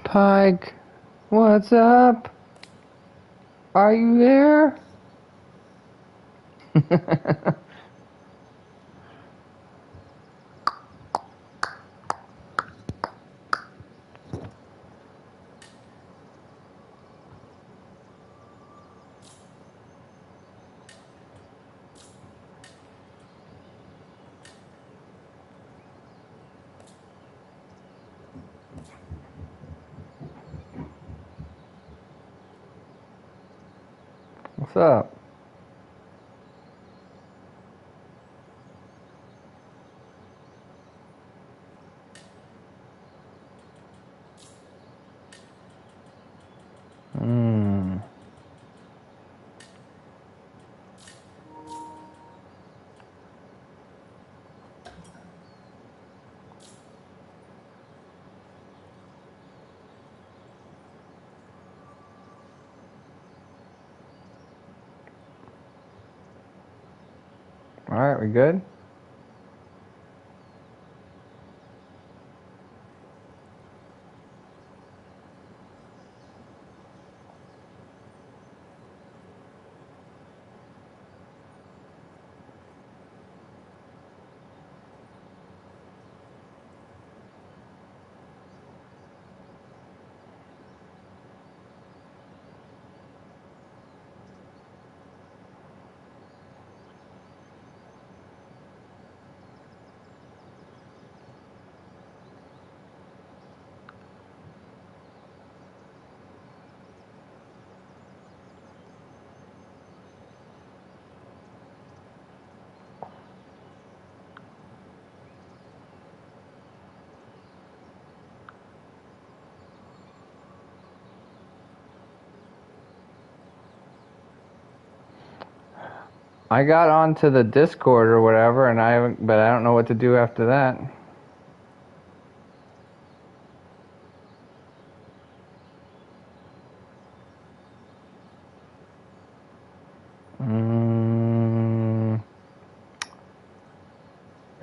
Pike, what's up? Are you there? What's up? Hmm. Alright, we good? I got onto the Discord or whatever, but I don't know what to do after that.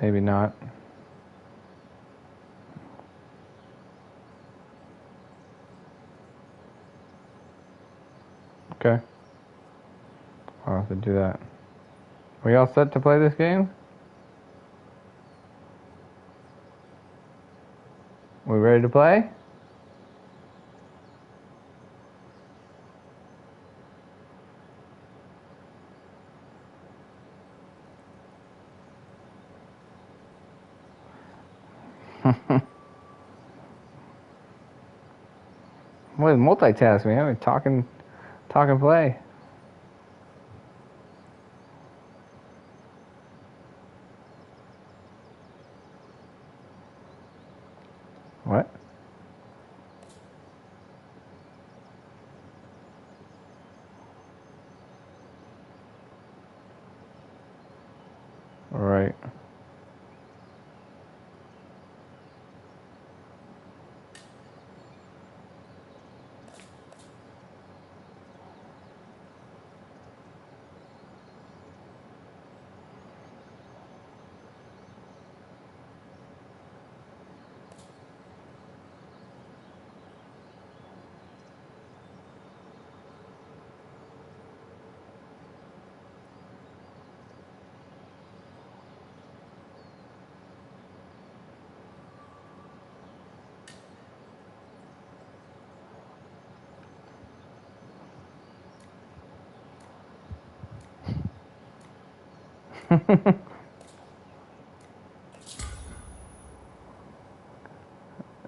Maybe not. Okay. I'll have to do that. We all set to play this game? We ready to play? What is multitasking? I mean, talk and play. What? All right.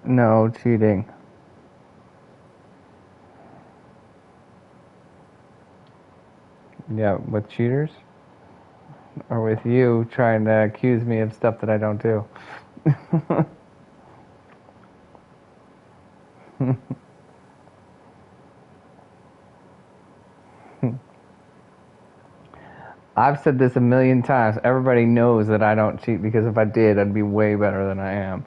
No cheating. Yeah, with cheaters? Or with you trying to accuse me of stuff that I don't do? I've said this a million times. Everybody knows that I don't cheat because if I did, I'd be way better than I am.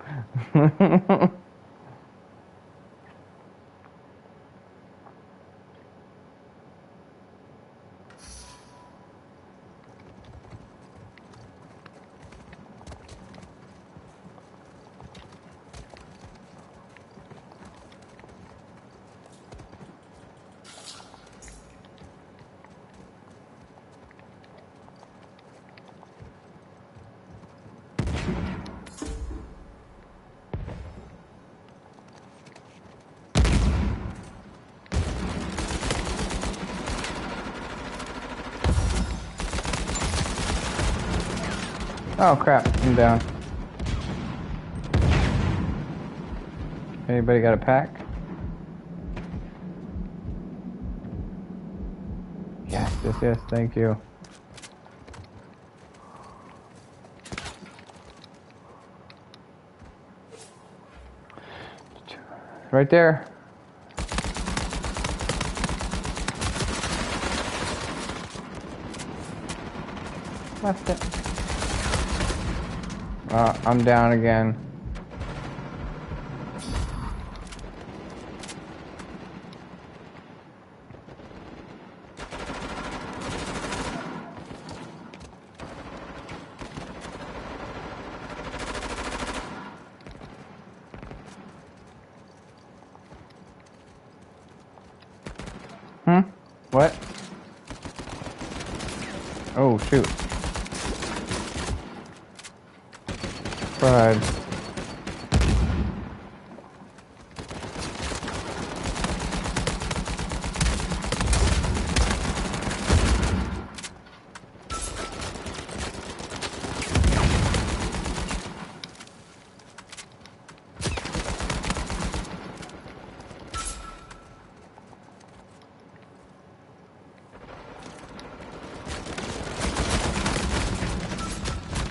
Oh crap, I'm down. Anybody got a pack? Yes, yes, yes, thank you. Right there. Left it. I'm down again. What? Oh, shoot. Pride.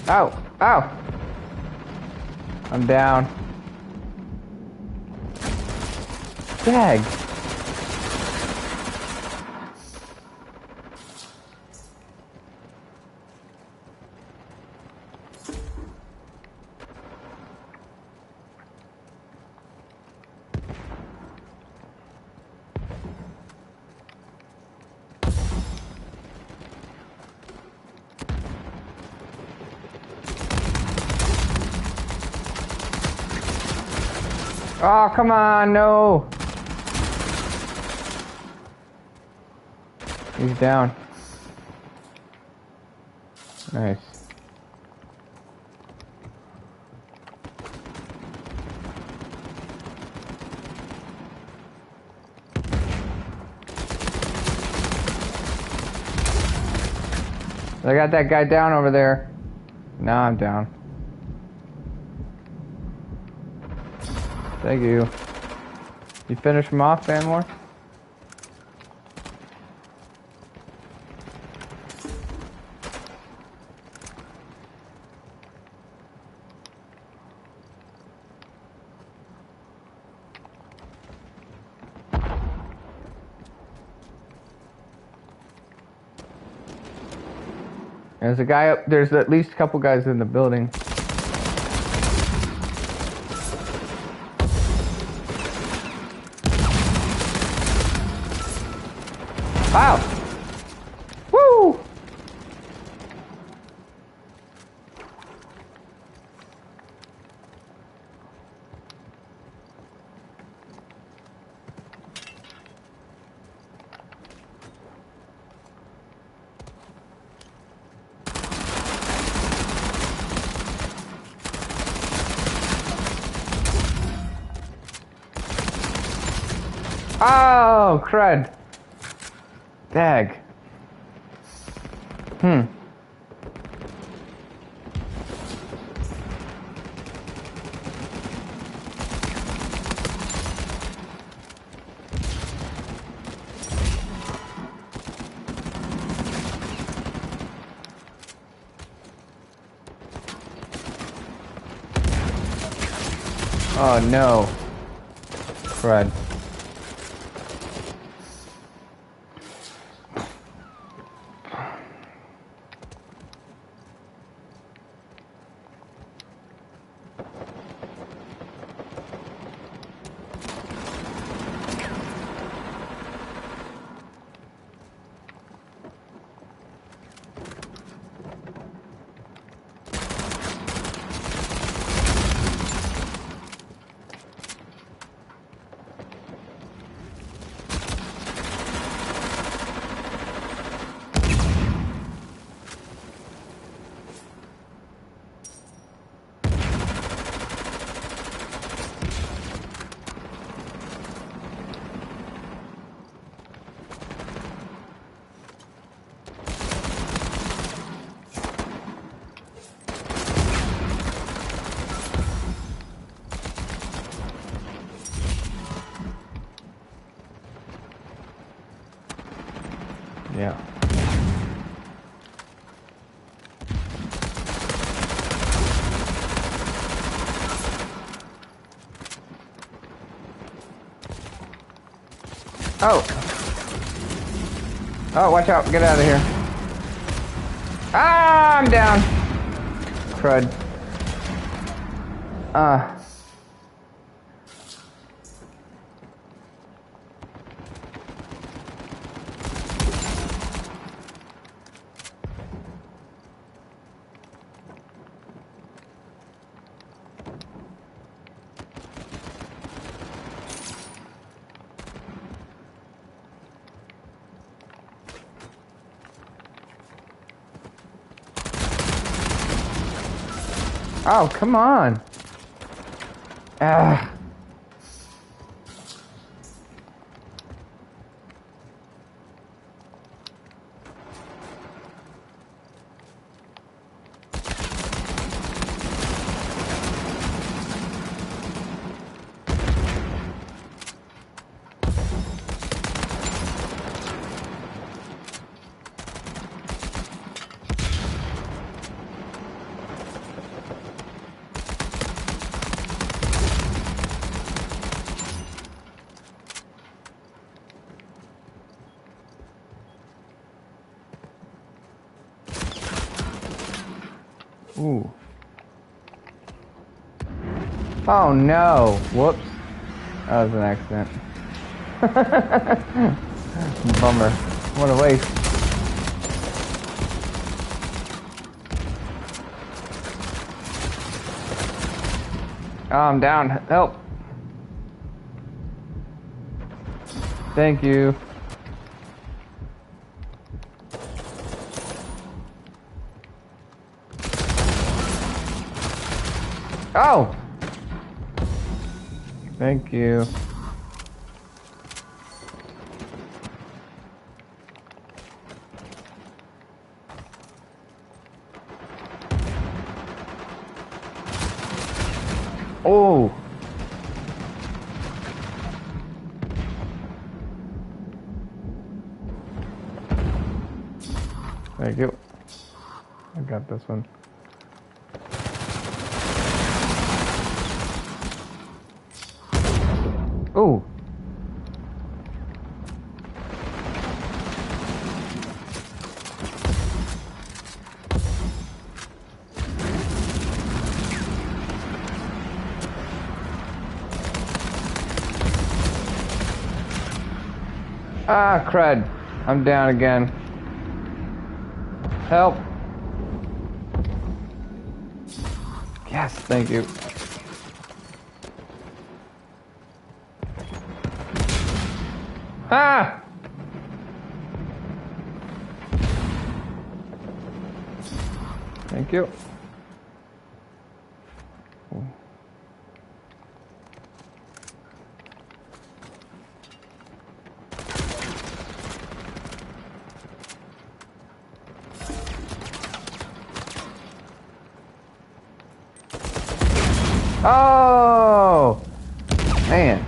Ow! Ow! I'm down. Dag! Oh, come on, no! He's down. Nice. I got that guy down over there. Now I'm down. Thank you. You finish him off, Vanmore? There's a guy up. There's at least a couple guys in the building. Wow! Woo! Oh, crud. Dag. Oh no. Crud. Yeah. Oh! Oh, watch out. Get out of here. Ah, I'm down. Crud. Oh, come on. Ah. Ooh. Oh no. Whoops. That was an accident. Bummer. What a waste. Oh, I'm down. Help. Thank you. Oh! Thank you. Oh! Thank you. I got this one. Ooh! Ah, crud. I'm down again. Help. Yes, thank you. Ah! Thank you. Oh! Man.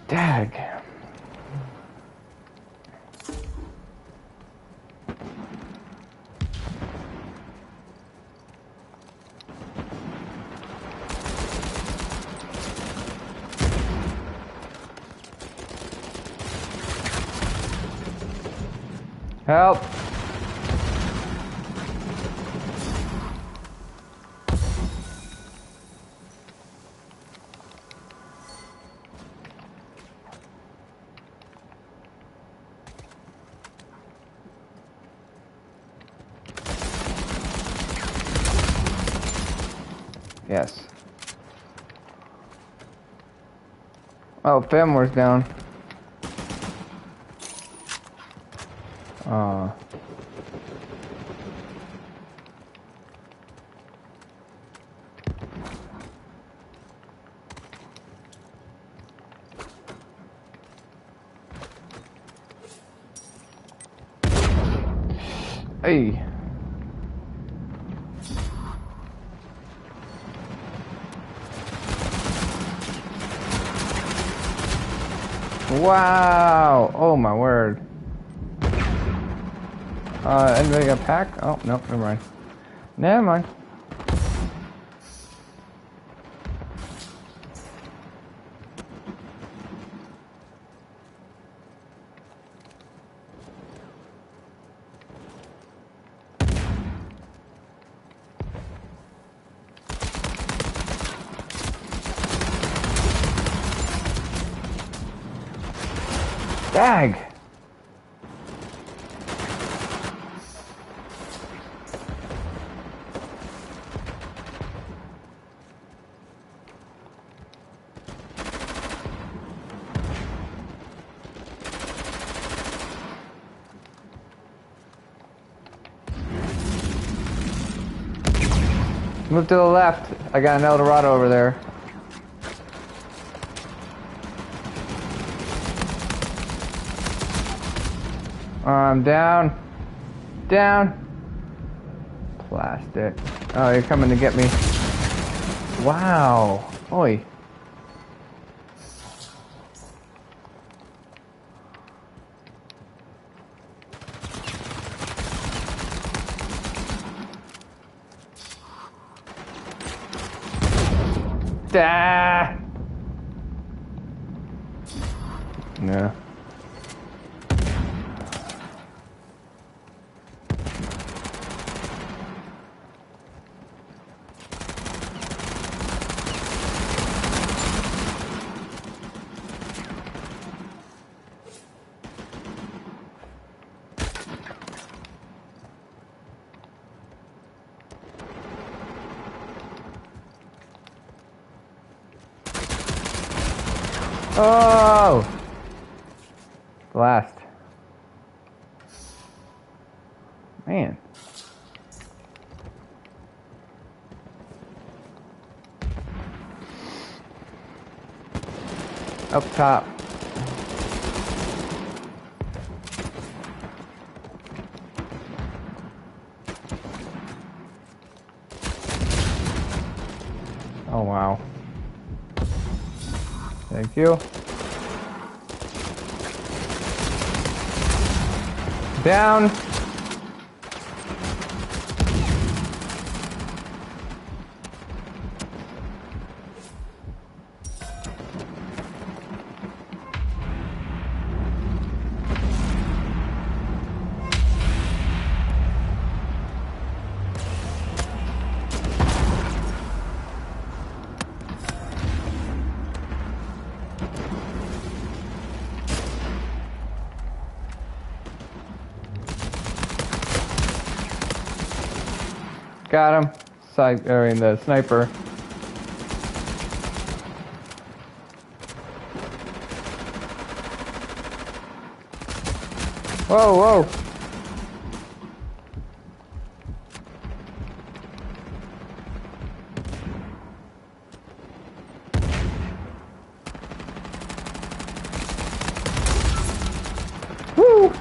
Dag. Help. Yes. Oh, Fenmore's down. Hey. Wow! Oh my word. Anybody got a pack? Oh, no, never mind. Never mind. Dag! Move to the left. I got an Eldorado over there. I'm down. Down. Plastic. Oh, you're coming to get me. Wow. Oi. Ah! Yeah. Oh! Blast. Man. Up top. Oh wow. Thank you. Down. Got him. The sniper. Whoa, whoa. Woo!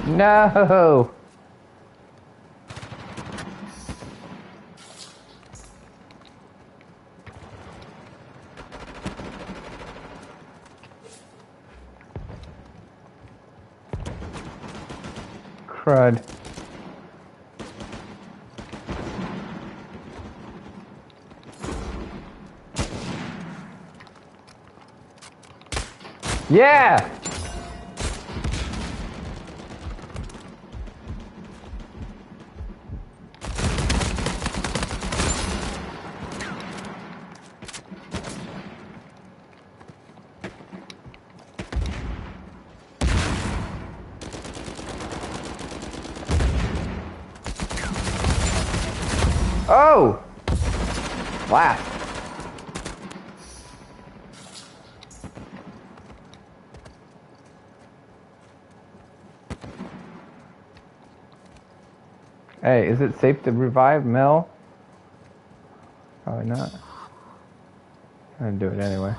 No! Crud. Yeah! Oh! Blast. Hey, is it safe to revive Mel? Probably not. I'm gonna do it anyway.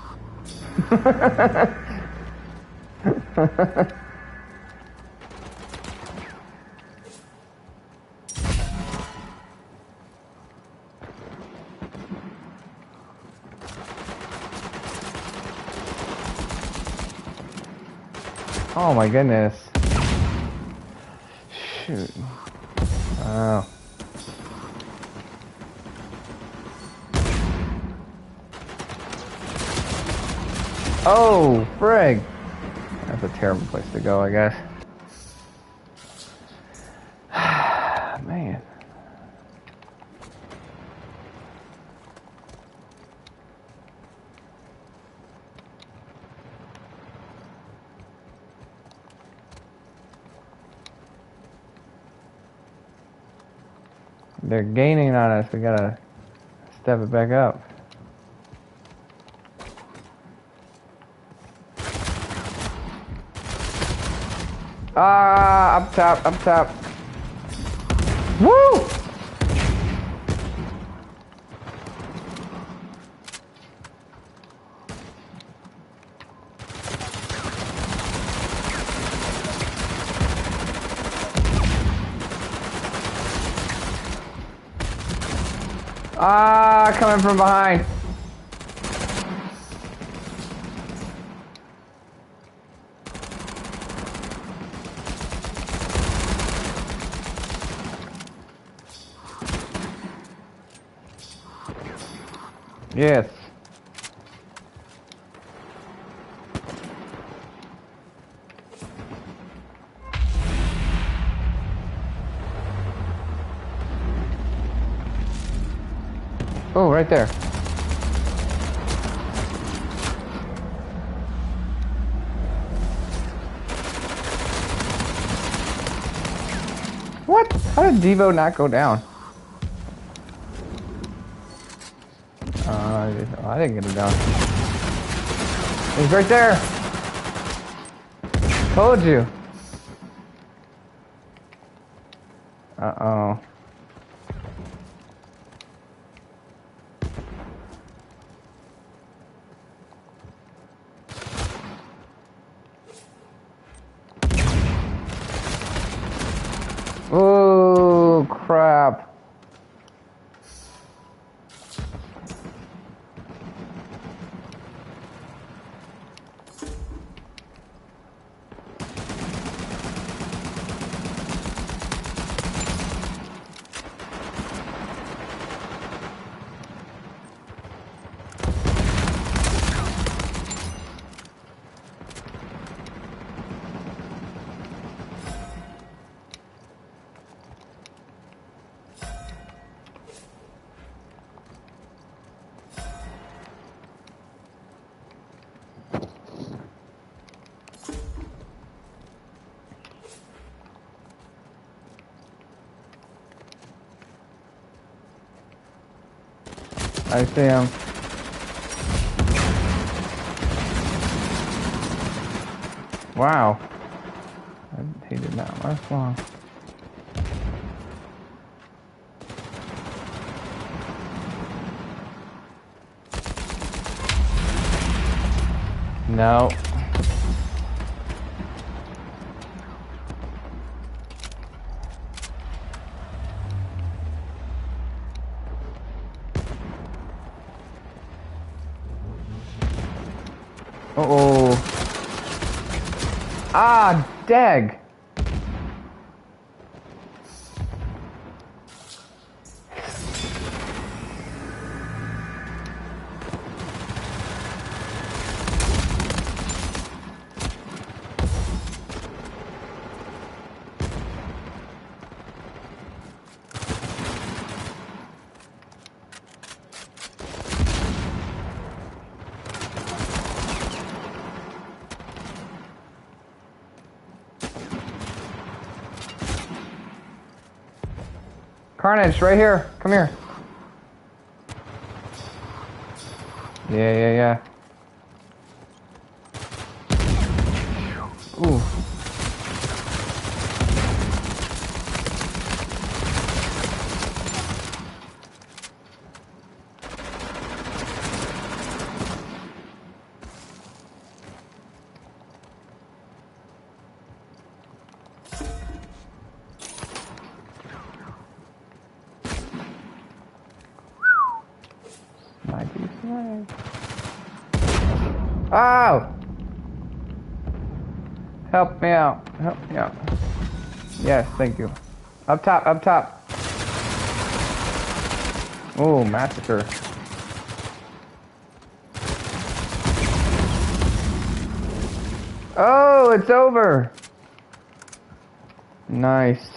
Oh my goodness. Shoot. Oh. Oh, frig. That's a terrible place to go, I guess. Man. They're gaining on us. We gotta step it back up. Ah, up top, up top. Woo! Ah, coming from behind. Yes. Oh, right there. What? How did Devo not go down? I didn't get him down. He's right there. Told you. Uh-oh. Oh, crap. I see him. Wow. He did not last long. No. Uh-oh. Ah, dag. Carnage, right here. Come here. Yeah. Ooh. Oh! Help me out. Help me out. Yes, thank you. Up top, up top. Oh, massacre. Oh, it's over. Nice.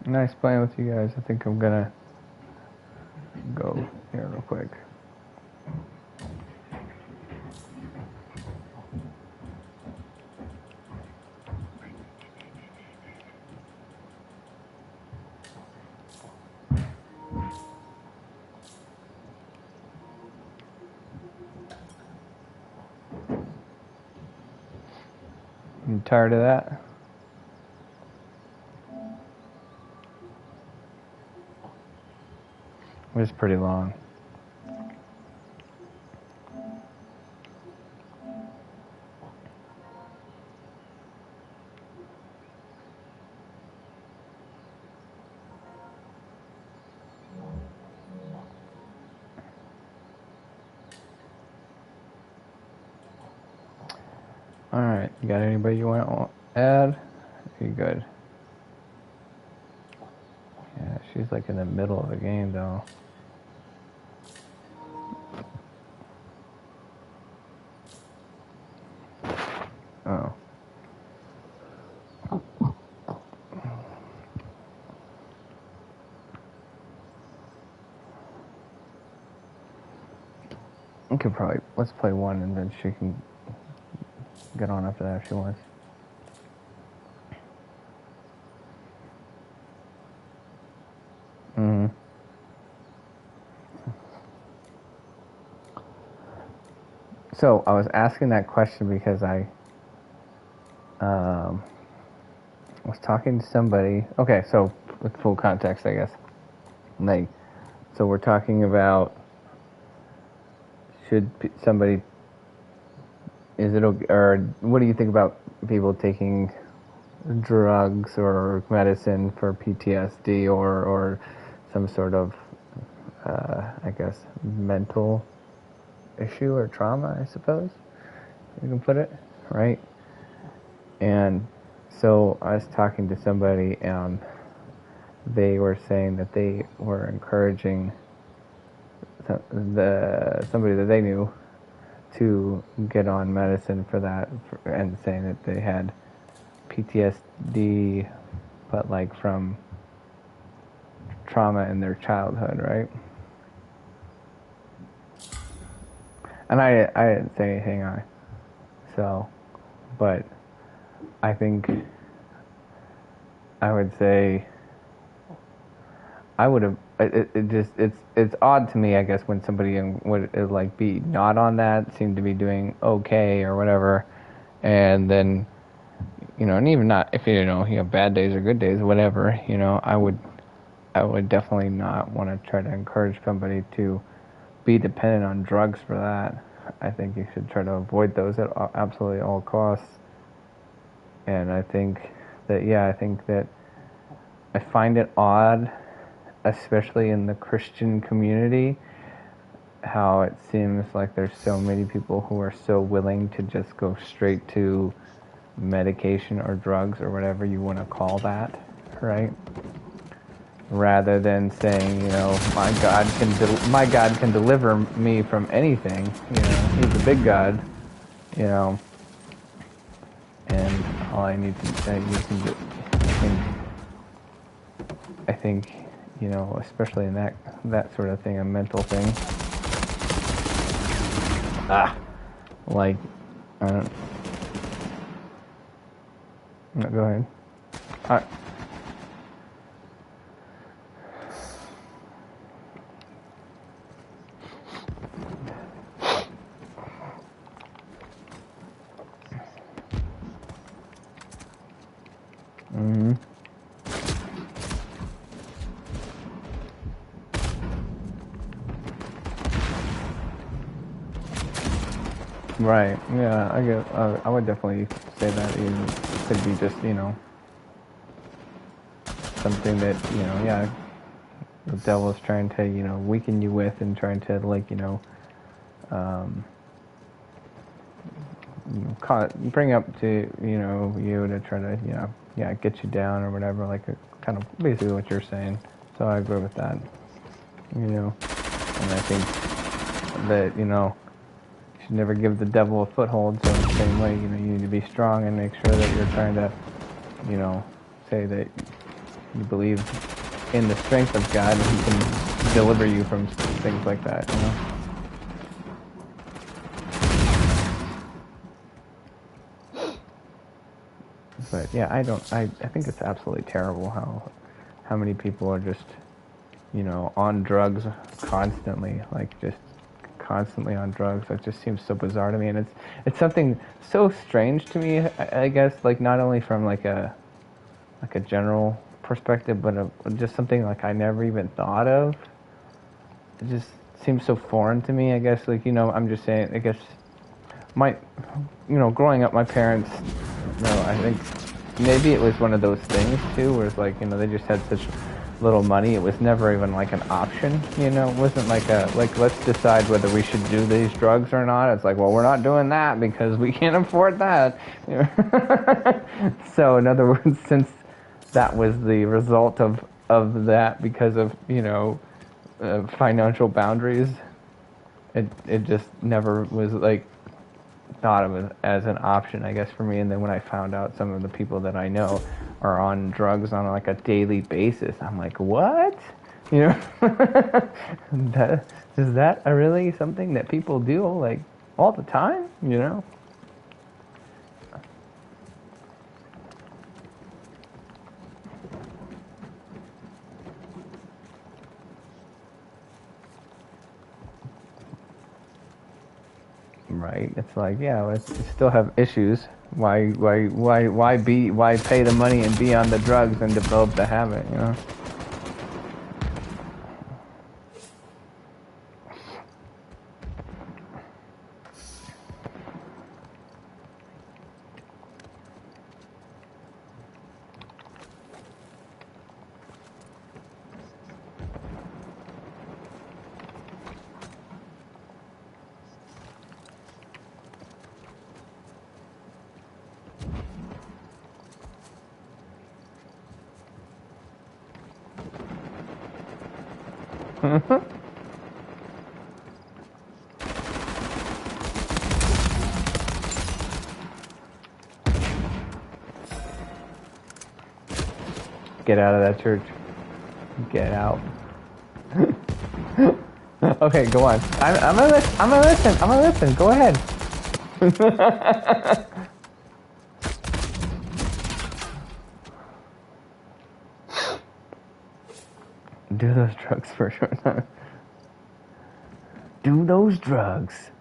Nice playing with you guys. I think I'm gonna go here real quick. You tired of that? It was pretty long. Alright, you got anybody you want to add? You good? Yeah, she's like in the middle of the game though. Oh. We could probably, let's play one and then she can get on after that if she wants. Mm-hmm. So I was asking that question because I was talking to somebody. Okay, so with full context, I guess. Like, so we're talking about should somebody, is it okay, or what do you think about people taking drugs or medicine for PTSD or some sort of, I guess, mental issue or trauma, I suppose you can put it, right? And so I was talking to somebody and they were saying that they were encouraging somebody that they knew to get on medicine for that, and saying that they had PTSD, but like from trauma in their childhood, right? And I didn't say anything on it. So, but I think I would say I would have. It's odd to me, I guess, when somebody would like be not on that, seem to be doing okay or whatever, and then, you know, and even not if you have bad days or good days, whatever, I would definitely not want to try to encourage somebody to be dependent on drugs for that. I think you should try to avoid those at absolutely all costs. And I think that I find it odd, especially in the Christian community, how it seems like there's so many people who are so willing to just go straight to medication or drugs or whatever you want to call that, right? Rather than saying, my God can deliver me from anything. He's a big God, and all I need to you can do. I think, especially in that sort of thing, a mental thing. like, I don't. No, go ahead. I, mm-hmm. Right. Yeah, I guess I would definitely say that it could be just, something that, yeah, the devil's trying to, weaken you with and trying to, like, um, bring up to, you to try to, yeah, get you down or whatever, like, kind of basically what you're saying. So I agree with that, and I think that, you should never give the devil a foothold. So in the same way, you need to be strong and make sure that you're trying to, say that you believe in the strength of God and He can deliver you from things like that, But yeah, I think it's absolutely terrible how many people are just, on drugs constantly, like just constantly on drugs. That just seems so bizarre to me, and it's something so strange to me. I guess, like, not only from like a general perspective, but just something like I never even thought of. It just seems so foreign to me. I guess, like, I'm just saying. I guess my, growing up, my parents, I think maybe it was one of those things too, where it's like, they just had such little money. It was never even like an option, It wasn't like let's decide whether we should do these drugs or not. It's like, well, we're not doing that because we can't afford that. So in other words, since that was the result of that because of, financial boundaries, it just never was like thought of it as an option, I guess, for me. And then when I found out some of the people that I know are on drugs on like a daily basis, I'm like, what? Is that really something that people do like all the time? Right? It's like, yeah, we still have issues. Why pay the money and be on the drugs and develop the habit? Get out of that church. Get out. Okay, go on. I'm gonna listen. I'm gonna listen. Go ahead. Do those drugs for sure. Do those drugs.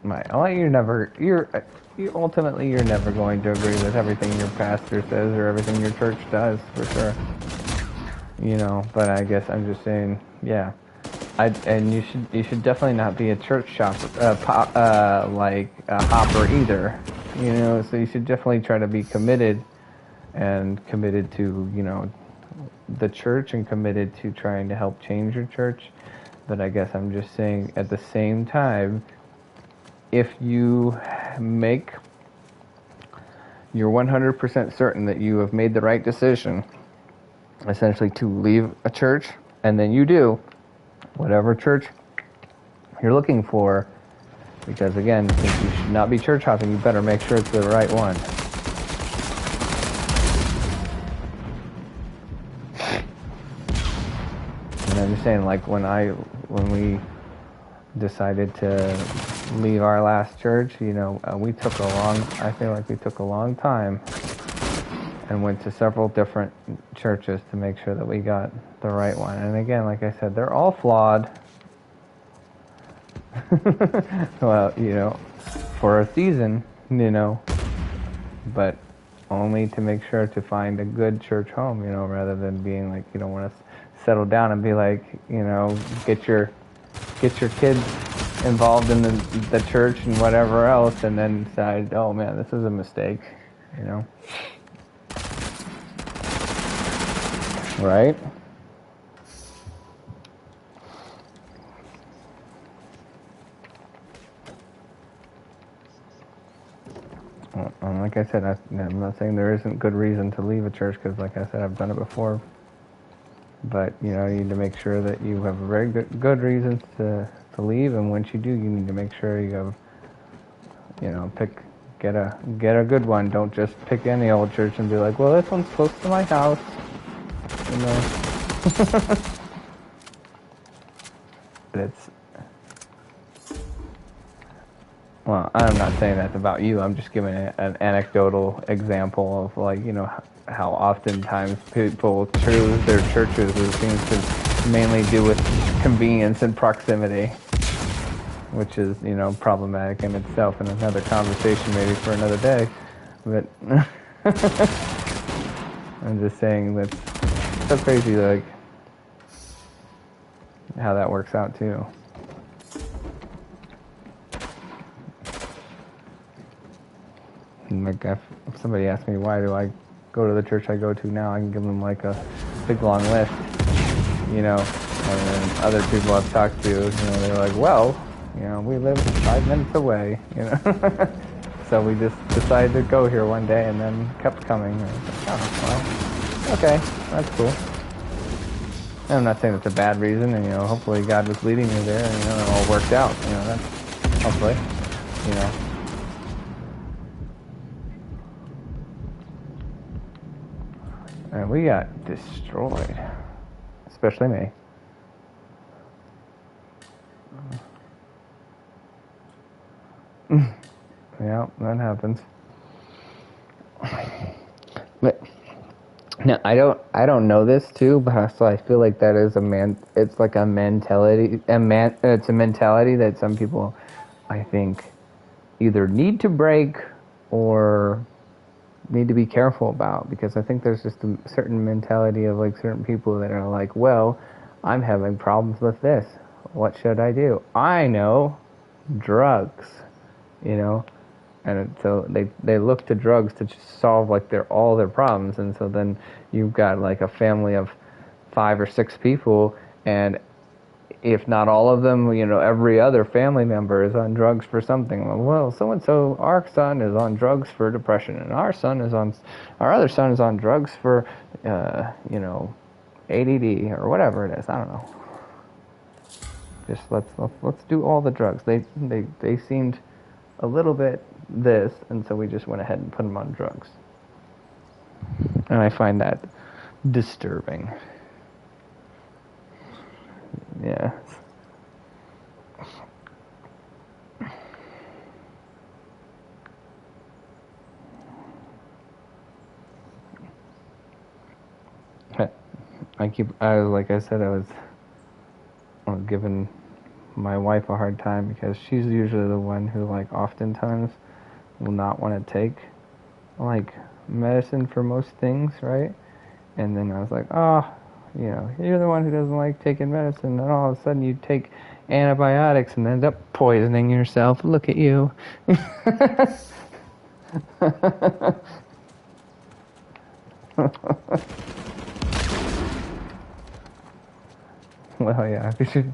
Right. Well, you ultimately you're never going to agree with everything your pastor says or everything your church does, for sure. But I guess I'm just saying, yeah. And you should definitely not be a church shopper, like a hopper either. So you should definitely try to be committed to, the church and committed to trying to help change your church. But I guess I'm just saying at the same time, if you make you're 100% certain that you have made the right decision, essentially to leave a church, and then you do whatever church you're looking for, because again, since you should not be church hopping, you better make sure it's the right one. just saying, like when we decided to leave our last church, I feel like we took a long time and went to several different churches to make sure that we got the right one. And again, like I said, they're all flawed. Well, for a season, but only to make sure to find a good church home, rather than being like, you don't want to settle down and be like, get your kids involved in the church and whatever else, and then decide, oh man, this is a mistake, right? And like I said, I'm not saying there isn't good reason to leave a church, because like I said, I've done it before. But you need to make sure that you have a very good reasons to leave, and once you do, you need to make sure you have, get a good one. Don't just pick any old church and be like, well, this one's close to my house, Well, I'm not saying that's about you. I'm just giving an anecdotal example of, like, how oftentimes people choose their churches. It seems to mainly do with convenience and proximity, which is, problematic in itself, and another conversation maybe for another day. But I'm just saying that's so crazy, like, how that works out too. Like, if somebody asks me why do I go to the church I go to now, I can give them like a big long list, and then other people I've talked to, they're like, well, we live 5 minutes away, so we just decided to go here one day and then kept coming. And I was like, oh, well, okay, that's cool. And I'm not saying it's a bad reason, and hopefully God was leading me there, and it all worked out, that's hopefully, And we got destroyed, especially me. Yeah, that happens. But now I don't know this too, but so I feel like that is it's like a mentality, it's a mentality that some people, I think, either need to break or need to be careful about, because I think there's just a certain mentality of, like, certain people that are like, well, I'm having problems with this. What should I do? I know, drugs, and so they look to drugs to just solve, like, all their problems. And so then you've got, like, a family of 5 or 6 people, and if not all of them, every other family member is on drugs for something. Well, so-and-so, our son is on drugs for depression, and our other son is on drugs for, ADD or whatever it is. I don't know. Just let's do all the drugs. They seemed a little bit this, and so we just went ahead and put them on drugs. And I find that disturbing. Yeah. Like I said, I was giving my wife a hard time, because she's usually the one who, like, oftentimes will not want to take, like, medicine for most things, right? And then I was like, oh, you're the one who doesn't like taking medicine, and all of a sudden you take antibiotics and end up poisoning yourself. Look at you. Well, yeah, we should.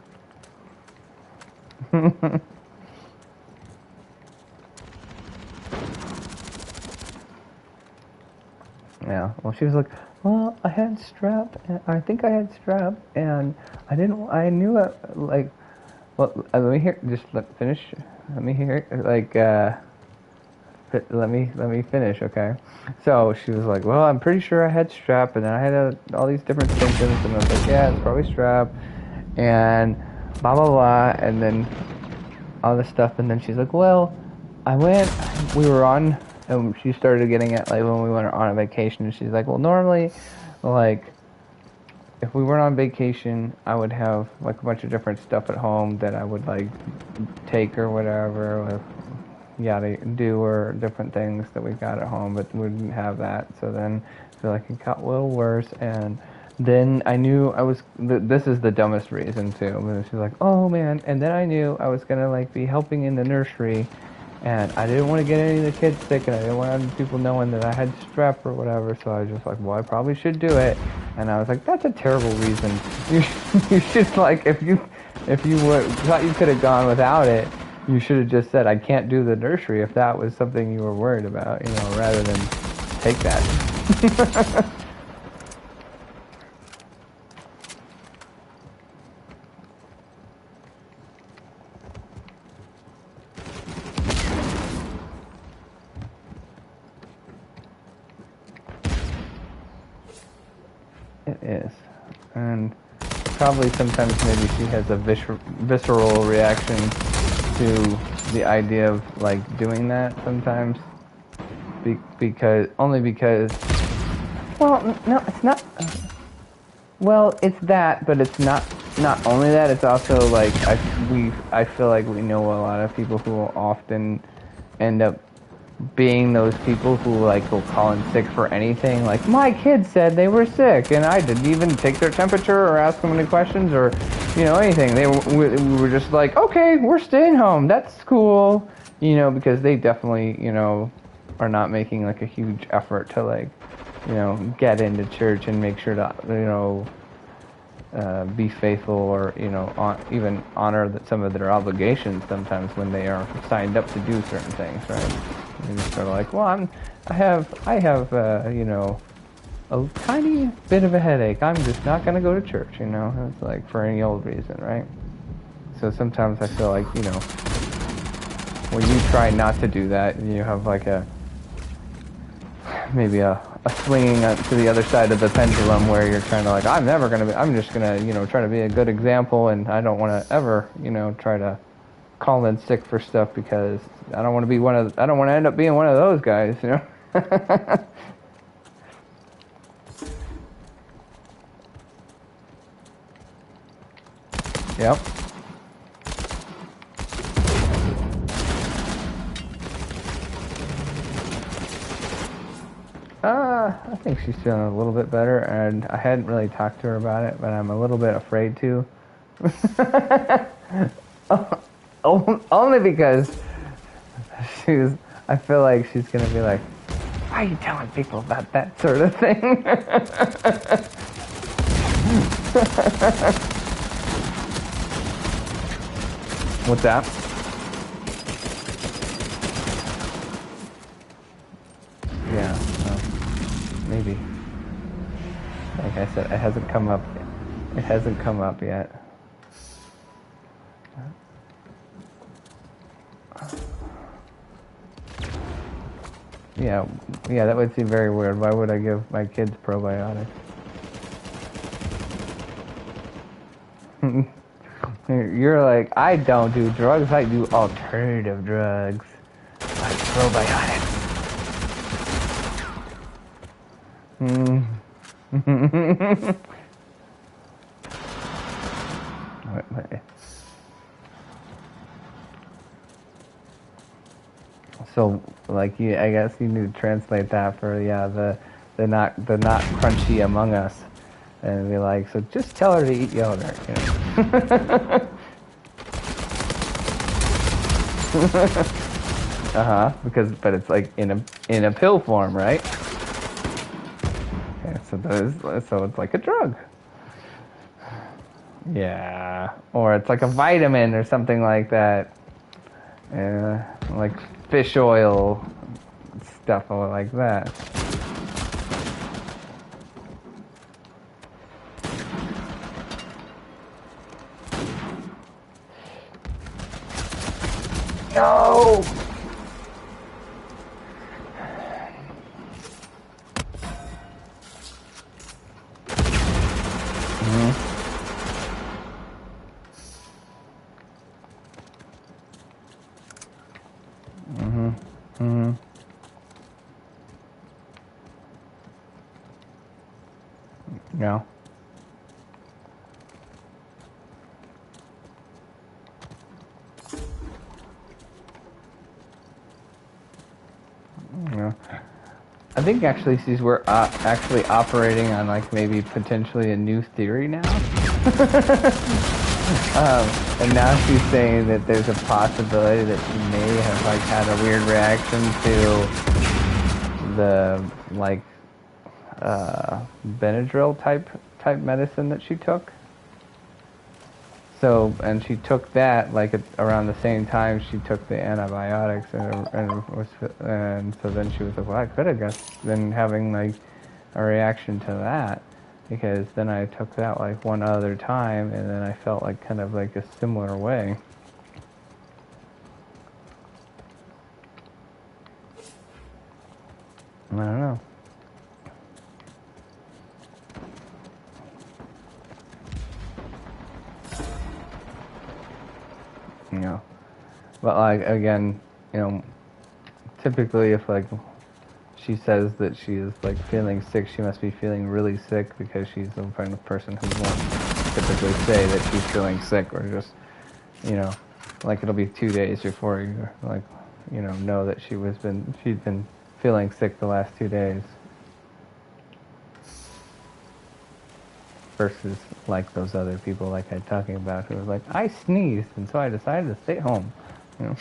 Yeah, well, she was like, well, I had strep, and I think I had strep, and I knew it, like, well, let me hear, finish, let me hear, like, let me finish, okay? So she was like, well, I'm pretty sure I had strep, and then I had all these different symptoms, and I was like, yeah, it's probably strep. and blah blah blah, and then all this stuff, and then she's like, well, we were on, and she started getting it like when we went on a vacation, and she's like, well, normally, like, if we weren't on vacation, I would have like a bunch of different stuff at home that I would like take or whatever, or yada do, or different things that we got at home, but we didn't have that. So then I feel like it got a little worse, and then I knew this is the dumbest reason too. And she's like, oh man, and then I knew I was gonna like be helping in the nursery, and I didn't want to get any of the kids sick, and I didn't want other people knowing that I had strep or whatever, so I was just like, well, I probably should do it. And I was like, that's a terrible reason. You should, like, if you thought you could have gone without it, you should have just said, I can't do the nursery, if that was something you were worried about, rather than take that. It is. And probably sometimes maybe she has a visceral reaction to the idea of like doing that sometimes, because well, no, it's not, well, it's that, but it's not only that, it's also like I feel like we know a lot of people who will often end up being those people who like will call in sick for anything. Like, my kids said they were sick, and I didn't even take their temperature or ask them any questions or anything. We were just like, okay, we're staying home. That's cool, because they definitely are not making like a huge effort to like get into church and make sure to be faithful, or even honor some of their obligations sometimes when they are signed up to do certain things, right? And just sort of like, well, I have a tiny bit of a headache. I'm just not going to go to church, It's like for any old reason, right? So sometimes I feel like, when you try not to do that, and you have like maybe a swinging to the other side of the pendulum where you're trying to like, I'm just going to, try to be a good example, and I don't want to ever, try to call in sick for stuff, because I don't want to end up being one of those guys, Yep. I think she's feeling a little bit better, and I hadn't really talked to her about it, but I'm a little bit afraid to. Only because I feel like she's gonna be like, why are you telling people about that sort of thing? What's that? Yeah, maybe. Like I said, it hasn't come up. It hasn't come up yet. Yeah, that would seem very weird. Why would I give my kids probiotics? You're like, I don't do drugs, I do alternative drugs. Like probiotics. Wait. So, like, I guess you need to translate that for the not crunchy among us, and be like, so just tell her to eat yogurt. But it's like in a pill form, right? Yeah, so it's like a drug. Yeah, or it's like a vitamin or something like that. Like fish oil, stuff like that. No! You know? You know? I think actually we're actually operating on like maybe potentially a new theory now. And now she's saying that there's a possibility that she may have like had a weird reaction to the like Benadryl type medicine that she took. So, and she took that like around the same time she took the antibiotics, and so then she was like, well, I could have just been having like a reaction to that, because then I took that like one other time, and then I felt like kind of like a similar way. I don't know. You know, but like again, you know, typically if like she says that she is like feeling sick, she must be feeling really sick, because she's the kind of person who won't typically say that she's feeling sick, or just, you know, like it'll be 2 days before you like, you know that she's been feeling sick the last 2 days. Versus like those other people like I'm talking about, who was like, I sneezed and so I decided to stay home. You know?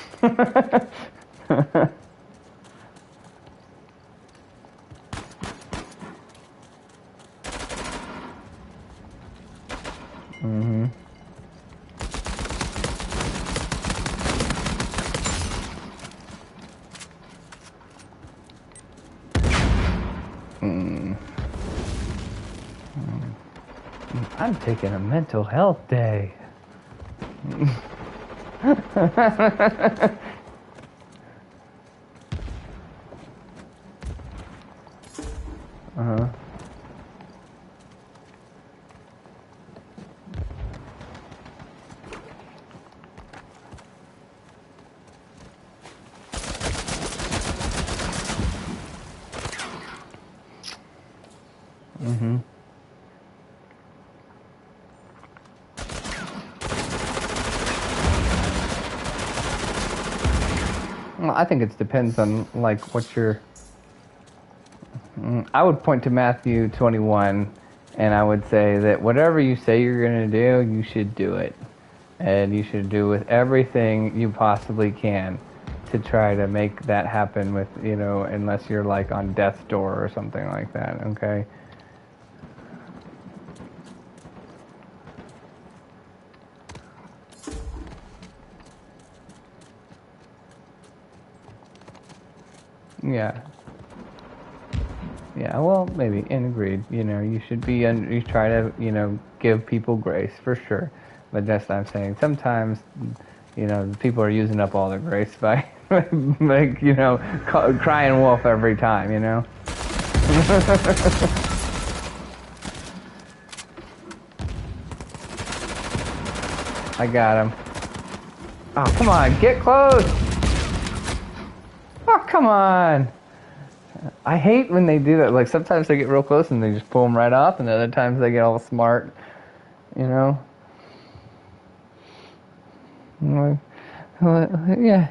Mm-hmm. I'm taking a mental health day. Uh-huh. Mm-hmm. Well, I think it depends on like what you're. I would point to Matthew 21, and I would say that whatever you say you're going to do, you should do it, and you should do with everything you possibly can to try to make that happen. With, you know, unless you're like on death's door or something like that. Okay. Yeah. Yeah, well, maybe, and agreed. You know, you should be, you try to, you know, give people grace for sure. But that's what I'm saying. Sometimes, you know, people are using up all their grace by, like, you know, crying wolf every time, you know? I got him. Oh, come on, get close! Oh, come on! I hate when they do that. Like, sometimes they get real close and they just pull them right off, and other times they get all smart, you know? Yeah.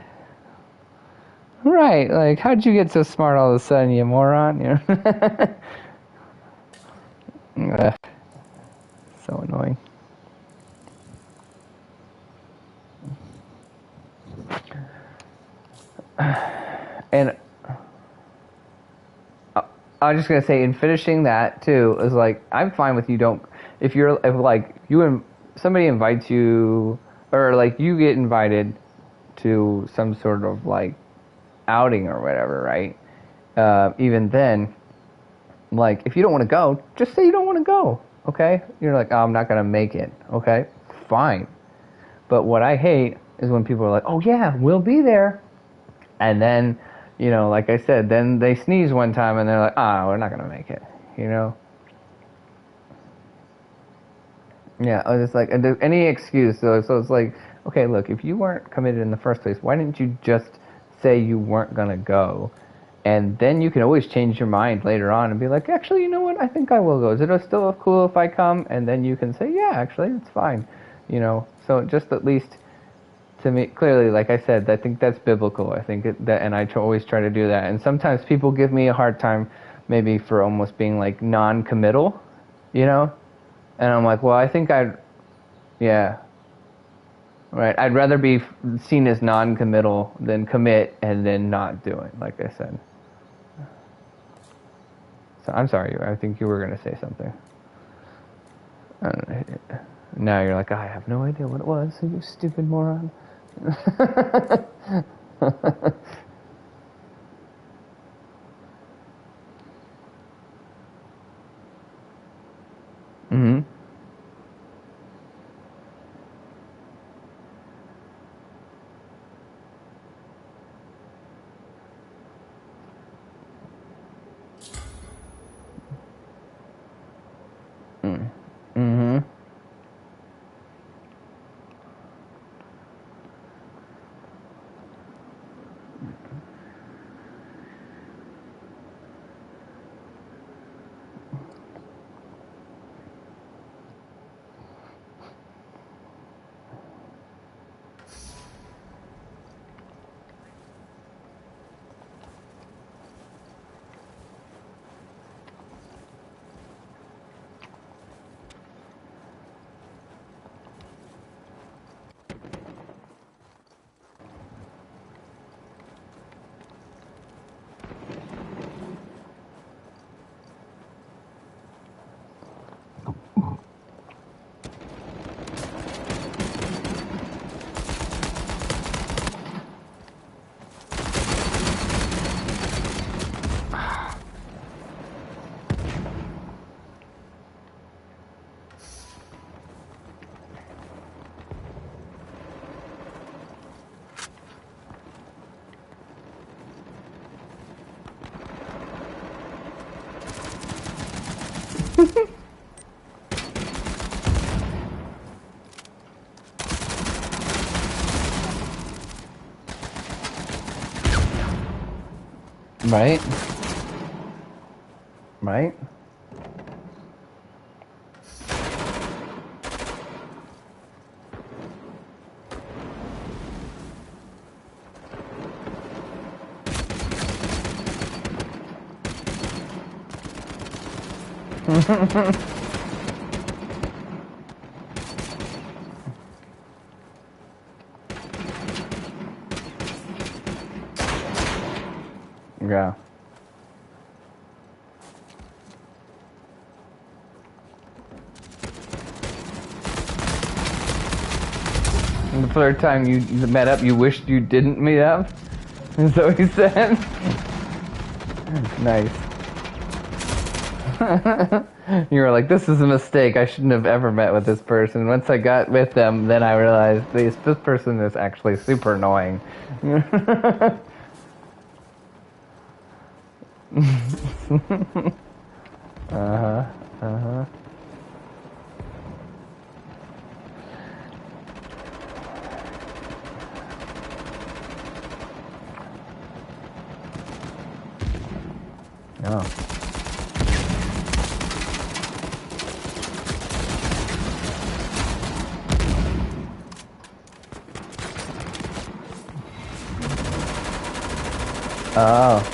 Right, like, how'd you get so smart all of a sudden, you moron? You know? Ugh, so annoying. And I was just gonna say, in finishing that too, is like, I'm fine with you don't, if like somebody invites you, or like you get invited to some sort of like outing or whatever, right? Even then, like, if you don't want to go, just say you don't want to go, okay? You're like, oh, I'm not gonna make it, okay? Fine. But what I hate is when people are like, oh yeah, we'll be there, and then, you know, like I said, then they sneeze one time and they're like, ah, we're not gonna make it, you know? Yeah, I was just like, any excuse. So it's like, okay, look, if you weren't committed in the first place, why didn't you just say you weren't gonna go, And then you can always change your mind later on and be like, actually, you know what? I think I will go. Is it still cool if I come? And then you can say, yeah, actually, it's fine. You know, so just at least to me, clearly, like I said, I think that's biblical. I think that, and I always try to do that. And sometimes people give me a hard time, maybe for almost being like non-committal, you know. And I'm like, well, I think yeah, right. I'd rather be seen as non-committal than commit and then not do it. Like I said. So I'm sorry. I think you were gonna say something. I don't know. Now you're like, I have no idea what it was. You stupid moron. Mm-hmm. Mm-hmm. Right. Right. Yeah. And the third time you met up, you wished you didn't meet up? Is that what you said? Nice. You were like, this is a mistake. I shouldn't have ever met with this person. Once I got with them, then I realized this person is actually super annoying. Uh-huh. Uh-huh. Oh. Oh.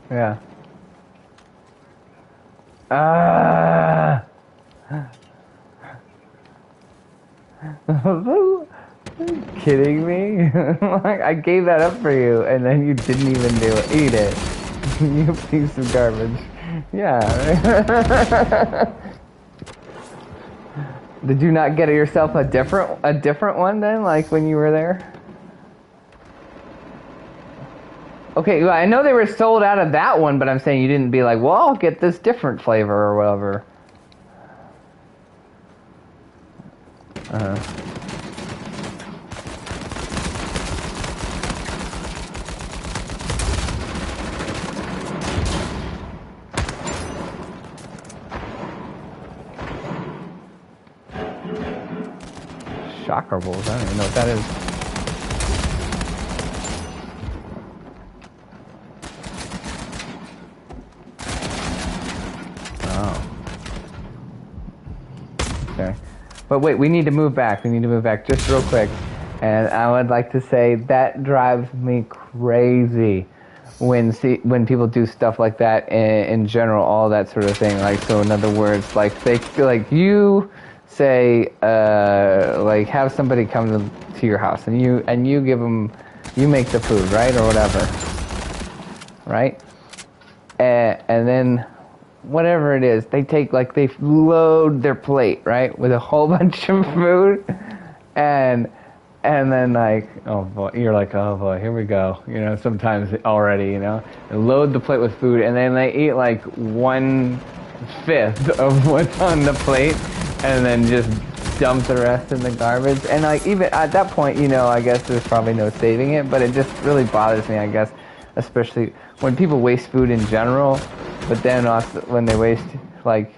Yeah. Ah. Are you kidding me? Like, I gave that up for you, and then you didn't even eat it. You piece of garbage. Yeah. Did you not get yourself a different one then, like when you were there? Okay, well, I know they were sold out of that one, but I'm saying you didn't be like, well, I'll get this different flavor or whatever. Shocker balls, I don't even know what that is. Oh. Okay. But wait, we need to move back. We need to move back just real quick. And I would like to say that drives me crazy when people do stuff like that in general, all that sort of thing. Like, so in other words, like they feel like you say, like have somebody come to your house and you give them, you make the food, right, or whatever, right? And then whatever it is, they load their plate, right, with a whole bunch of food, and then like, oh boy, you're like, oh boy, here we go, sometimes already, they load the plate with food, and then they eat like 1/5 of what's on the plate, and then just dump the rest in the garbage. And like, even at that point, I guess there's probably no saving it, but it just really bothers me, I guess, especially when people waste food in general, but then also when they waste, like,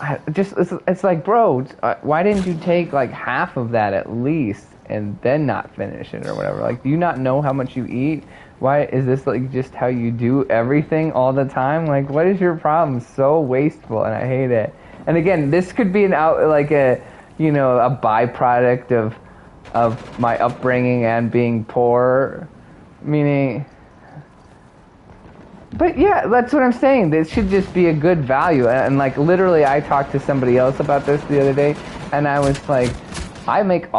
it's like, bro, why didn't you take like half of that at least and then not finish it or whatever? Like, do you not know how much you eat? Why is this like just how you do everything all the time? Like, what is your problem? So wasteful, and I hate it. And again, this could be a byproduct of my upbringing and being poor, meaning. But yeah, that's what I'm saying. This should just be a good value. And like literally, I talked to somebody else about this the other day, and I was like, I like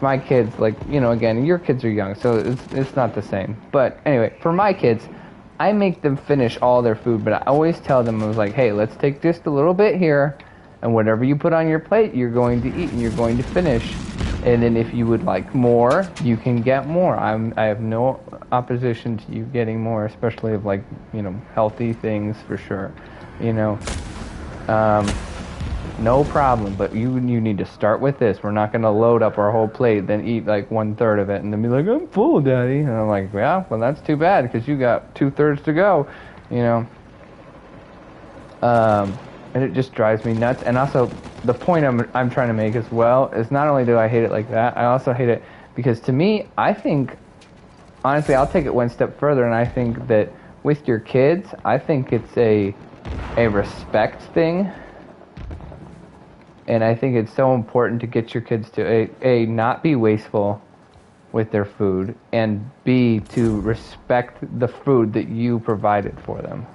my kids, like, again, your kids are young, so it's not the same. But anyway, for my kids, I make them finish all their food, but I always tell them, I was like, hey, let's take just a little bit here, and whatever you put on your plate, you're going to eat and you're going to finish. And then if you would like more, you can get more. I have no opposition to you getting more, especially of like, healthy things for sure. No problem, but you need to start with this. We're not going to load up our whole plate, then eat like 1/3 of it, and then be like, I'm full, Daddy. And I'm like, yeah, well, that's too bad, because you got 2/3 to go, And it just drives me nuts. And also, the point I'm trying to make as well is not only do I hate it like that, I also hate it because to me, I think, honestly, I'll take it one step further, and I think that with your kids, I think it's a respect thing. And I think it's so important to get your kids to A, not be wasteful with their food, and B, to respect the food that you provided for them.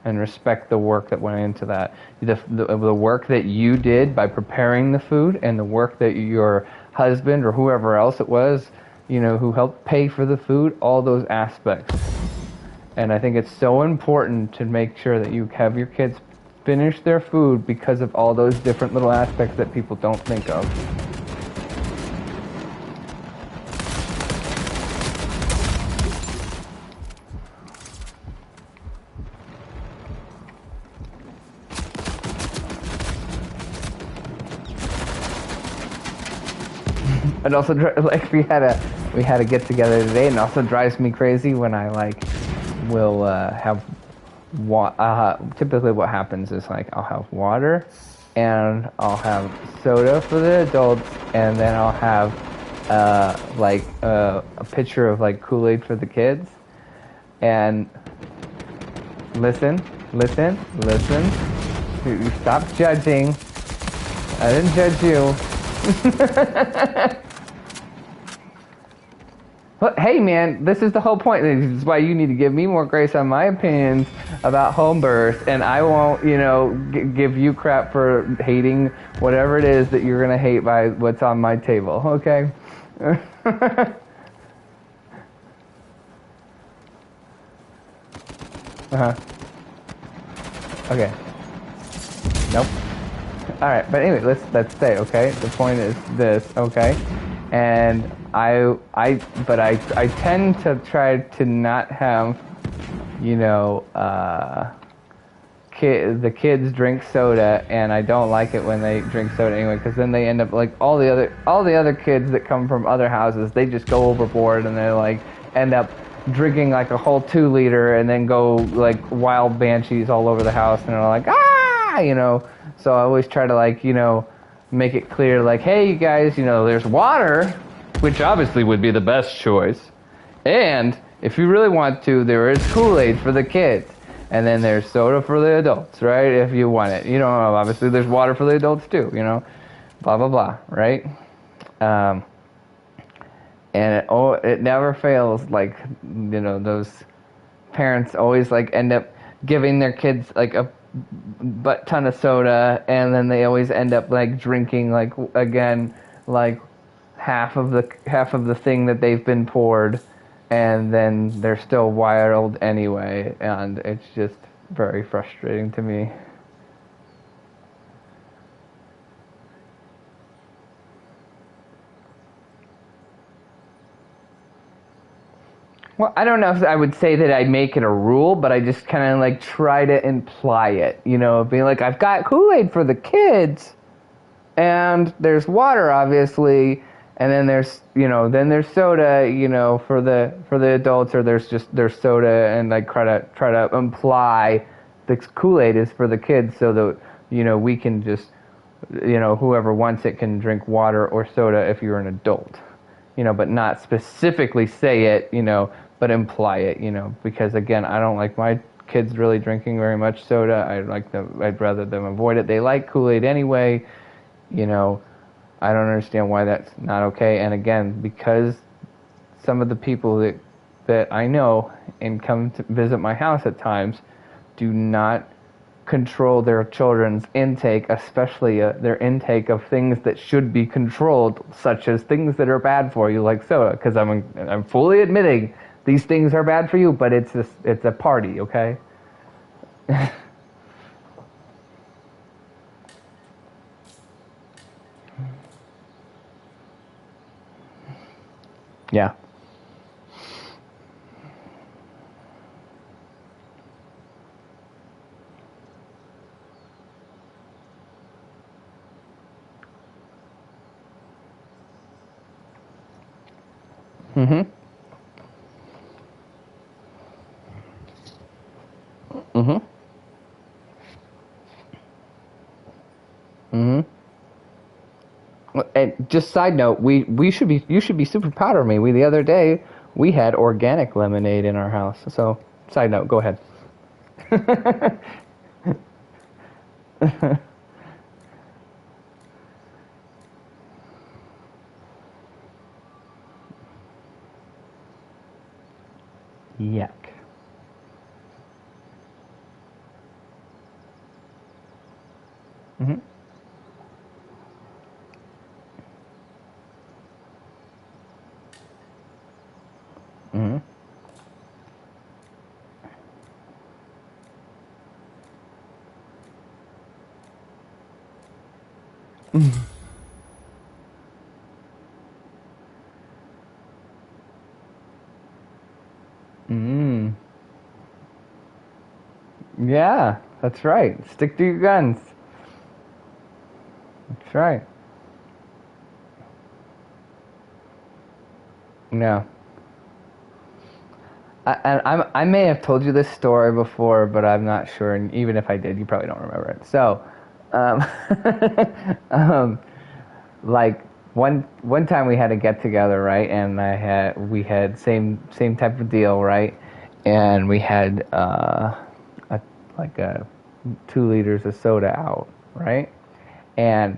And respect the work that went into that. The work that you did by preparing the food, and the work that your husband or whoever else it was, who helped pay for the food, all those aspects. And I think it's so important to make sure that you have your kids finish their food because of all those different little aspects that people don't think of. It also, like, we had a get together today, and it also drives me crazy when I will have typically what happens is I'll have water, and I'll have soda for the adults, and then I'll have a pitcher of Kool-Aid for the kids. And listen, you stop judging. I didn't judge you. But hey, man, this is the whole point. This is why you need to give me more grace on my opinions about home birth, and I won't, give you crap for hating whatever it is that you're gonna hate by what's on my table. Okay? Okay. Nope. All right, but anyway, let's stay. Okay. The point is this. Okay, and I tend to try to not have, you know, the kids drink soda, and I don't like it when they drink soda anyway, because then they end up like all the other kids that come from other houses, they just go overboard and they like end up drinking like a whole 2 liter and then go like wild banshees all over the house, and they're like, ah, you know. So I always try to like, you know, make it clear like, hey, you guys, you know, there's water, which obviously would be the best choice, and if you really want to, there is Kool-Aid for the kids. And then there's soda for the adults, right? If you want it. You know, obviously there's water for the adults too, you know? Blah, blah, blah, right? And it never fails, like, you know, those parents always, like, end up giving their kids, like, a butt ton of soda, and then they always end up, like, drinking, like, again, like, half of the thing that they've been poured, and then they're still wild anyway, and it's just very frustrating to me. Well, I don't know if I would say that I make it a rule, but I just kind of like try to imply it, you know, being like, I've got Kool-Aid for the kids, and there's water, obviously, and then there's, you know, then there's soda, you know, for the adults, or there's soda, and I try to imply the Kool-Aid is for the kids, so that, you know, we can just, you know, whoever wants it can drink water or soda if you're an adult, you know, but not specifically say it, you know, but imply it, you know, because again, I don't like my kids really drinking very much soda. I'd rather them avoid it. They like Kool-Aid anyway, you know. I don't understand why that's not okay. And again, because some of the people that I know and come to visit my house at times do not control their children's intake, especially their intake of things that should be controlled, such as things that are bad for you, like soda. Because I'm fully admitting these things are bad for you, but it's a party, okay? Yeah. Mm-hmm. Mm-hmm. Mm-hmm. And just side note, you should be super proud of me. The other day we had organic lemonade in our house. So side note, go ahead. Yuck. Mm-hmm. Mm-hmm. Mm. Yeah, that's right. Stick to your guns. That's right. No. I may have told you this story before, but I'm not sure. And even if I did, you probably don't remember it. So, um, um, like one time we had a get together, right? And we had same type of deal, right? And we had a like a 2 liters of soda out, right? And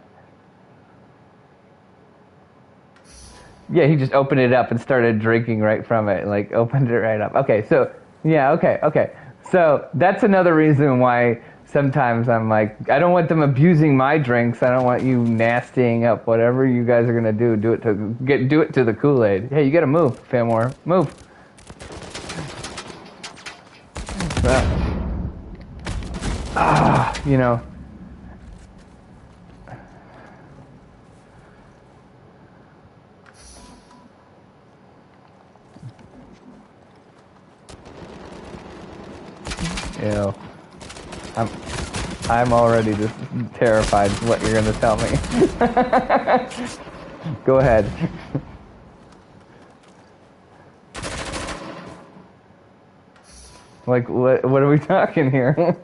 yeah, he just opened it up and started drinking right from it. Like opened it right up. Okay, so yeah, okay. So that's another reason why sometimes I'm like, I don't want them abusing my drinks. I don't want you nastying up whatever you guys are gonna do. Do it to the Kool-Aid. Hey, you gotta move, Fillmore. Move. You know. I'm I'm already just terrified of what you're gonna tell me. Go ahead. Like what are we talking here?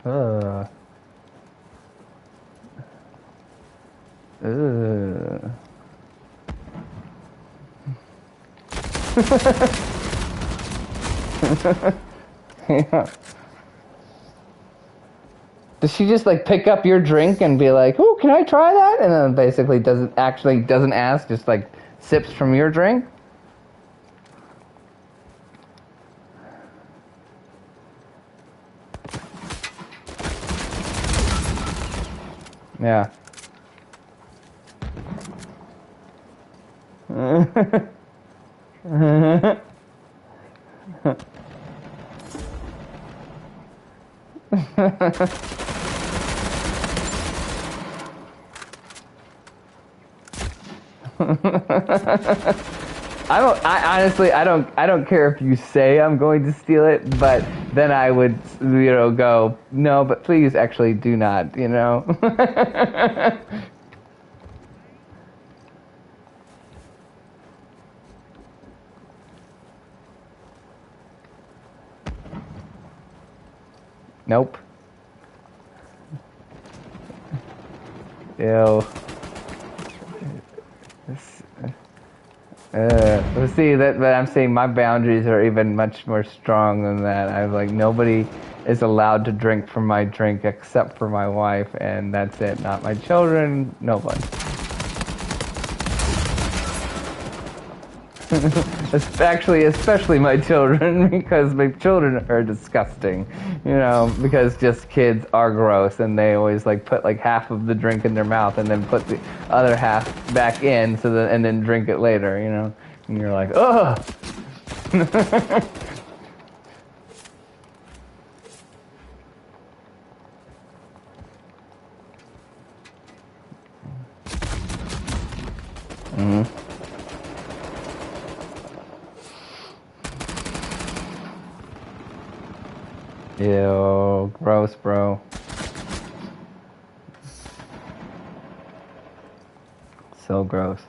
uh. Yeah. Does she just like pick up your drink and be like, "Oh, can I try that?" And then basically doesn't ask, just like sips from your drink? Yeah. I honestly, I don't care if you say I'm going to steal it, but then I would, go, no, but please actually do not, Nope. Ew. See that, but I'm saying my boundaries are even much more strong than that. I'm like, nobody is allowed to drink from my drink except for my wife, and that's it. Not my children, nobody. Especially my children, because my children are disgusting, because just kids are gross, and they always like put like half of the drink in their mouth and then put the other half back in, and then drink it later, and you're like, ugh. Mm-hmm. Ew, gross, bro. So gross.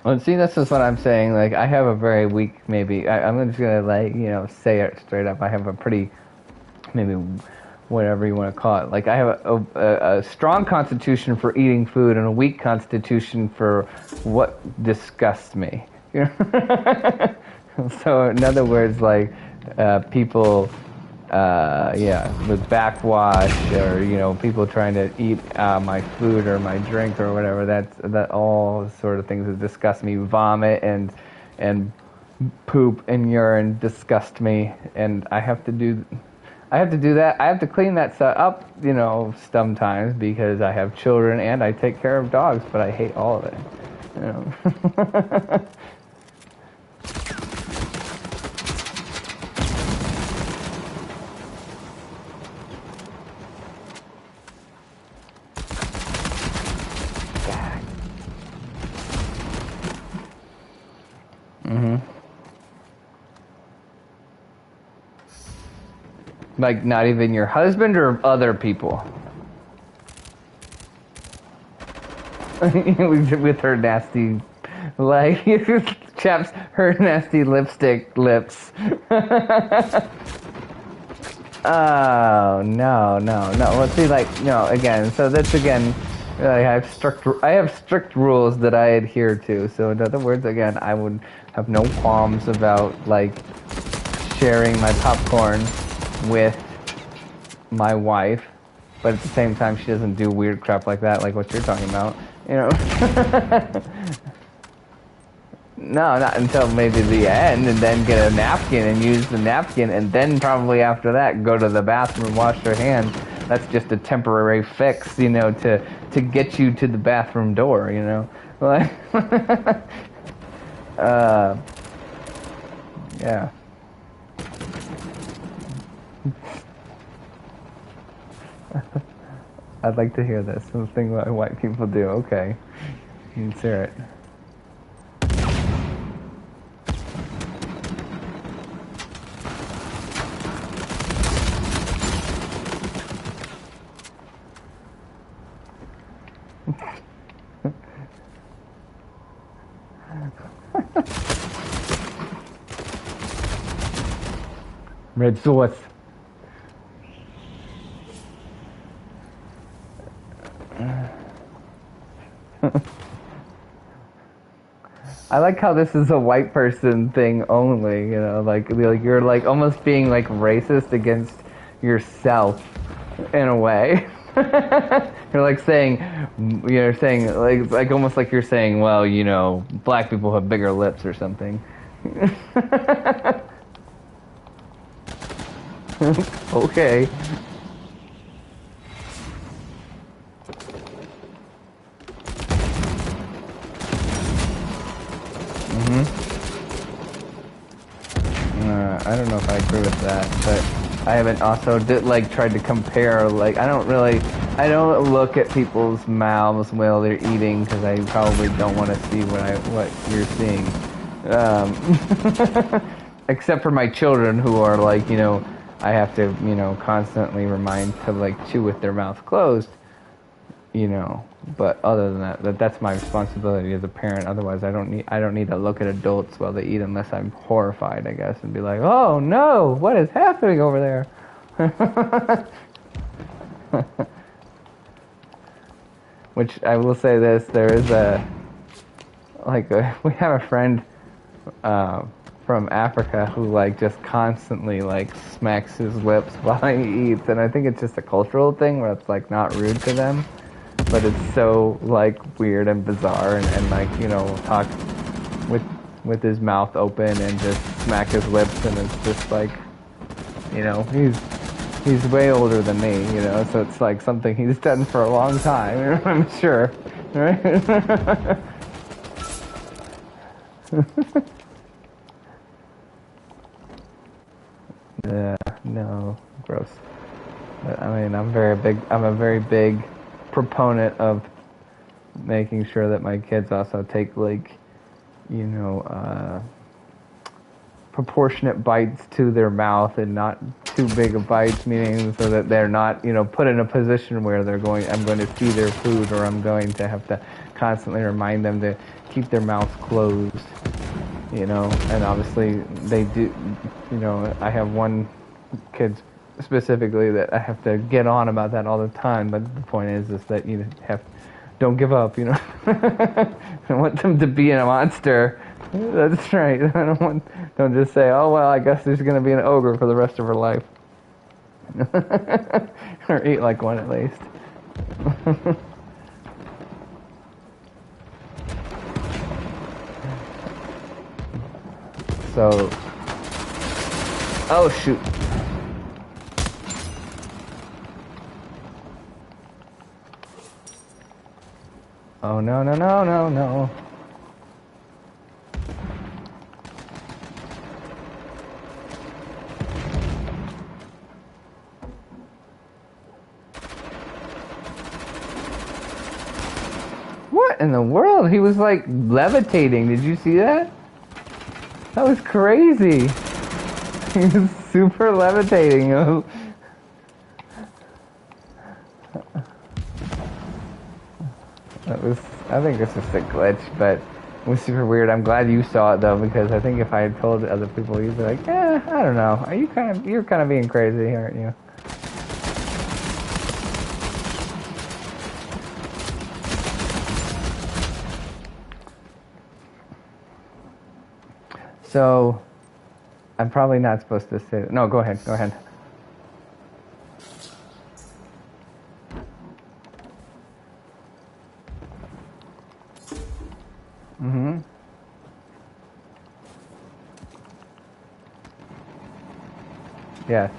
Well, see, this is what I'm saying. Like, I have a very weak, I'm just gonna, like, say it straight up. I have a pretty, maybe, whatever you want to call it. Like, I have a strong constitution for eating food and a weak constitution for what disgusts me. So, in other words, like, people, with backwash, or people trying to eat my food or my drink or whatever. That all sort of things that disgust me. Vomit and poop and urine disgust me, and I have to do that. I have to clean that stuff up, sometimes, because I have children and I take care of dogs, but I hate all of it. Like, not even your husband or other people? With her nasty, like, chaps, her nasty lipstick lips. Oh, no. Well, see, like, again, so that's, again, I have strict rules that I adhere to. So, in other words, again, I would have no qualms about, like, sharing my popcorn with my wife, but at the same time she doesn't do weird crap like that, like what you're talking about, No, not until maybe the end, and then get a napkin and use the napkin, and then probably after that go to the bathroom and wash your hands. That's just a temporary fix, to get you to the bathroom door, like, yeah. I'd like to hear this. Something that white people do. Okay. Let's hear it. Red sauce. I like how this is a white person thing only, you know, like you're like almost being like racist against yourself in a way. You're like saying, you're saying like almost like you're saying, well, you know, black people have bigger lips or something. Okay. I don't know if I agree with that, but I haven't also tried to compare. Like, I don't look at people's mouths while they're eating because I probably don't want to see what you're seeing. Except for my children who are like, you know, I have to, you know, constantly remind to like chew with their mouth closed, you know. But other than that's my responsibility as a parent. Otherwise, I don't need to look at adults while they eat unless I'm horrified, I guess, and be like, "Oh no, what is happening over there?" Which I will say this: there is we have a friend from Africa who like just constantly like smacks his lips while he eats, and I think it's just a cultural thing where it's like not rude to them. But it's so like weird and bizarre, and like, you know, talk with his mouth open and just smack his lips, and it's just like, you know, he's way older than me, you know, so it's like something he's done for a long time, I'm sure, right? Yeah, no, gross. But, I mean, I'm a very big proponent of making sure that my kids also take like, you know, proportionate bites to their mouth and not too big of bites, meaning so that they're not, you know, put in a position where I'm going to see their food, or I'm going to have to constantly remind them to keep their mouths closed, you know. And obviously they do, you know, I have one kid specifically that I have to get on about that all the time, but the point is that you don't give up, you know. I want them to be a monster. That's right. Don't just say, oh well, I guess there's gonna be an ogre for the rest of her life. Or eat like one at least. So, oh shoot. Oh no no no no no. What in the world? He was like levitating. Did you see that? That was crazy. He was super levitating. I think it's just a glitch, but it was super weird. I'm glad you saw it though, because I think if I had told other people, you'd be like, I don't know. You're kind of being crazy, aren't you? So, I'm probably not supposed to say that. No, go ahead. Go ahead. Mm-hmm. Yes.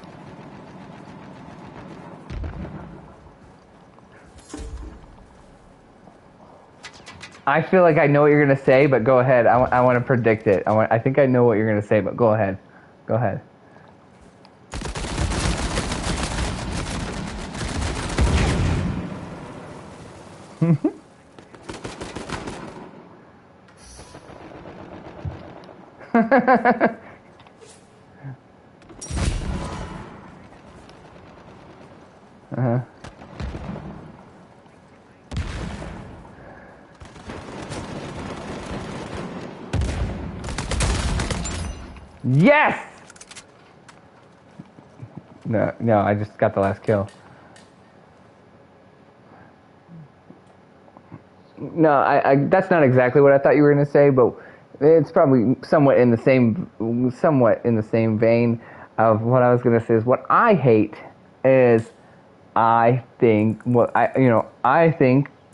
I feel like I know what you're gonna say, but go ahead. I want to predict it. I think I know what you're gonna say, but go ahead. Go ahead. Uh-huh. Yes! No, no, I just got the last kill. No, that's not exactly what I thought you were going to say, but it's probably somewhat in the same vein of what I was going to say. Is what I hate is I think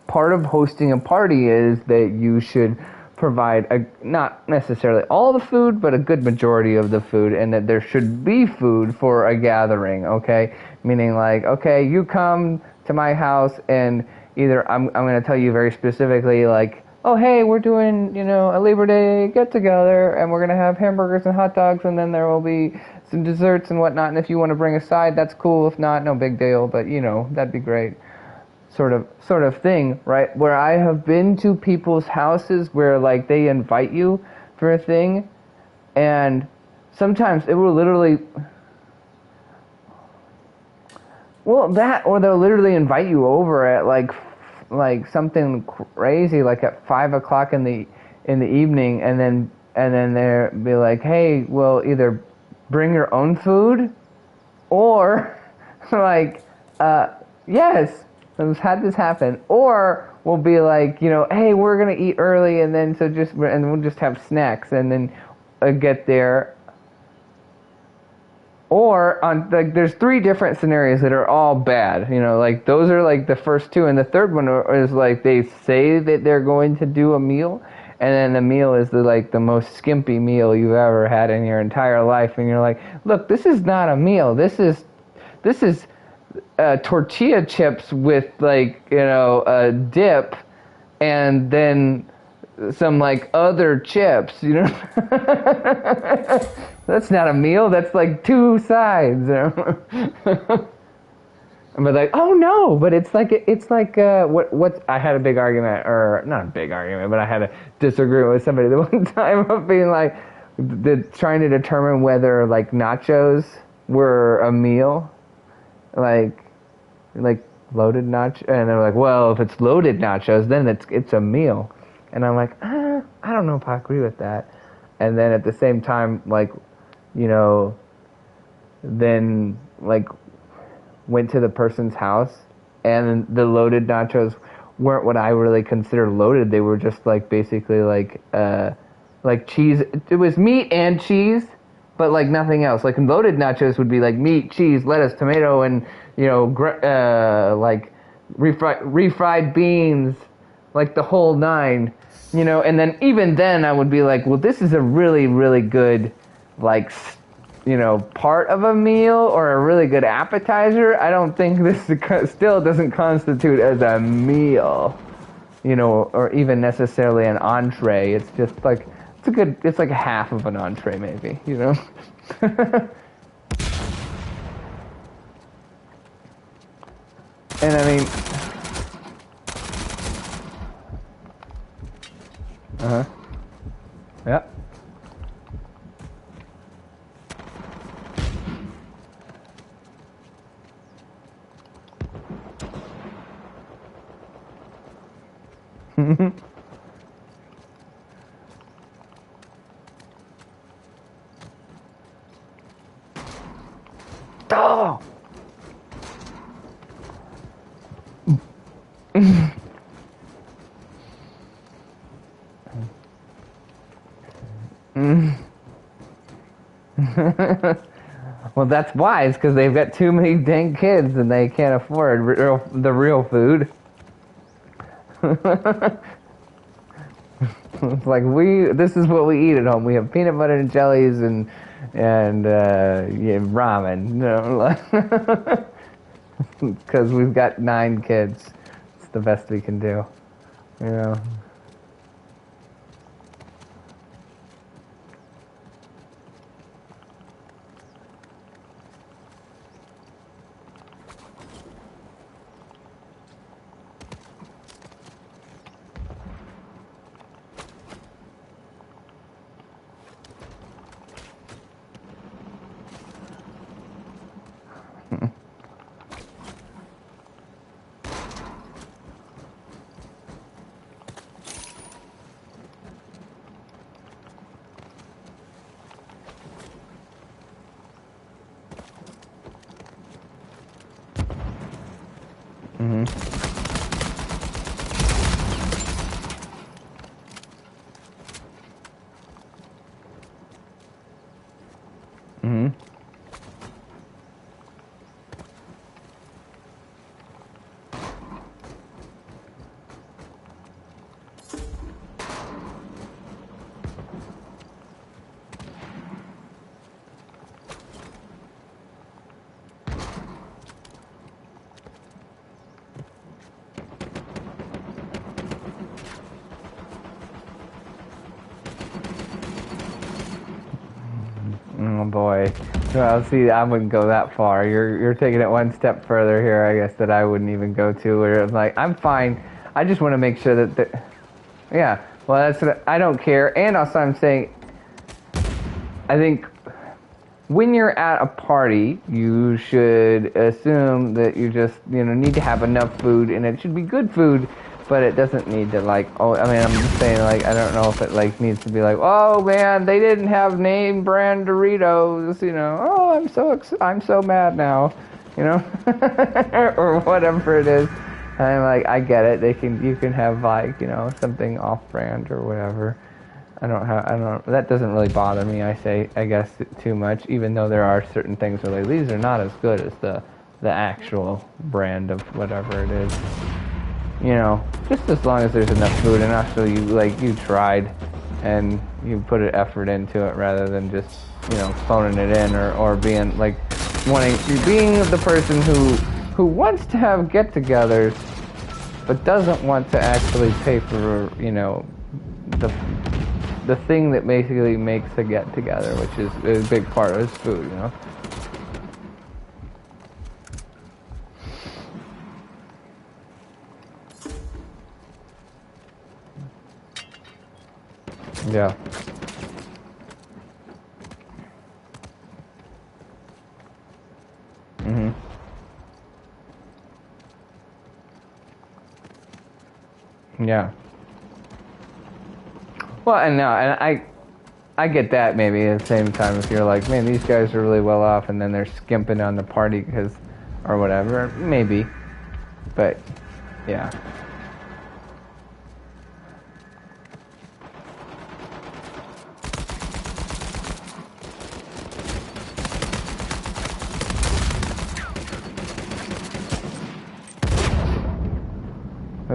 part of hosting a party is that you should provide not necessarily all the food, but a good majority of the food, and that there should be food for a gathering. Okay, meaning like, okay, you come to my house, and either I'm going to tell you very specifically, like, oh hey, we're doing a Labor Day get together, and we're going to have hamburgers and hot dogs, and then there will be some desserts and whatnot, and if you want to bring a side, that's cool. If not, no big deal, but that'd be great. Sort of thing, right? Where I have been to people's houses where like they invite you for a thing, and sometimes it will literally, well, that, or they'll literally invite you over at like something crazy, like at 5 o'clock in the evening, and then they'll be like, hey, well, either bring your own food, or like, yes, I've had this happen, or we'll be like, hey, we're gonna eat early, and then we'll just have snacks, and then get there. Or on like, there's three different scenarios that are all bad. Like those are like the first two, and the third one is like they say that they're going to do a meal, and then the meal is the most skimpy meal you've ever had in your entire life, and you're like, look, this is not a meal. This is tortilla chips with a dip, and then some like other chips, That's not a meal. That's like two sides. But like, oh no! But it's like what I had a big argument, or not a big argument, but I had a disagreement with somebody the one time of being like, trying to determine whether like nachos were a meal, like loaded nacho, and they're like, well, if it's loaded nachos, then it's a meal, and I'm like, I don't know if I agree with that. And then at the same time, like, then like went to the person's house, and the loaded nachos weren't what I really consider loaded. They were just like basically like cheese. It was meat and cheese, but like nothing else. Like loaded nachos would be like meat, cheese, lettuce, tomato, and like refried beans, like the whole nine. And then even then I would be like, well, this is a really, really good like part of a meal, or a really good appetizer. I don't think this still doesn't constitute as a meal, or even necessarily an entree. It's just like, it's like a half of an entree maybe, And I mean, yep. Oh. Well, that's wise, because they've got too many dang kids and they can't afford the real food. It's like, this is what we eat at home. We have peanut butter and jellies and ramen, because we've got 9 kids. It's the best we can do, boy. Well, see, I wouldn't go that far. You're taking it one step further here, I guess, that I wouldn't even go to. Where I'm like, I'm fine. I just want to make sure that, yeah. Well, that's what I don't care. And also, I'm saying, I think when you're at a party, you should assume that you just, need to have enough food, and it should be good food. But it doesn't need to, like, I'm just saying, like, I don't know if it, like, needs to be like, oh, man, they didn't have name brand Doritos, oh, I'm so mad now, or whatever it is. And I'm like, I get it, you can have, like, something off-brand or whatever. That doesn't really bother me, I guess, too much, even though there are certain things where, like, these are not as good as the actual brand of whatever it is. Just as long as there's enough food and actually you tried and you put an effort into it rather than just, phoning it in or being being the person who wants to have get-togethers but doesn't want to actually pay for, the thing that basically makes a get-together, which is a big part of his food, Yeah. Mhm. Yeah. Well, and I get that maybe at the same time if you're like, man, these guys are really well off, and then they're skimping on the party or whatever, maybe. But yeah.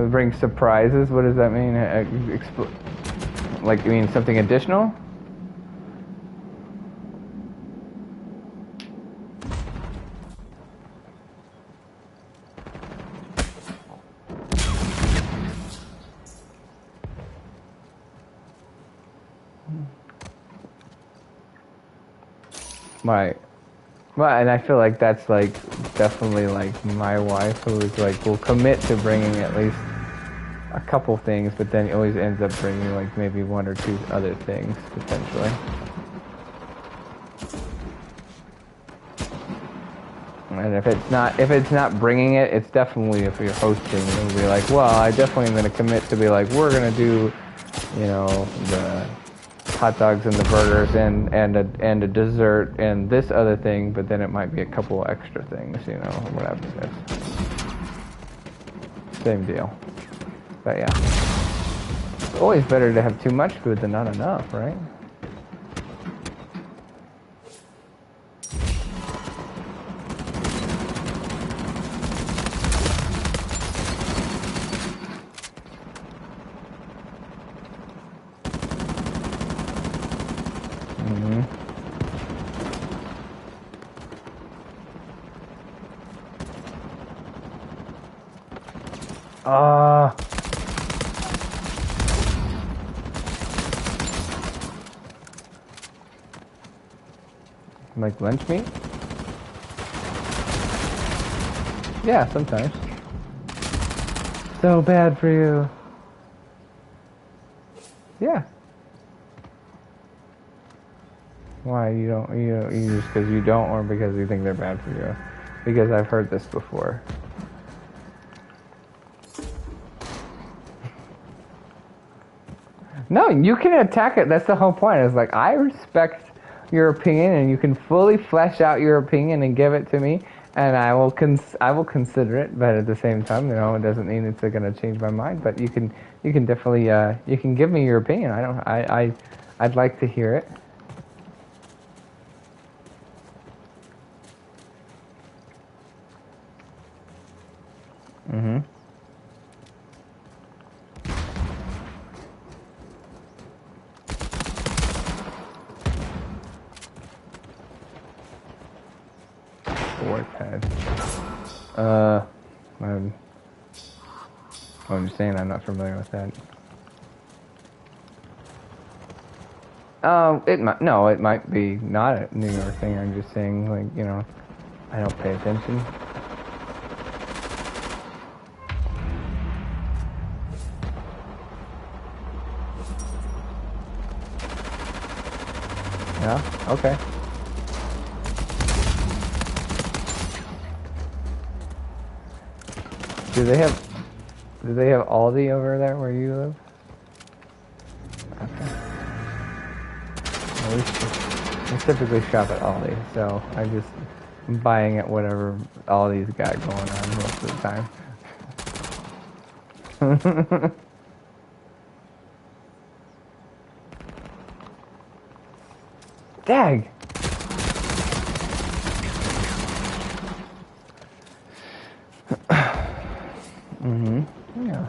Bring surprises. What does that mean? Like, you mean something additional? Right. Well, and I feel like that's like definitely like my wife, who is like will commit to bringing at least a couple things, but then always ends up bringing like maybe one or two other things potentially. And if it's not bringing it, it's definitely, if you're hosting, it'll be like, well, I definitely am going to commit to be like, we're going to do, the hot dogs and the burgers and a dessert and this other thing, but then it might be a couple extra things, whatever it is. Same deal. But yeah, it's always better to have too much food than not enough, right? Like lunch meat? Yeah, sometimes. So bad for you. Yeah. Why you don't? You just because you don't, or because you think they're bad for you? Because I've heard this before. No, you can attack it. That's the whole point. It's like, I respect your opinion, and you can fully flesh out your opinion and give it to me, and I will consider it. But at the same time, it doesn't mean it's going to change my mind. But you can definitely you can give me your opinion. I'd like to hear it. Mhm. Warpad. I'm just saying I'm not familiar with that. No, it might be not a New York thing. I'm just saying, like, you know, I don't pay attention. Yeah. Okay. Do they have Aldi over there where you live? Okay. Well, we typically shop at Aldi, so I just am buying at whatever Aldi's got going on most of the time. Dag! Yeah.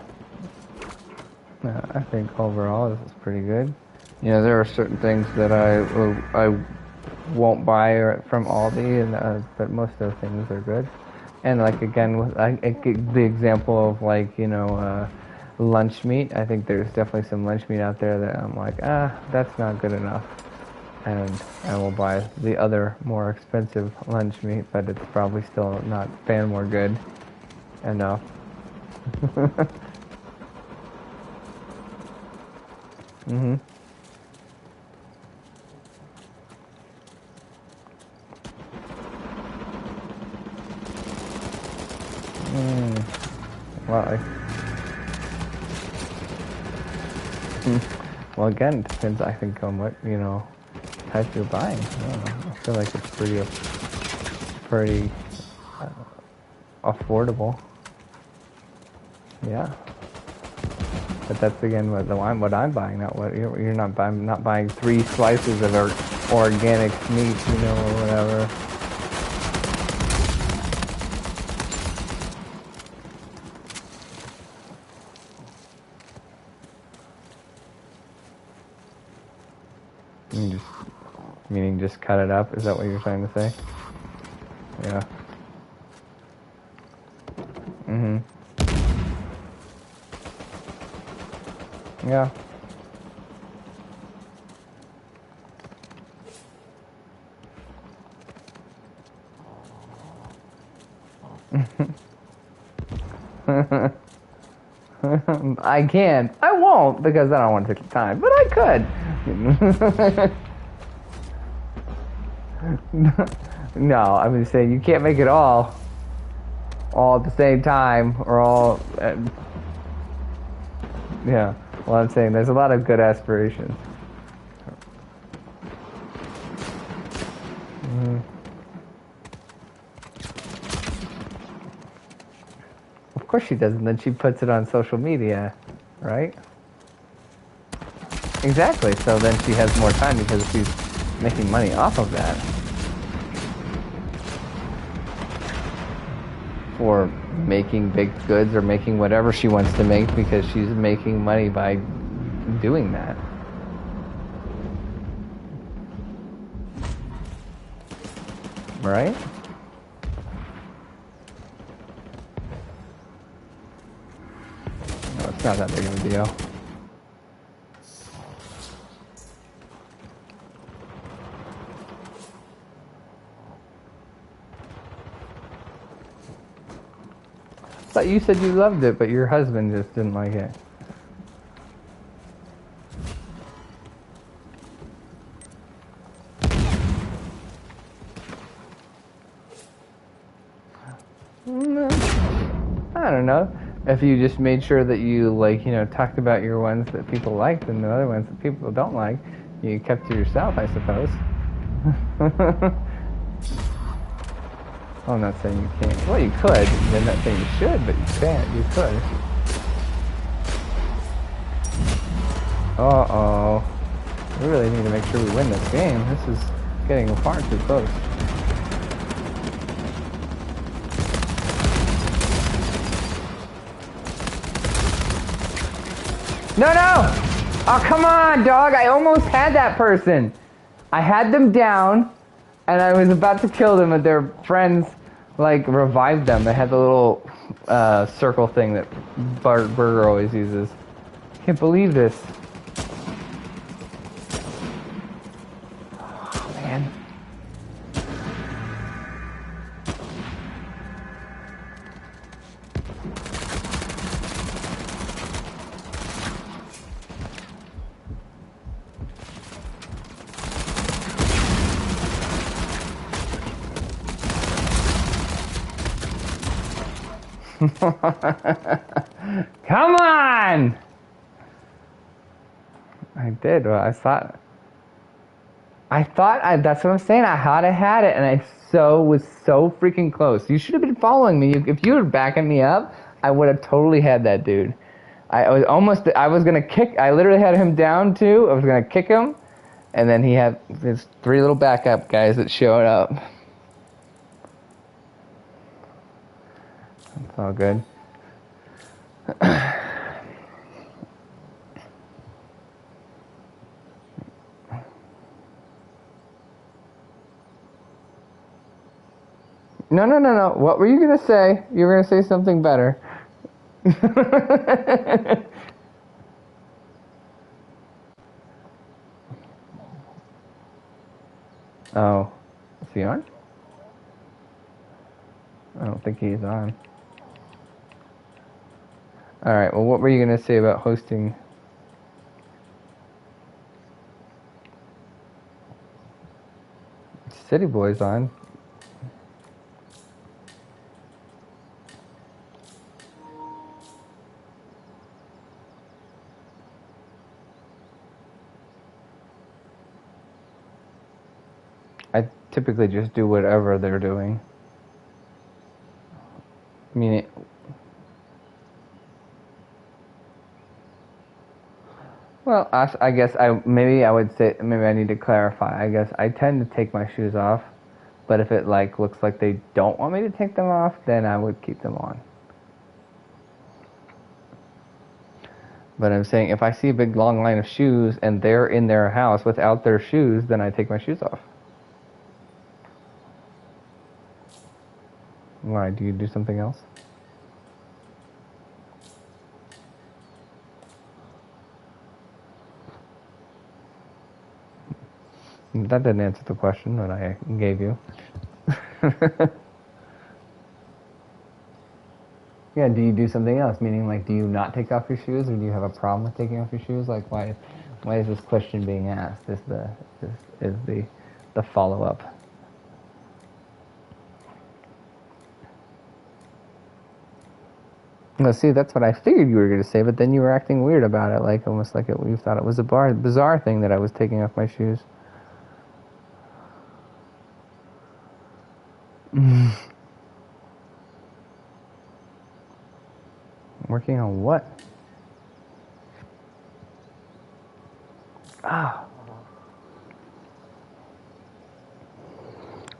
I think overall this is pretty good. You know, there are certain things that I won't buy from Aldi, and but most of the things are good. And like again, I give the example of like, you know, lunch meat. I think there's definitely some lunch meat out there that I'm like, that's not good enough, and I will buy the other more expensive lunch meat, but it's probably still not more good enough. Mhm. Well, well, again, it depends. I think on what, you know, type you're buying. I don't know. I feel like it's pretty affordable. Yeah. But that's again what I'm buying, not what you're not buying. I'm not buying 3 slices of organic meat, you know, or whatever. Meaning just cut it up. Is that what you're trying to say? Yeah. Mhm. Yeah. I can. I won't because I don't want to take the time, but I could. No, I'm just saying you can't make it all at the same time or all. Yeah. Well, I'm saying there's a lot of good aspirations. Of course she does, and then she puts it on social media, right? Exactly. So then she has more time because she's making money off of that. For making baked goods or making whatever she wants to make because she's making money by doing that. Right? No, it's not that big of a deal. But you said you loved it, but your husband just didn't like it. I don't know. If you just made sure that you, like, you know, talked about your ones that people liked and the other ones that people don't like, you kept to yourself, I suppose. I'm not saying you can't. Well, you could. I'm not saying you should, but you can't. You could. Uh-oh. We really need to make sure we win this game. This is getting far too close. No, no! Oh, come on, dog. I almost had that person. I had them down, and I was about to kill them, but their friends, like, revived them. They had the little circle thing that Burger always uses. I can't believe this. Come on! I did. Well, that's what I'm saying. I had it, and I was so freaking close. You should have been following me. If you were backing me up, I would have totally had that dude. I was gonna kick. I literally had him down too. I was gonna kick him, and then he had his three little backup guys that showed up. It's all good. No. What were you gonna say? You were gonna say something better. Oh, is he on? I don't think he's on. All right. Well, what were you gonna say about hosting? City Boys on. I typically just do whatever they're doing. I mean, well, I guess maybe I would say maybe I need to clarify. I guess I tend to take my shoes off, but if it like looks like they don't want me to take them off, then I would keep them on. But I'm saying if I see a big long line of shoes and they're in their house without their shoes, then I take my shoes off. Why? Do you do something else? That didn't answer the question that I gave you. Yeah, do you do something else? Meaning, like, do you not take off your shoes, or do you have a problem with taking off your shoes? Like, why is this question being asked? Is the follow up? No, see, that's what I figured you were going to say, but then you were acting weird about it, like almost like you thought it was a bizarre thing that I was taking off my shoes. Working on what? Ah.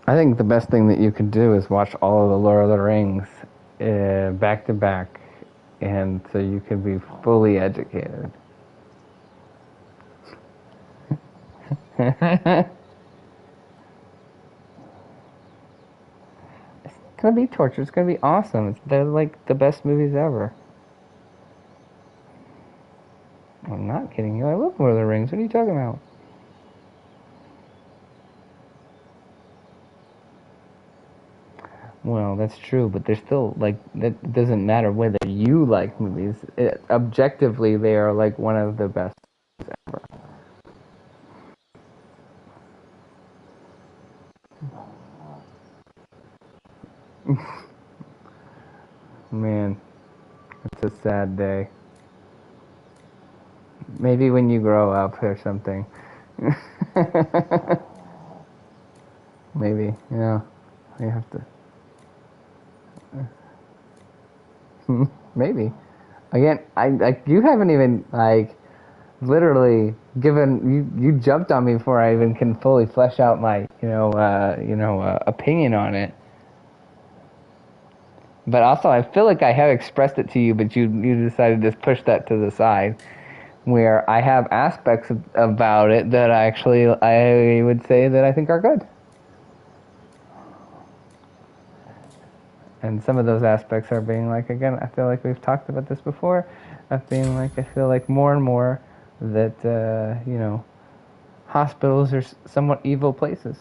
I think the best thing that you can do is watch all of the Lord of the Rings back to back, and so you can be fully educated. It's gonna be torture. It's gonna be awesome. They're like the best movies ever. I'm not kidding you. I love Lord of the Rings. What are you talking about? Well, that's true, but they're still like that doesn't matter whether you like movies. Objectively, they are like one of the best ever. Man, it's a sad day. Maybe when you grow up or something. Maybe, you have to. Maybe. Again, I like you haven't even like literally given you jumped on me before I even can fully flesh out my opinion on it. But also, I feel like I have expressed it to you, but you decided to push that to the side. Where I have aspects about it that I would say that I think are good. And some of those aspects are being like, again, I feel like we've talked about this before, of being like, I feel like more and more that, hospitals are somewhat evil places.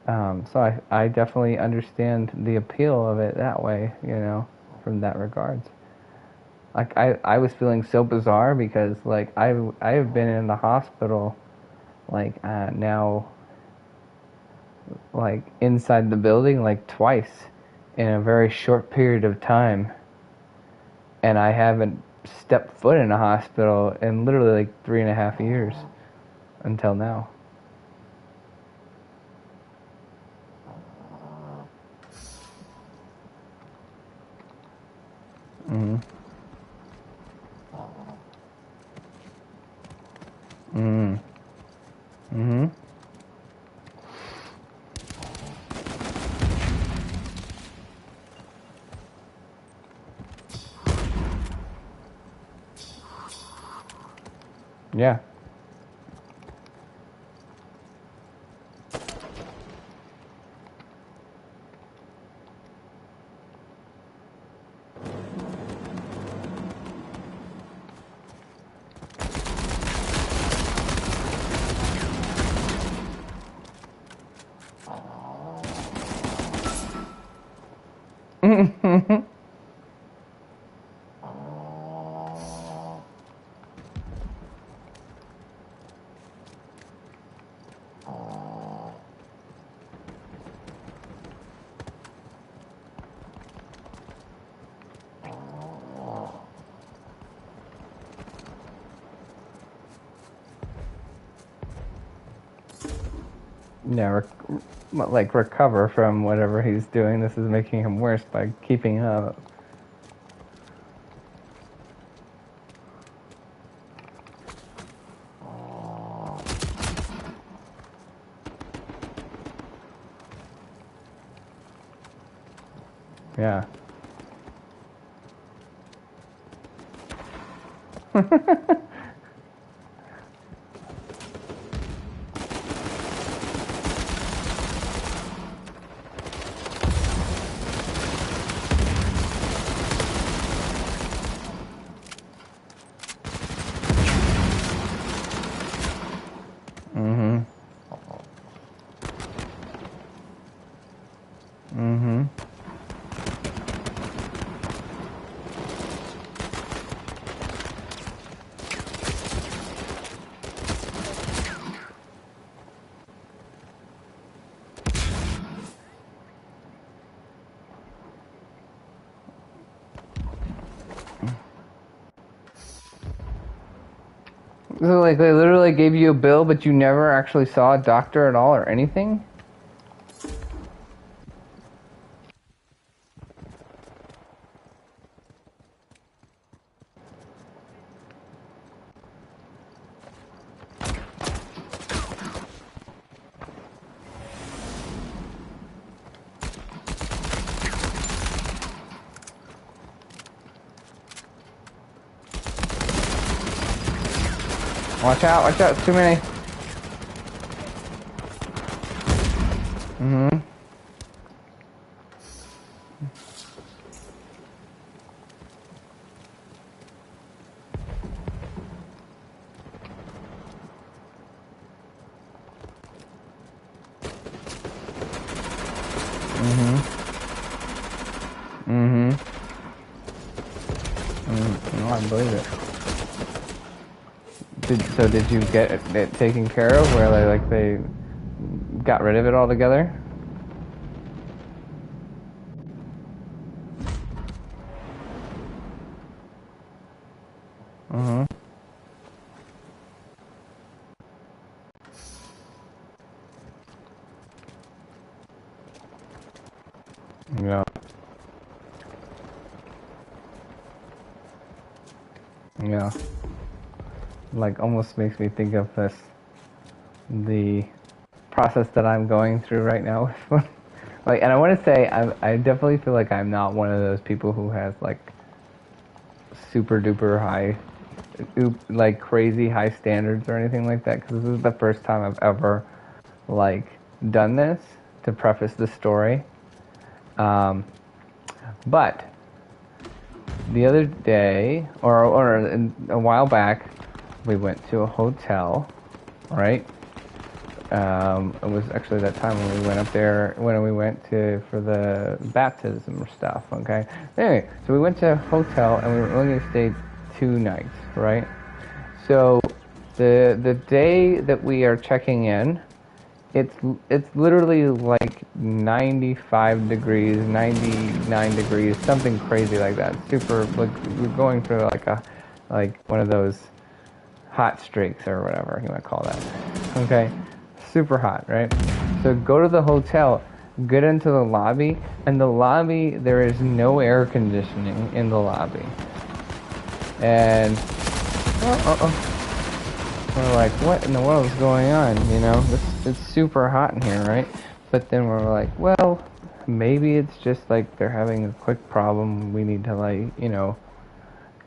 So I definitely understand the appeal of it that way, from that regards. Like, I was feeling so bizarre because, like, I have been in the hospital, like, now like inside the building like twice in a very short period of time, and I haven't stepped foot in a hospital in literally like 3.5 years until now. Mhm. Mhm. Mhm. Yeah. Yeah, like recover from whatever he's doing. This is making him worse by keeping up. Yeah. Mhm. Mhm. So like they literally gave you a bill, but you never actually saw a doctor at all or anything? Watch out, it's too many. Mhm. Mhm. Mhm. No, I believe it. Did you get it taken care of where they got rid of it altogether? Mhm. Yeah. Yeah. Like almost makes me think of the process that I'm going through right now. Like, and I want to say I definitely feel like I'm not one of those people who has like super duper high, like crazy high standards or anything like that. Because this is the first time I've ever like done this to preface the story. Um, but the other day, or a while back, we went to a hotel, right? It was actually that time when we went up there, when we went for the baptism stuff, okay? Anyway, so we went to a hotel and we were only going to stay 2 nights, right? So the day that we are checking in it's it's literally like 95 degrees, 99 degrees, something crazy like that. Super, like we're going through like one of those hot streaks or whatever you might call that. Okay, super hot, right? So go to the hotel, get into the lobby, and the lobby, there is no air conditioning in the lobby. And we're like, what in the world is going on? You know, it's super hot in here, right? But then we're like, well, maybe it's just like they're having a quick problem. We need to, like, you know,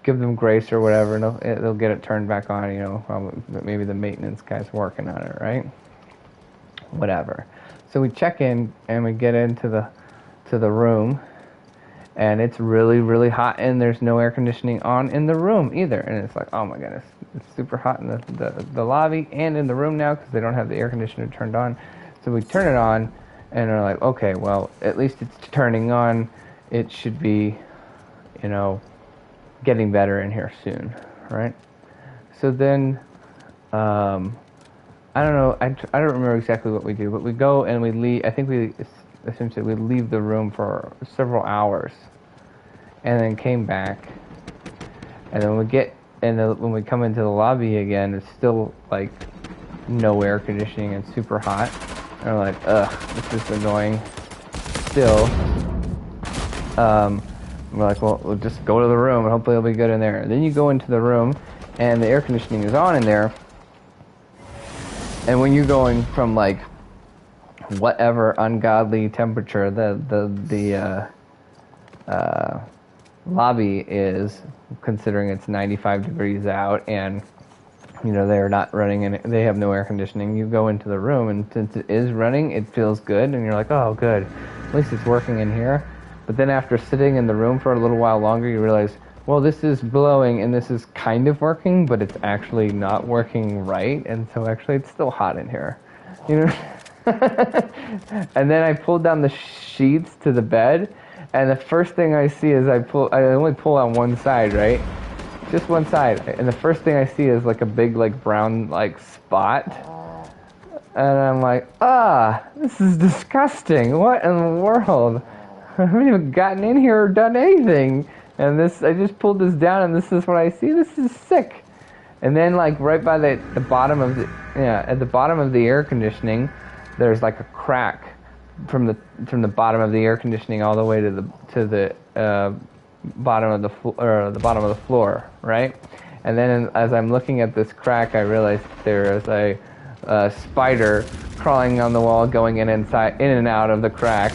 give them grace or whatever, and they'll get it turned back on. You know, probably, maybe the maintenance guy's working on it, right? Whatever. So we check in and we get into the room, and it's really, really hot, and there's no air conditioning on in the room either. And it's like, oh my goodness, it's super hot in the lobby and in the room now because they don't have the air conditioner turned on. So we turn it on, and we're like, okay, well, at least it's turning on. It should be, you know, getting better in here soon, right? So then, I don't know, I don't remember exactly what we do, but we go and we leave. I think we essentially leave the room for several hours, and then came back, and then when we come into the lobby again, it's still like no air conditioning and super hot, and we're like, ugh, this is annoying. Still, we're like, well, we'll just go to the room and hopefully it'll be good in there. And then you go into the room, and the air conditioning is on in there. And when you're going from like whatever ungodly temperature the lobby is, considering it's 95 degrees out, and you know they're not running and they have no air conditioning, you go into the room, and since it is running, it feels good, and you're like, oh, good, at least it's working in here. But then after sitting in the room for a little while longer, you realize, well, this is blowing and this is kind of working, but it's actually not working right, and so actually it's still hot in here, you know. And then I pulled down the sheets to the bed, and the first thing I see is I only pull on one side, right? Just one side, and the first thing I see is like a big like brown like spot, and I'm like, this is disgusting. What in the world? I haven't even gotten in here or done anything. And I just pulled this down, and this is what I see. This is sick. And then, like, right by the bottom of at the bottom of the air conditioning, there's like a crack from the bottom of the air conditioning all the way to the bottom of the bottom of the floor, right? And then as I'm looking at this crack, I realized there is a spider crawling on the wall, going in and out of the crack.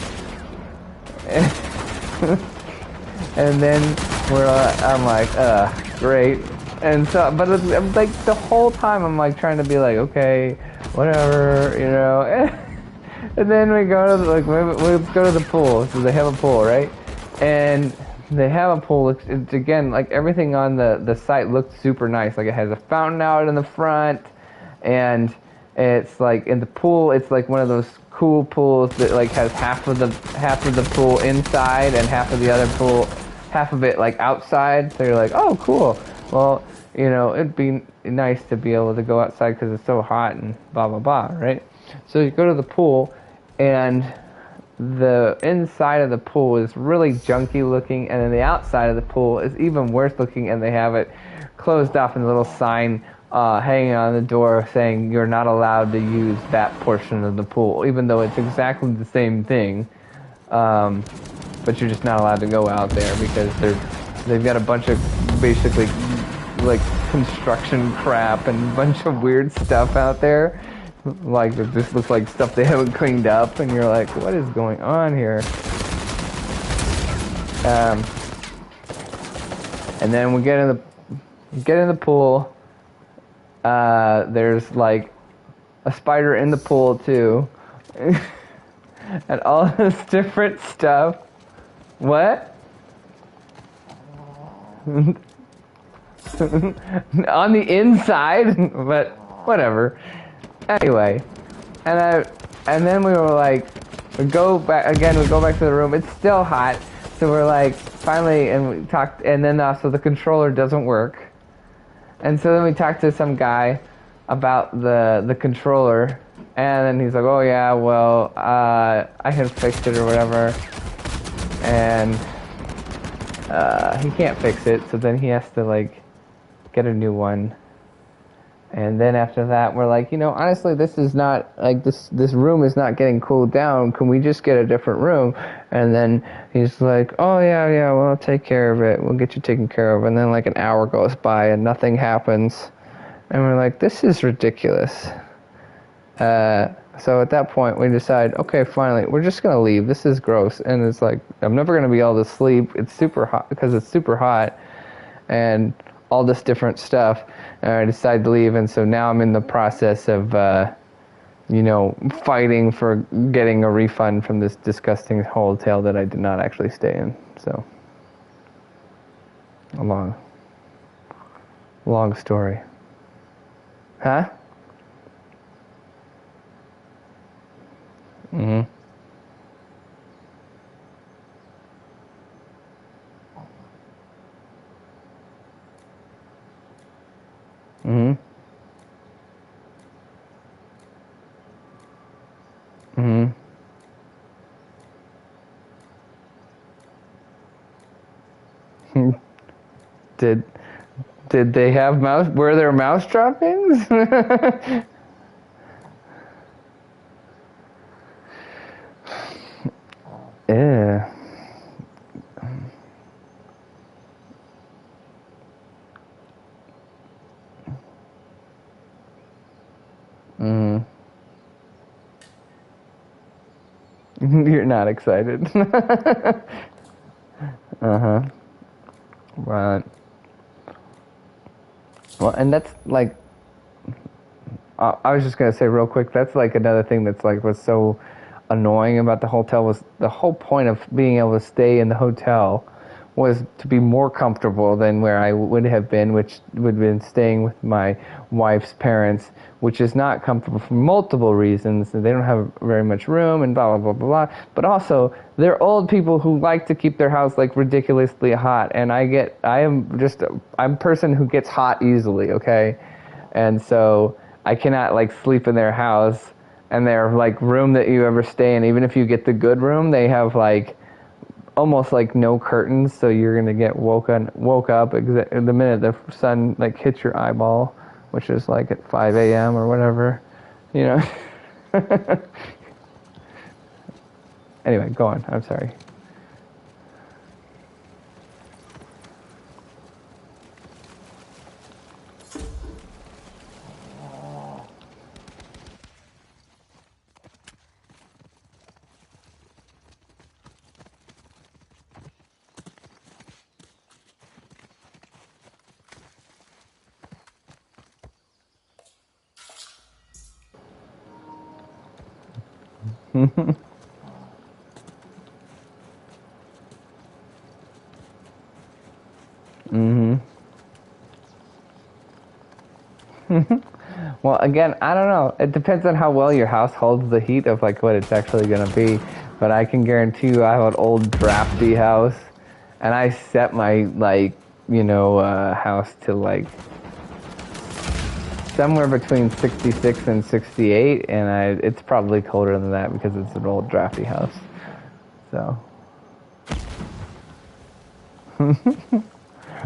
And then I'm like, great. And so, but like the whole time I'm like trying to be like, okay, whatever, you know. And then we go to let's go to the pool. So they have a pool, right? And they have a pool. It's again, like everything on the site looks super nice. Like it has a fountain out in the front, and it's like in the pool, it's like one of those cool pools that like has half of the pool inside and half of the other pool, half of it like outside. So you're like, oh, cool. Well, you know, it'd be nice to be able to go outside because it's so hot and blah blah blah, right? So you go to the pool, and the inside of the pool is really junky looking, and then the outside of the pool is even worse looking, and they have it closed off in a little sign hanging on the door saying you're not allowed to use that portion of the pool, even though it's exactly the same thing. But you're just not allowed to go out there because they've got a bunch of basically like construction crap and a bunch of weird stuff out there. Like it just looks like stuff they haven't cleaned up, and you're like, what is going on here? And then we get in the pool. There's like a spider in the pool too, and all this different stuff. What? On the inside, but whatever. Anyway, and then we were like, we go back to the room. It's still hot, so we're like, finally, and we talked, and then so the controller doesn't work. And so then we talked to some guy about the controller, And then he's like, oh yeah, well, I can fix it or whatever. And he can't fix it, so then he has to like get a new one. And then after that, we're like, honestly, this is not like this room is not getting cooled down. Can we just get a different room? And then he's like, oh yeah, well, I'll take care of it. We'll get you taken care of. And then like an hour goes by and nothing happens. And we're like, this is ridiculous. So at that point, we decide, okay, finally, we're just going to leave. This is gross. And it's like, I'm never going to be able to sleep. It's super hot because it's super hot and all this different stuff. And I decided to leave. And so now I'm in the process of, fighting for getting a refund from this disgusting hotel that I did not actually stay in. So, a long story. Huh? Mm-hmm. Mm-hmm. Mm-hmm. Did they have mouse? Were there mouse droppings? Yeah. Mm. You're not excited. Uh-huh. Right. Well, and that's like, I was just gonna say real quick. That's like another thing that's like was so annoying about the hotel was the whole point of being able to stay in the hotel was to be more comfortable than where I would have been, which would have been staying with my wife's parents, which is not comfortable for multiple reasons. They don't have very much room and blah, blah, blah, blah, blah. But also, they're old people who like to keep their house like ridiculously hot. And I'm a person who gets hot easily, okay? And so I cannot like sleep in their house and their like room that you ever stay in. Even if you get the good room, they have like almost like no curtains, so you're gonna get woke up the minute the sun like hits your eyeball, which is like at 5 a.m. or whatever, you know. Anyway, go on. I'm sorry. Mm-hmm. Well, again, I don't know. It depends on how well your house holds the heat of like what it's actually gonna be. But I can guarantee you, I have an old drafty house, and I set my house to like somewhere between 66 and 68, and it's probably colder than that because it's an old drafty house. So, and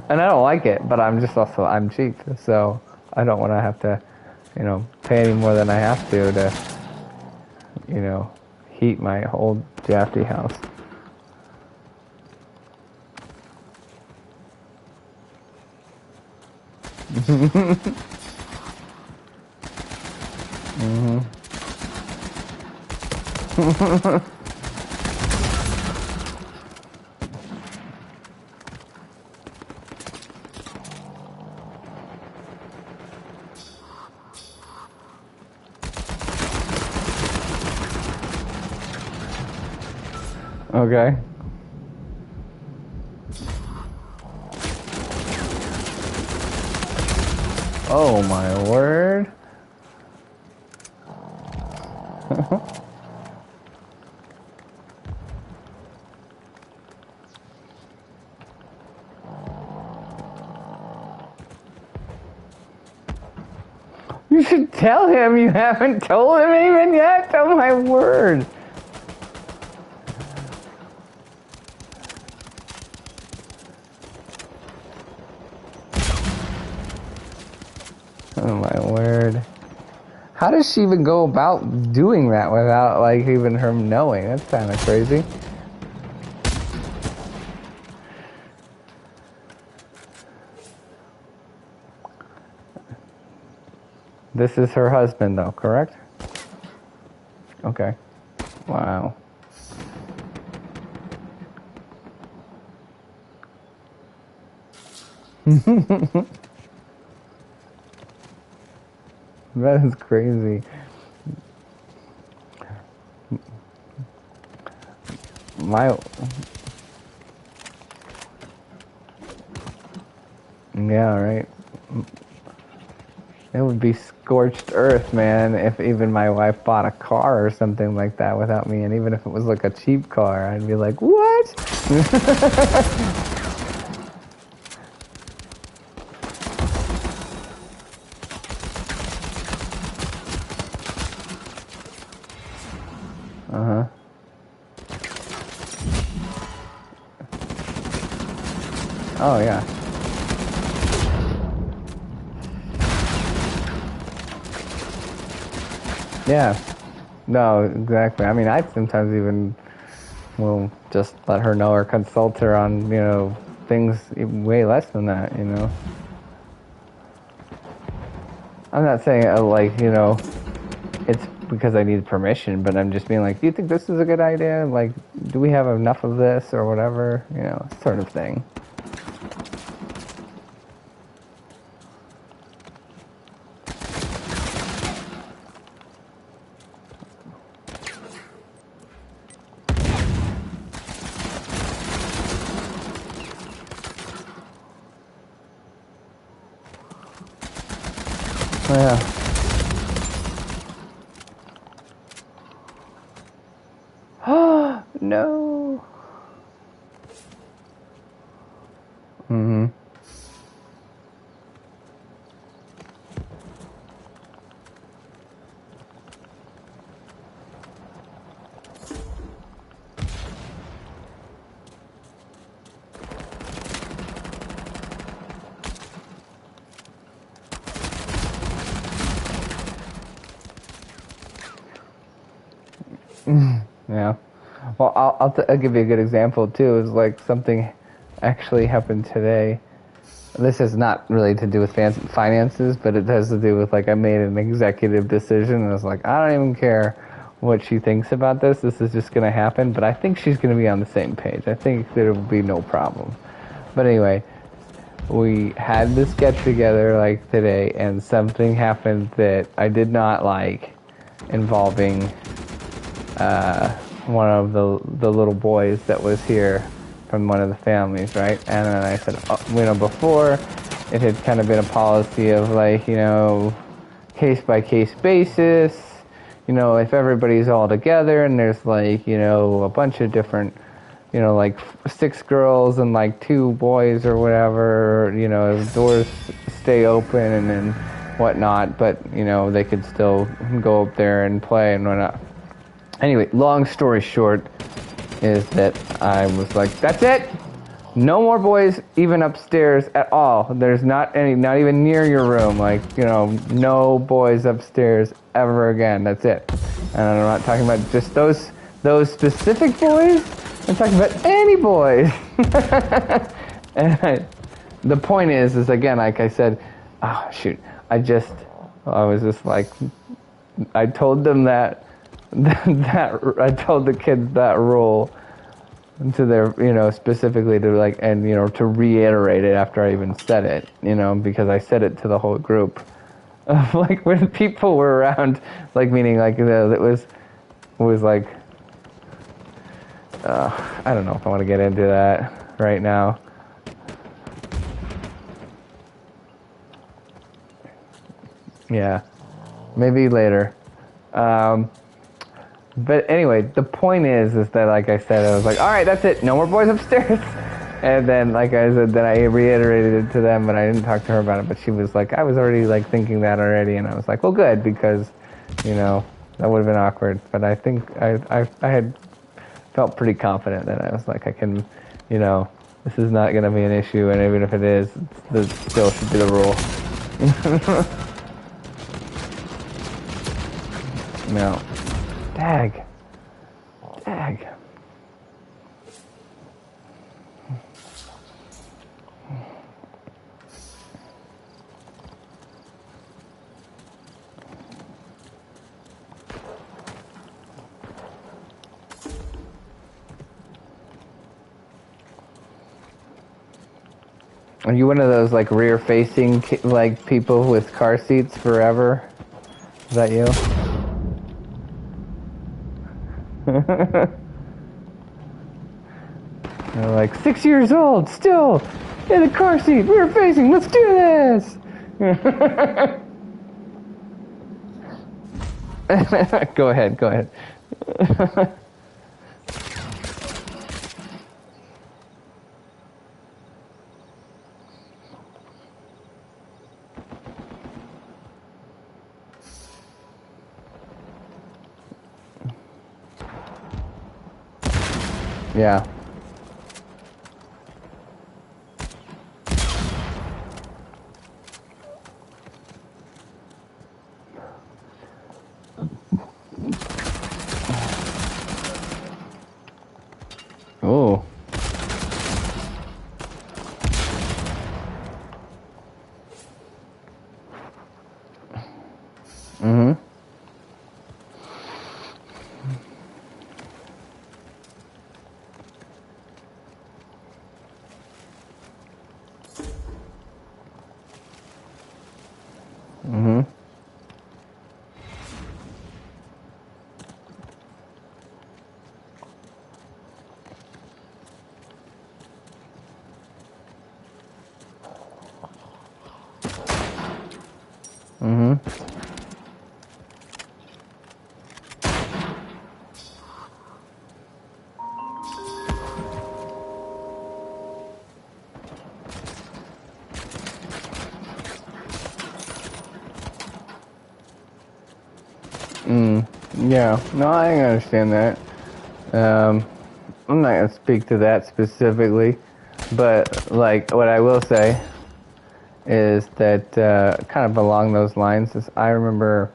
I don't like it, but I'm cheap, so I don't want to have to, pay any more than I have to, heat my old drafty house. Mm-hmm. Okay. Oh my word. You should tell him. You haven't told him even yet. Oh my word. Oh my word. How does she even go about doing that without, like, even her knowing? That's kind of crazy. This is her husband, though, correct? Okay. Wow. That is crazy. Yeah, right. It would be scorched earth, man, if even my wife bought a car or something like that without me, and even if it was like a cheap car, I'd be like, what? Uh-huh. Oh, yeah. Yeah. No, exactly. I mean, I sometimes even will just let her know or consult her on, you know, things way less than that, you know. I'm not saying, like, you know, it's because I need permission, but I'm just being like, do you think this is a good idea? Like, do we have enough of this or whatever? You know, sort of thing. Yeah. Oh, no. Mm-hmm. Yeah. Well, I'll give you a good example too. Is like something actually happened today. This has not really to do with finances, but it has to do with, like, I made an executive decision and I was like, I don't even care what she thinks about this. This is just going to happen, but I think she's going to be on the same page. I think there will be no problem. But anyway, we had this get together like today, and something happened that I did not like, involving one of the little boys that was here from one of the families, right? And then I said, oh, you know, before it had kind of been a policy of, like, you know, case by case basis, you know, if everybody's all together and there's, like, you know, a bunch of different, you know, like 6 girls and like 2 boys or whatever, you know, doors stay open and then whatnot, but, you know, they could still go up there and play and whatnot. Anyway, long story short is that I was like, that's it. No more boys even upstairs at all. There's not even near your room. Like, you know, no boys upstairs ever again. That's it. And I'm not talking about just those specific boys. I'm talking about any boys. And the point is again, like I said, oh shoot, I was just like, I told them that I told the kids that rule to their, you know, specifically to, like, and, you know, to reiterate it after I even said it, you know, because I said it to the whole group. Like, when people were around, like, meaning, like, you know, it was like, I don't know if I want to get into that right now. Yeah, maybe later. But anyway, the point is that, like I said, I was like, all right, that's it. No more boys upstairs. And then, like I said, then I reiterated it to them, but I didn't talk to her about it. But she was like, I was already like thinking that already, and I was like, well, good, because, you know, that would have been awkward. But I think I had felt pretty confident that I was like, I can, you know, this is not going to be an issue, and even if it is, this still should be the rule. No. Dag. Dag. Are you one of those like rear-facing like people with car seats forever? Is that you? They're like 6 years old, still in a car seat, rear-facing. Let's do this. Go ahead. Go ahead. Yeah. Oh. Mm-hmm. Mm-hmm. Mm-hmm. Yeah. No, I understand that. I'm not gonna speak to that specifically, but like what I will say is that kind of along those lines is I remember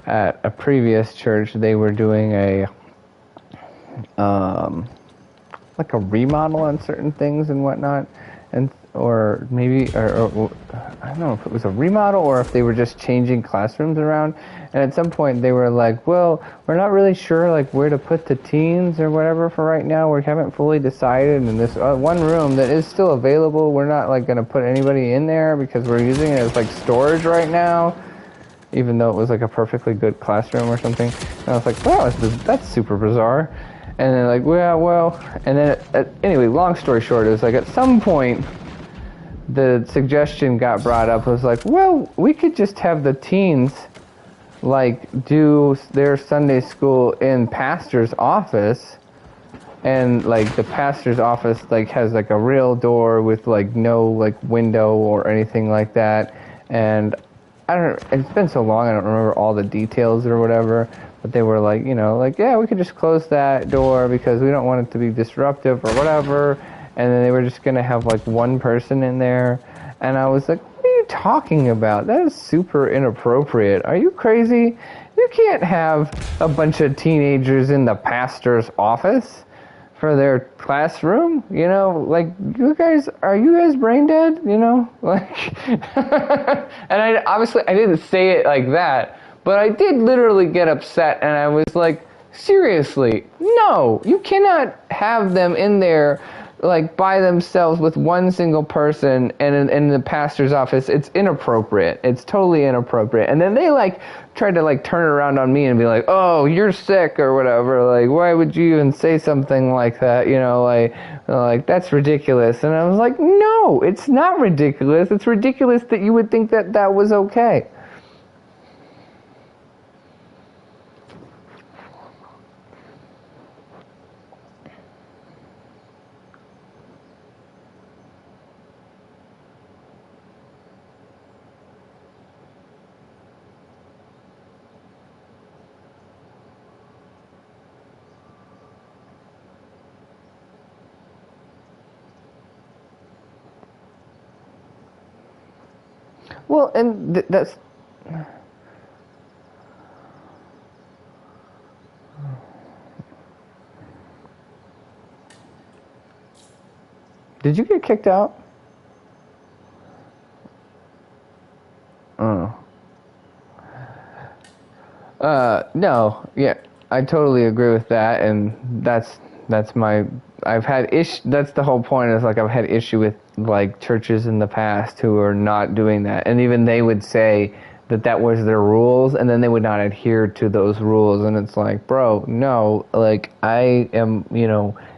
at a previous church they were doing a like a remodel on certain things and whatnot, and or maybe or I don't know if it was a remodel or if they were just changing classrooms around. And at some point they were like, well, we're not really sure like where to put the teens or whatever for right now. We haven't fully decided. And this one room that is still available, we're not like going to put anybody in there because we're using it as like storage right now, even though it was like a perfectly good classroom or something. And I was like, wow, that's super bizarre. And then like, well, and then anyway, long story short, it was like at some point the suggestion got brought up. It was like, well, we could just have the teens like do their Sunday school in pastor's office, and like the pastor's office like has like a real door with like no like window or anything like that. And I don't, it's been so long I don't remember all the details or whatever, but they were like, you know, like, yeah, we could just close that door because we don't want it to be disruptive or whatever. And then they were just gonna have like one person in there, and I was like, what are you talking about? That is super inappropriate. Are you crazy? You can't have a bunch of teenagers in the pastor's office for their classroom, you know, like, are you guys brain dead, you know, like, and I didn't say it like that, but I did literally get upset, and I was like, seriously, no, you cannot have them in there like by themselves with one single person and in the pastor's office. It's inappropriate. It's totally inappropriate. And then they like tried to like turn around on me and be like, oh, you're sick or whatever. Like, why would you even say something like that? You know, like that's ridiculous. And I was like, no, it's not ridiculous. It's ridiculous that you would think that that was okay. Well, and that's. Did you get kicked out? Oh. No, yeah, I totally agree with that, and that's my. I've had That's the whole point. Is like I've had issue with like churches in the past who are not doing that, and even they would say that that was their rules, and then they would not adhere to those rules, and it's like, bro, no, like I am,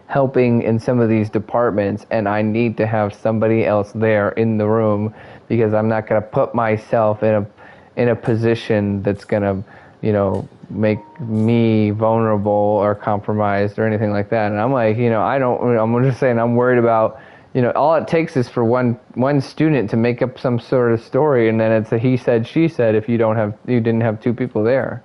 helping in some of these departments, and I need to have somebody else there in the room because I'm not going to put myself in a position that's going to make me vulnerable or compromised or anything like that. And I'm like, I'm just saying I'm worried about, all it takes is for one student to make up some sort of story, and then it's a he said, she said if you didn't have two people there.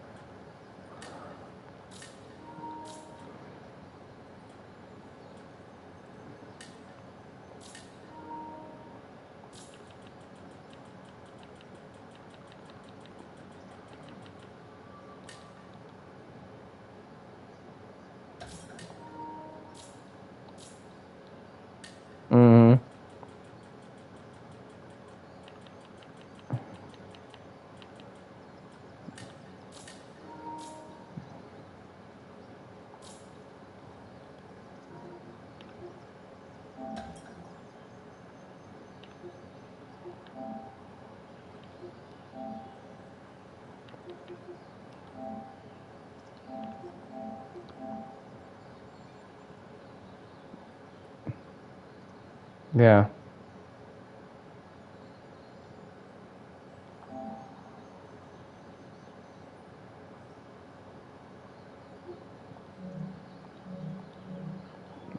Mm-hmm. Yeah.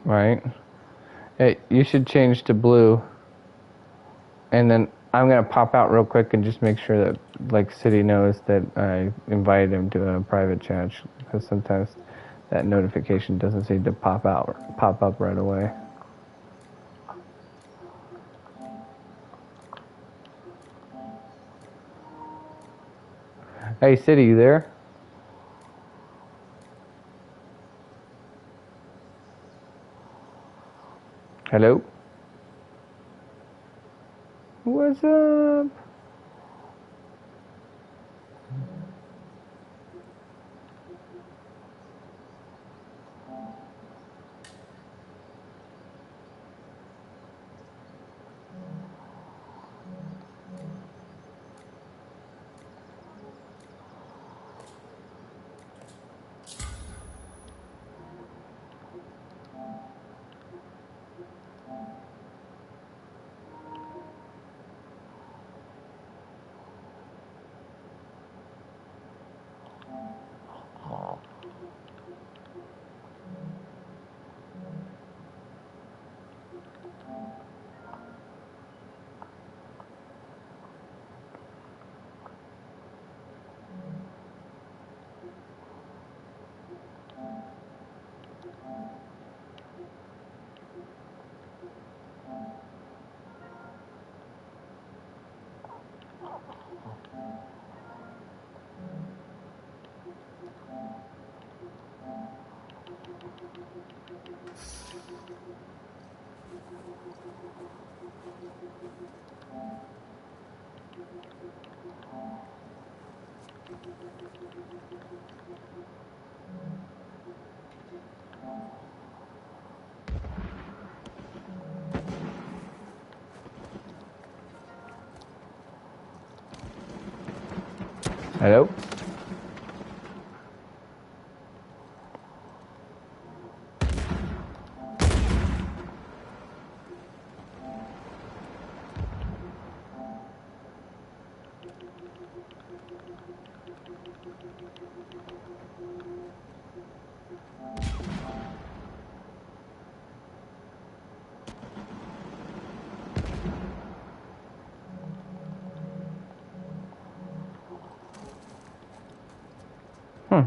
Right. Hey, you should change to blue, and then I'm gonna pop out real quick and just make sure that like City knows that I invited him to a private chat, because sometimes that notification doesn't seem to pop up right away. Hey, City, you there? Hello? What's up? Hello? Hmm.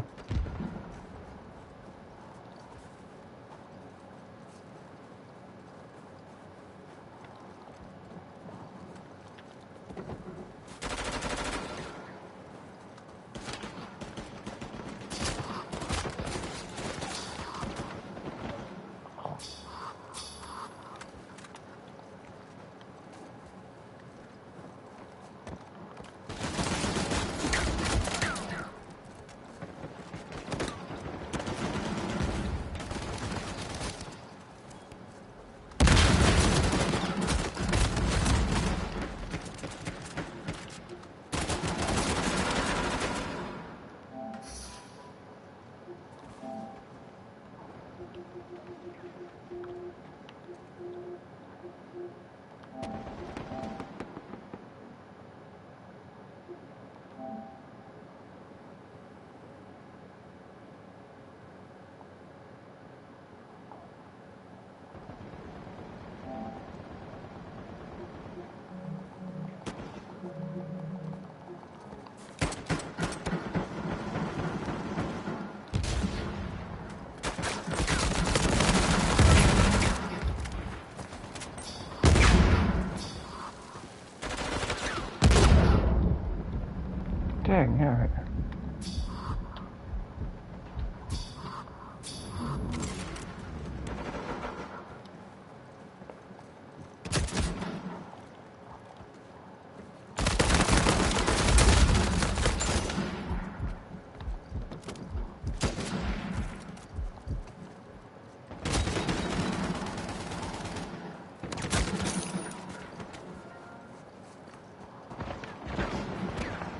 Dang, alright.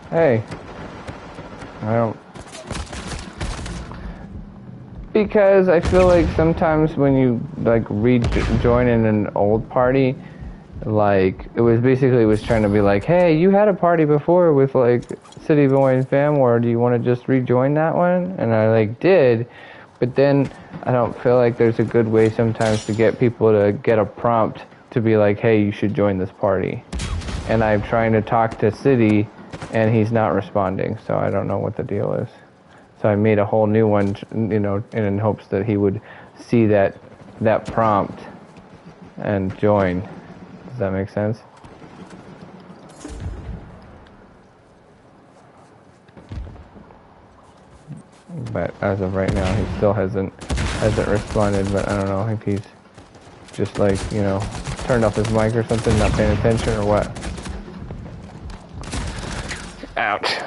Hey, I don't, because I feel like sometimes when you like rejoin in an old party, like it was trying to be like, hey, you had a party before with like City Boy and Fam, or do you want to just rejoin that one? And I like did, but then I don't feel like there's a good way sometimes to get people to get a prompt to be like, hey, you should join this party. And I'm trying to talk to City, and he's not responding, so I don't know what the deal is. So I made a whole new one, you know, in hopes that he would see that prompt and join. Does that make sense? But as of right now, he still hasn't responded. But I don't know if he's just like, you know, turned off his mic or something, not paying attention or what. Ouch.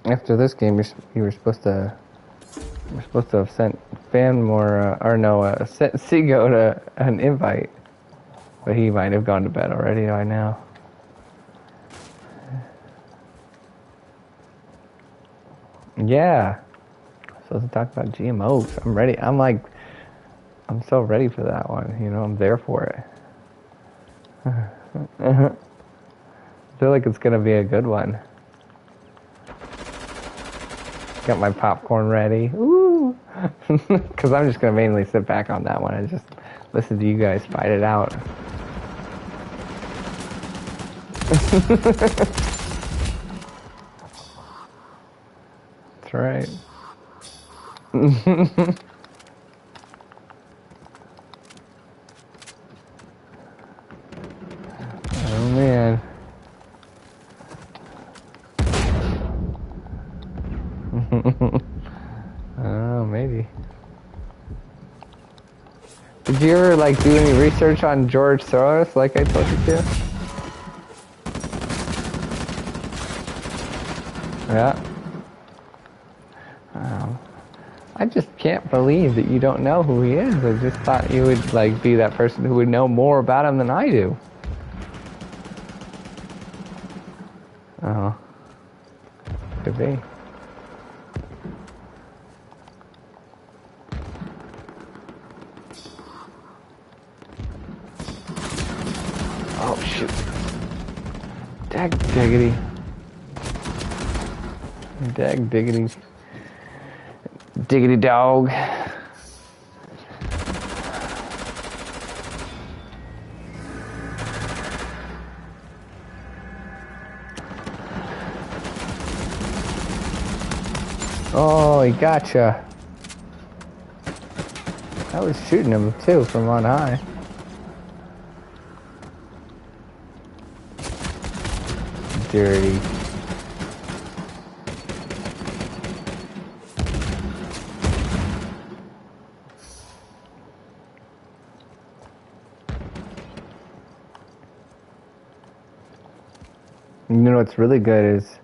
After this game, you were supposed to have sent Fan more, sent Seago to an invite, but he might have gone to bed already by now. Yeah, supposed to talk about GMOs. I'm ready. I'm so ready for that one. You know, I'm there for it. I feel like it's gonna be a good one. Got my popcorn ready. Ooh! Because I'm just gonna mainly sit back on that one and just listen to you guys fight it out. That's right. Oh man. I don't know, maybe. Did you ever like do any research on George Soros like I told you to? Yeah. I just can't believe that you don't know who he is. I just thought you would like be that person who would know more about him than I do. Oh. Could be. Oh shoot. Dag diggity. Dag diggity. Diggity dog. Oh, he gotcha. I was shooting him too from on high. Dirty. You know what's really good is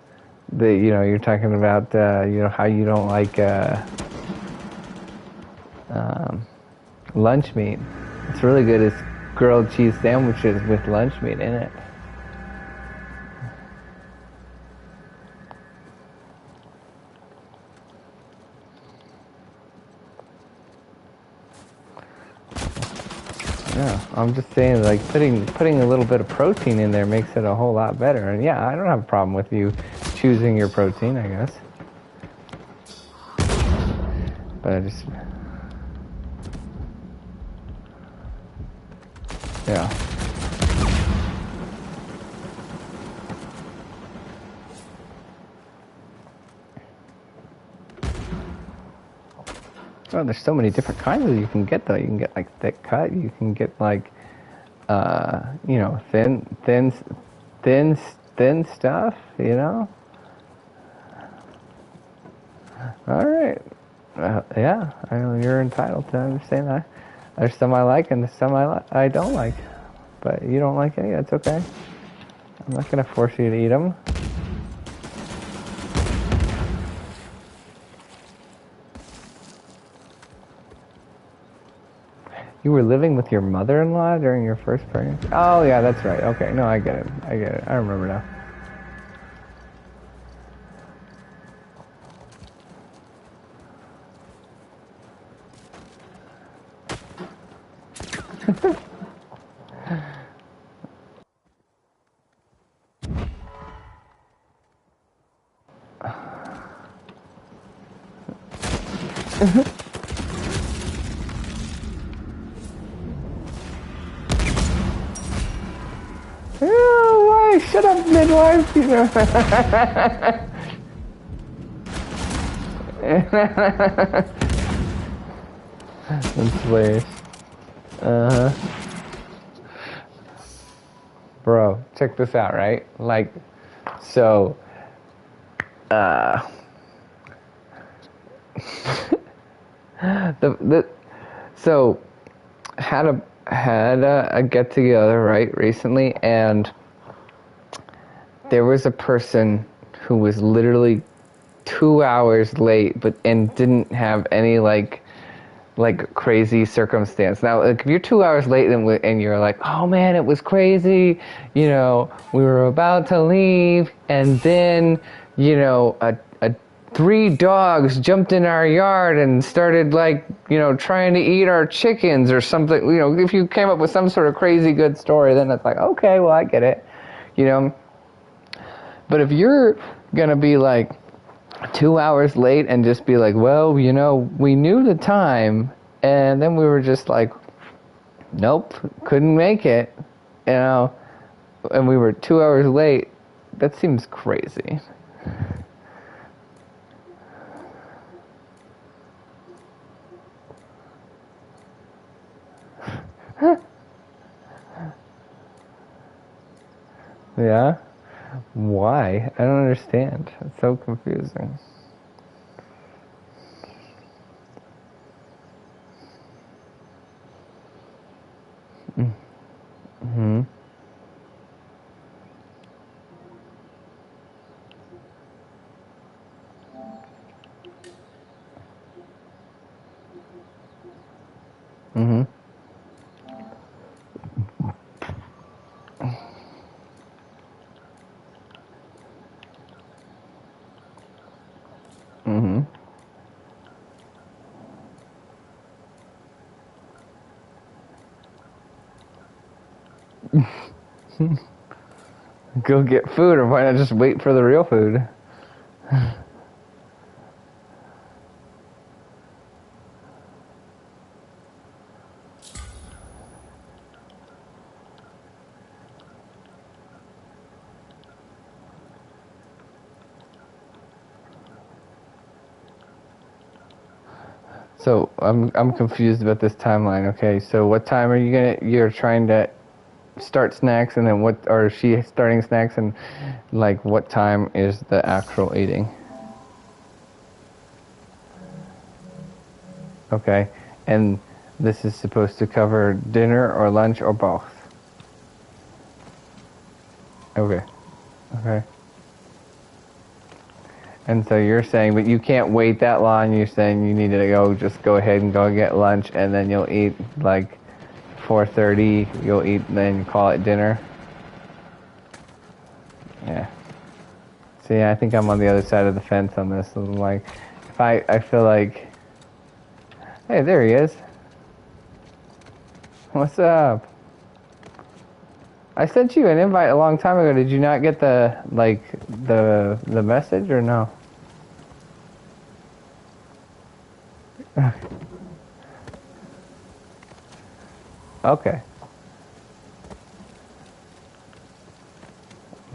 that, you know, you're talking about, you know, how you don't like lunch meat. It's really good is grilled cheese sandwiches with lunch meat in it. Yeah, I'm just saying, like, putting a little bit of protein in there makes it a whole lot better. And yeah, I don't have a problem with you choosing your protein, I guess. But I just... Yeah. Oh, there's so many different kinds that you can get though. You can get like thick cut. You can get like, you know, thin stuff. You know. All right. Yeah, I know you're entitled to understand that. There's some I like and there's some I don't like. But you don't like any. That's okay. I'm not gonna force you to eat them. You were living with your mother-in-law during your first pregnancy? Oh, yeah, that's right. Okay, no, I get it. I get it. I remember now. Oh, why? Shut up, midwife. You know. That's hilarious. Uh-huh. Bro, check this out, right? Like, so, the so had a get together right recently, and there was a person who was literally 2 hours late, but and didn't have any like crazy circumstance. Now, like, if you're 2 hours late and you're like, oh man, it was crazy, you know, we were about to leave, and then, you know, a three dogs jumped in our yard and started, like, you know, trying to eat our chickens or something. You know, if you came up with some sort of crazy good story, then it's like, okay, well, I get it, you know. But if you're gonna be like 2 hours late and just be like, well, you know, we knew the time, and then we were just like, nope, couldn't make it, you know, and we were 2 hours late, that seems crazy. Yeah? Why? I don't understand. It's so confusing. Mm-hmm. Mm-hmm. Mm-hmm. Go get food, or why not just wait for the real food? So I'm confused about this timeline. Okay, so what time are you're trying to start snacks, and then what, or is she starting snacks, and like what time is the actual eating? Okay, and this is supposed to cover dinner or lunch or both. Okay, okay. And so you're saying, but you can't wait that long. You're saying you need to just go ahead and go get lunch, and then you'll eat like 4:30. You'll eat, then you call it dinner. Yeah. See, I think I'm on the other side of the fence on this. I'm like, if I feel like, hey, there he is. What's up? I sent you an invite a long time ago. Did you not get the message, or no? Okay.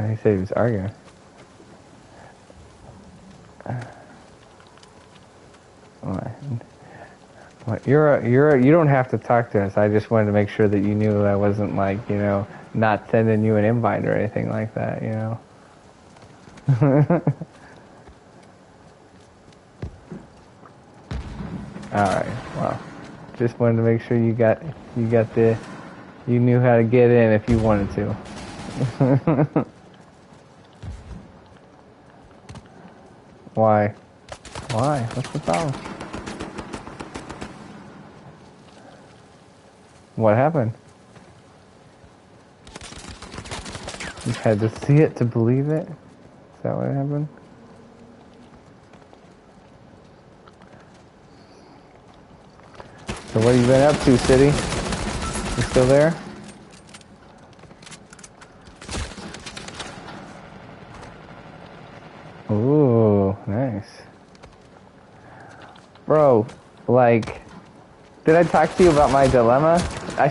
He said he was arguing. What? You don't have to talk to us. I just wanted to make sure that you knew I wasn't like, not sending you an invite or anything like that, All right. Well, just wanted to make sure you knew how to get in if you wanted to. Why? Why? What's the problem? What happened? You had to see it to believe it? Is that what happened? So what have you been up to, City? You still there? Ooh, nice. Bro, like, did I talk to you about my dilemma? I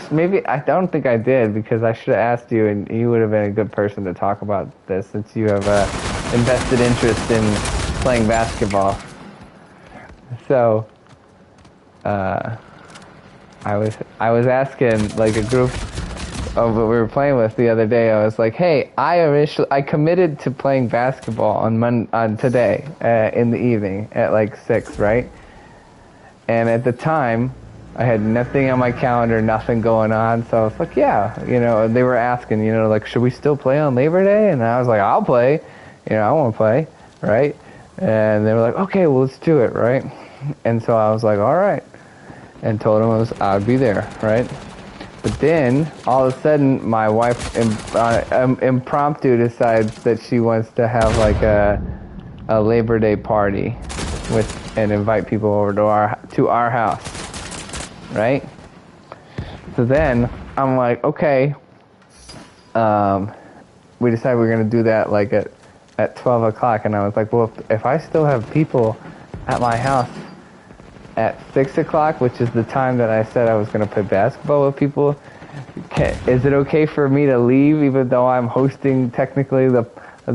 don't think I did, because I should have asked you, and you would have been a good person to talk about this, since you have a invested interest in playing basketball. So, I was asking like a group of what we were playing with the other day. I was like, hey, I committed to playing basketball on today in the evening at like 6, right? And at the time, I had nothing on my calendar, nothing going on. So I was like, yeah, they were asking, like, should we still play on Labor Day? And I was like, I'll play, I want to play, right? And they were like, okay, well, let's do it, right? And so I was like, all right. And told him I would be there, right? But then, all of a sudden, my wife impromptu decides that she wants to have like a Labor Day party and invite people over to our house, right? So then, I'm like, okay. We decided we were gonna do that like at 12 o'clock, and I was like, well, if I still have people at my house at 6 o'clock, which is the time that I said I was going to play basketball with people, is it okay for me to leave even though I'm hosting technically the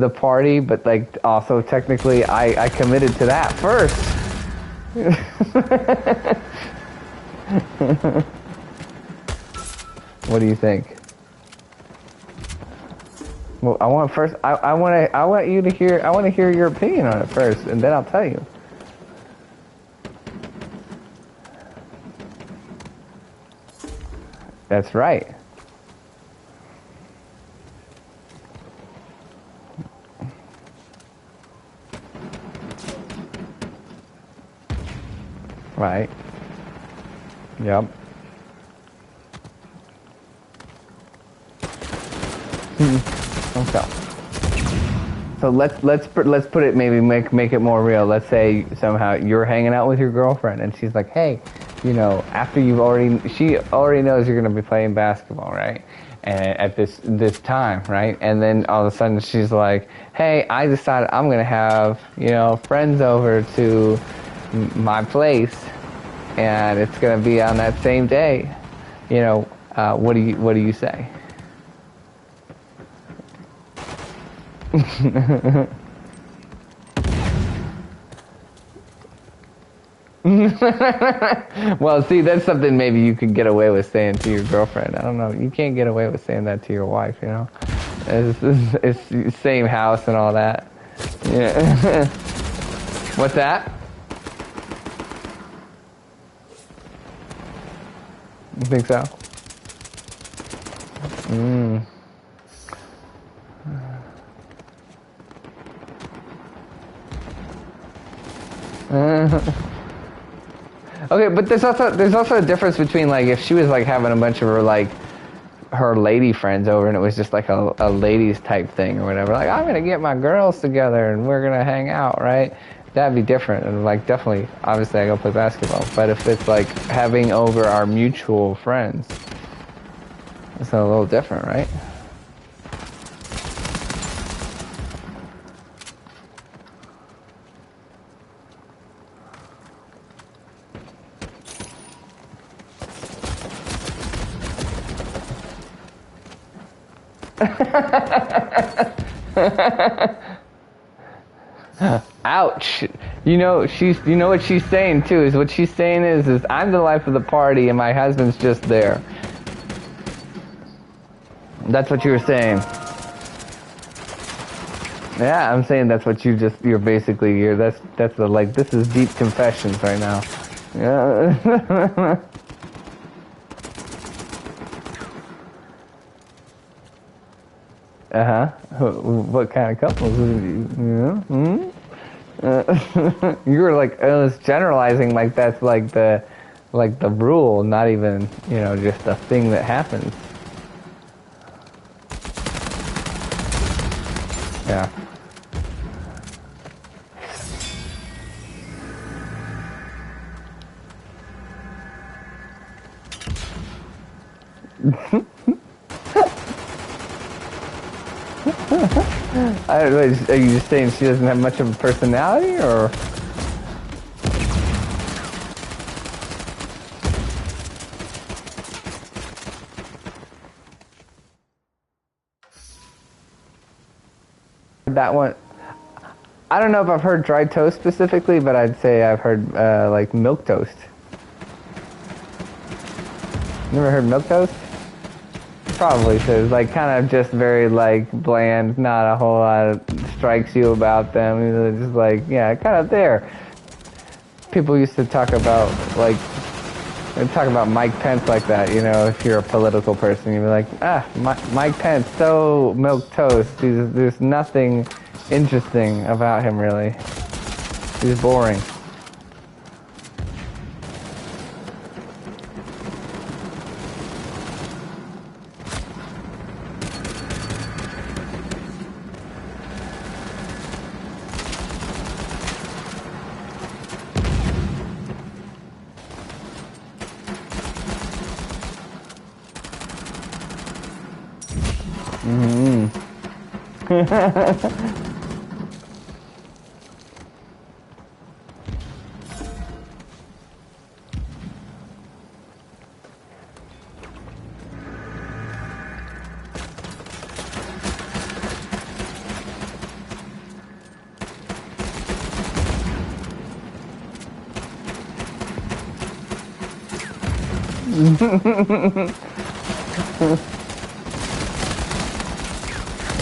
party, but like also technically I committed to that first? What do you think? Well, I want to hear your opinion on it first, and then I'll tell you. That's right. Right. Yep. Okay. So let's put it, maybe make it more real. Let's say somehow you're hanging out with your girlfriend and she's like, hey, after she already knows you're going to be playing basketball, right? And at this time, right? And then all of a sudden she's like, hey, I decided I'm going to have, friends over to my place, and it's going to be on that same day. What do you say? Well, see, that's something maybe you could get away with saying to your girlfriend. I don't know. You can't get away with saying that to your wife, It's same house and all that. Yeah. What's that? You think so? Okay, but there's also a difference between like if she was like having a bunch of her lady friends over and it was just like a ladies type thing or whatever. Like, I'm gonna get my girls together and we're gonna hang out, right? That'd be different. And like definitely, obviously, I go play basketball. But if it's like having over our mutual friends, it's a little different, right? Ouch. You know what she's saying too, is what she's saying is I'm the life of the party and my husband's just there. That's what you were saying. Yeah, I'm saying that's what you're basically, that's the, like, this is deep confessions right now. Yeah. Uh-huh. What kind of couples? You were like, I was generalizing like that's like the rule, not even, just a thing that happens. Yeah. Are you just saying she doesn't have much of a personality, or? That one, I don't know if I've heard dry toast specifically, but I'd say I've heard like milk toast. Never heard milk toast? Probably, so it's like kind of just very like bland, not a whole lot strikes you about them. It's just like, yeah, kind of there. People used to talk about Mike Pence like that, if you're a political person, you'd be like, Mike Pence, so milk toast. There's nothing interesting about him, really. He's boring.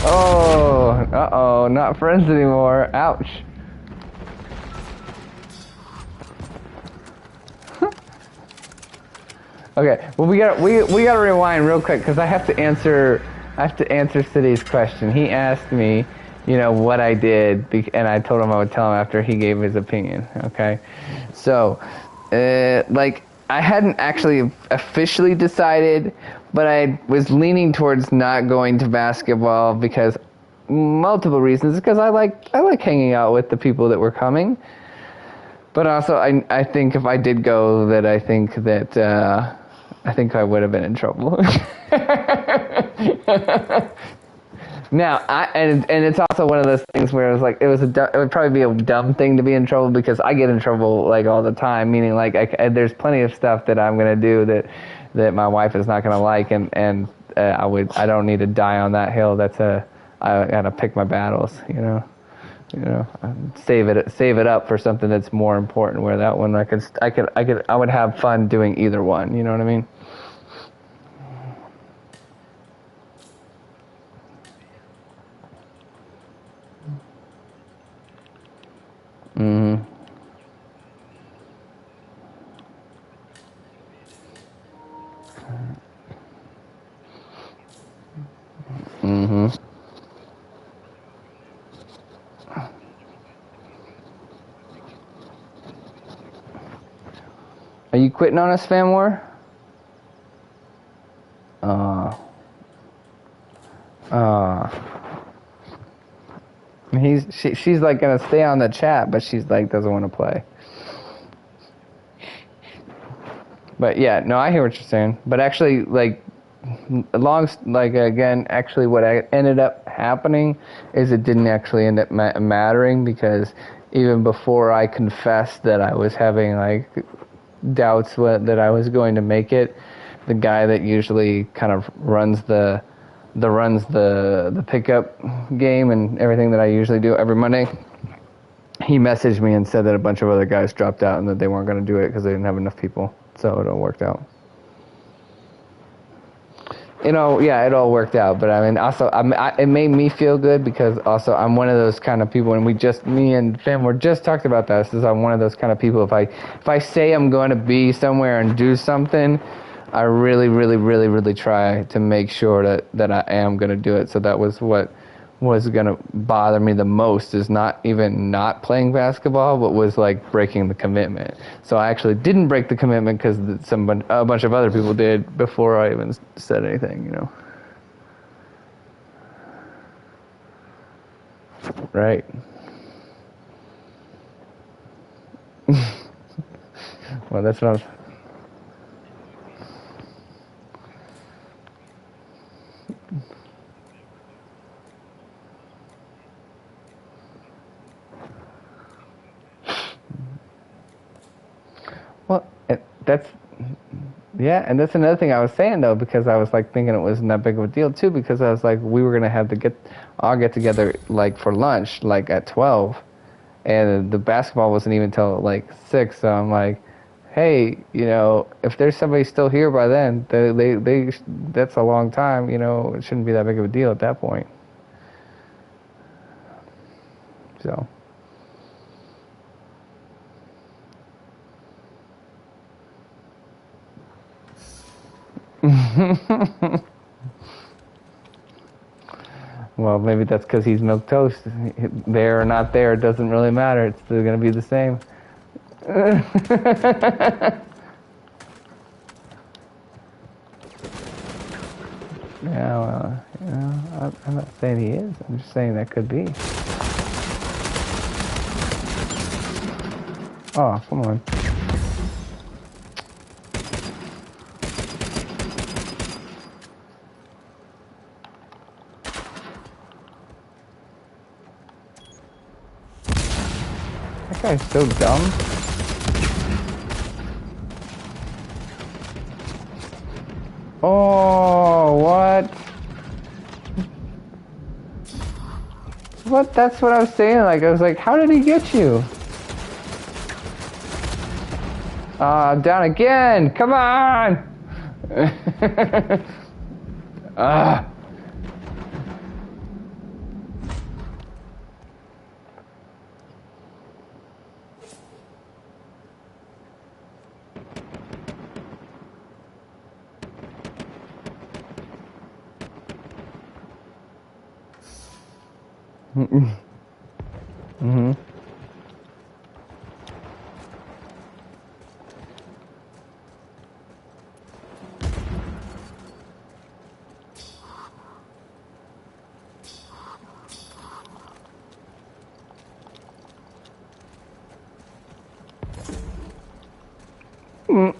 Oh, uh-oh, not friends anymore. Ouch. Okay, well we gotta rewind real quick because I have to answer City's question. He asked me, what I did, and I told him I would tell him after he gave his opinion. Okay, so I hadn't actually officially decided, but I was leaning towards not going to basketball because multiple reasons. Because I like hanging out with the people that were coming, but also I think if I did go, that I think I would have been in trouble. Now, and it's also one of those things where it would probably be a dumb thing to be in trouble, because I get in trouble like all the time. Meaning, like there's plenty of stuff that I'm gonna do that my wife is not gonna like, and I don't need to die on that hill. I gotta pick my battles, save it up for something that's more important. Where that one I would have fun doing either one. You know what I mean? Mm-hmm. Mm-hmm. Are you quitting on us, Fam War? She's like gonna stay on the chat, but she's like doesn't want to play. But yeah, no, I hear what you're saying. But actually, actually, what ended up happening is it didn't actually end up mattering, because even before I confessed that I was having doubts that I was going to make it, the guy that usually kind of runs the runs the pickup game and everything that I usually do every Monday. He messaged me and said that a bunch of other guys dropped out and that they weren't going to do it because they didn't have enough people. So it all worked out. It all worked out. But I mean, also, it made me feel good because also I'm one of those kind of people, and me and Finn were just talked about this. Is I'm one of those kind of people. If I say I'm going to be somewhere and do something, I really, really, really, really try to make sure that I am going to do it. So that was what was going to bother me the most, is not even not playing basketball, but was like breaking the commitment. So I actually didn't break the commitment because a bunch of other people did before I even said anything, you know. Right. Well, that's what I was... Well, that's... Yeah, and that's another thing I was saying, though, because I was like thinking it wasn't that big of a deal, too, because I was like, we were going to have to all get together like for lunch, like at 12, and the basketball wasn't even till like 6, so I'm like, hey, you know, if there's somebody still here by then, they that's a long time, you know, it shouldn't be that big of a deal at that point. So... Well, maybe that's because he's milk toast. There or not there, it doesn't really matter. It's still going to be the same. Yeah, well, you know, I'm not saying he is. I'm just saying that could be. Oh, come on. That guy's so dumb. Oh, what? What? That's what I was saying. Like, I was like, how did he get you? Down again. Come on. Ah. Mm-hmm. Mm.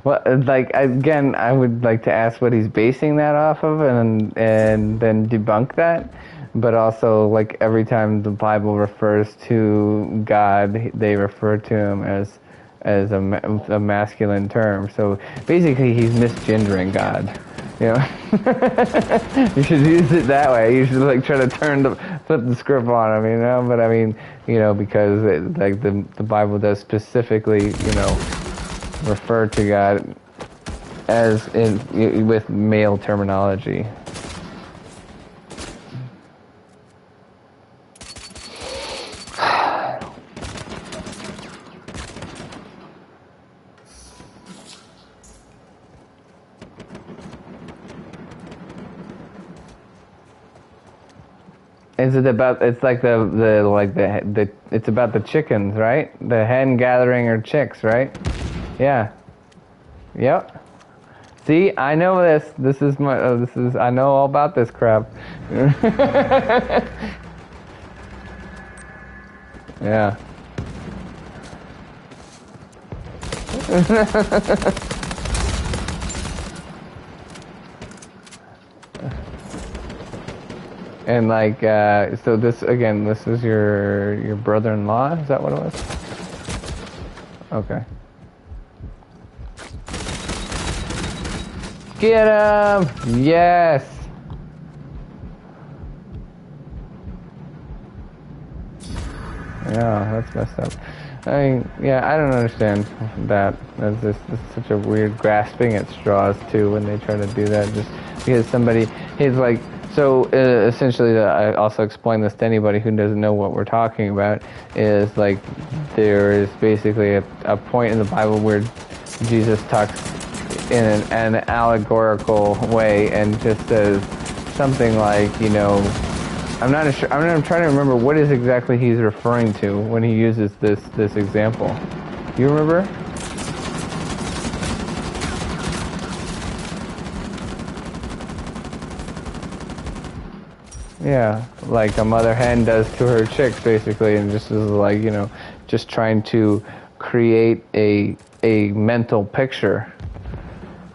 Well, like, again, I would like to ask what he's basing that off of, and then debunk that. But also, like, every time the Bible refers to God, they refer to him as a masculine term. So basically, he's misgendering God. You know, you should use it that way. You should like try to flip the script on him. You know, but I mean, you know, because like the Bible does specifically, you know, refer to God as with male terminology. Is it about? It's like the it's about the chickens, right? The hen gathering her chicks, right? Yeah. Yep. See, I know this. This is my. This is. I know all about this crap. Yeah. And like, so this again. This is your brother-in-law. Is that what it was? Okay. Get him! Yes! Yeah, that's messed up. I mean, yeah, I don't understand that. It's such a weird grasping at straws, too, when they try to do that. Just because somebody, he's like, so essentially, I also explain this to anybody who doesn't know what we're talking about, is like, there is basically a point in the Bible where Jesus talks in an allegorical way and just says something like, you know, I'm not sure. I'm trying to remember what is exactly he's referring to when he uses this example. You remember? Yeah, like a mother hen does to her chicks, basically, and just is like, you know, just trying to create a mental picture,